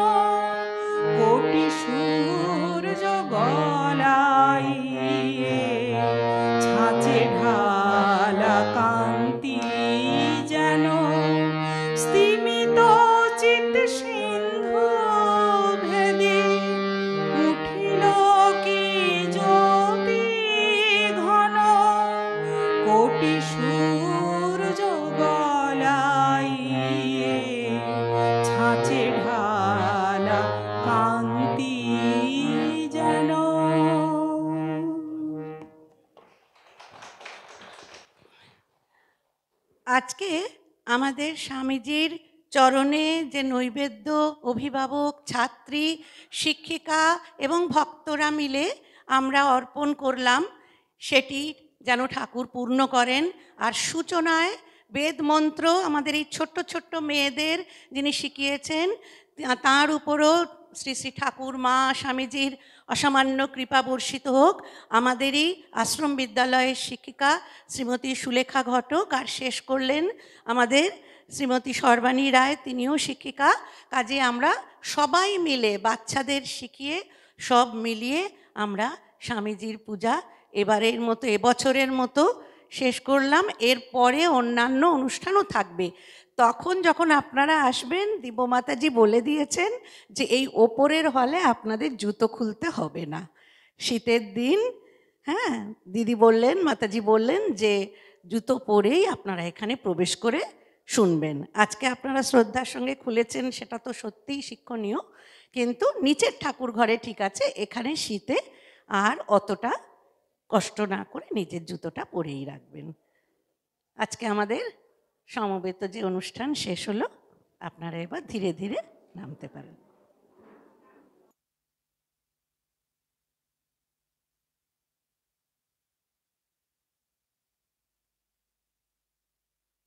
Speaker 6: কোটি সূর্য গলাইয়ে ছাঁচে ঢালা কান্তি যেন স্তিমিত চিত সিন্ধু ভেদি উঠিল কি জ্যোতি ঘন কোটি সূর্য গলাইয়ে ছাঁচে ঢালা কান্তি যেন।
Speaker 3: আজকে আমাদের স্বামীজির চরণে যে নৈবেদ্য অভিভাবক ছাত্রী শিক্ষিকা এবং ভক্তরা মিলে আমরা অর্পণ করলাম সেটি যেন ঠাকুর পূর্ণ করেন। আর সূচনায় বেদ মন্ত্র আমাদের এই ছোট্ট ছোট্ট মেয়েদের যিনি শিখিয়েছেন তাঁর উপরও শ্রী শ্রী ঠাকুর মা স্বামীজির অসামান্য কৃপা বর্ষিত হোক। আমাদেরই আশ্রম বিদ্যালয়ের শিক্ষিকা শ্রীমতী সুলেখা ঘটক, আর শেষ করলেন আমাদের শ্রীমতী সর্বাণী রায়, তিনিও শিক্ষিকা। কাজে আমরা সবাই মিলে বাচ্চাদের শিখিয়ে সব মিলিয়ে আমরা স্বামীজির পূজা এবারের মতো এবছরের মতো শেষ করলাম। এরপরে অন্যান্য অনুষ্ঠানও থাকবে। তখন যখন আপনারা আসবেন দিব্যমাতাজি বলে দিয়েছেন যে এই ওপরের হলে আপনাদের জুতো খুলতে হবে না। শীতের দিন, হ্যাঁ, দিদি বললেন, মাতাজি বললেন যে জুতো পরেই আপনারা এখানে প্রবেশ করে শুনবেন। আজকে আপনারা শ্রদ্ধার সঙ্গে খুলেছেন, সেটা তো সত্যিই শিক্ষণীয়, কিন্তু নিচের ঠাকুর ঘরে ঠিক আছে, এখানে শীতে আর অতটা কষ্ট না করে নিজের জুতোটা পরেই রাখবেন। আজকে আমাদের সমবেত যে অনুষ্ঠান শেষ হলো, আপনারা এবার ধীরে ধীরে নামতে পারেন।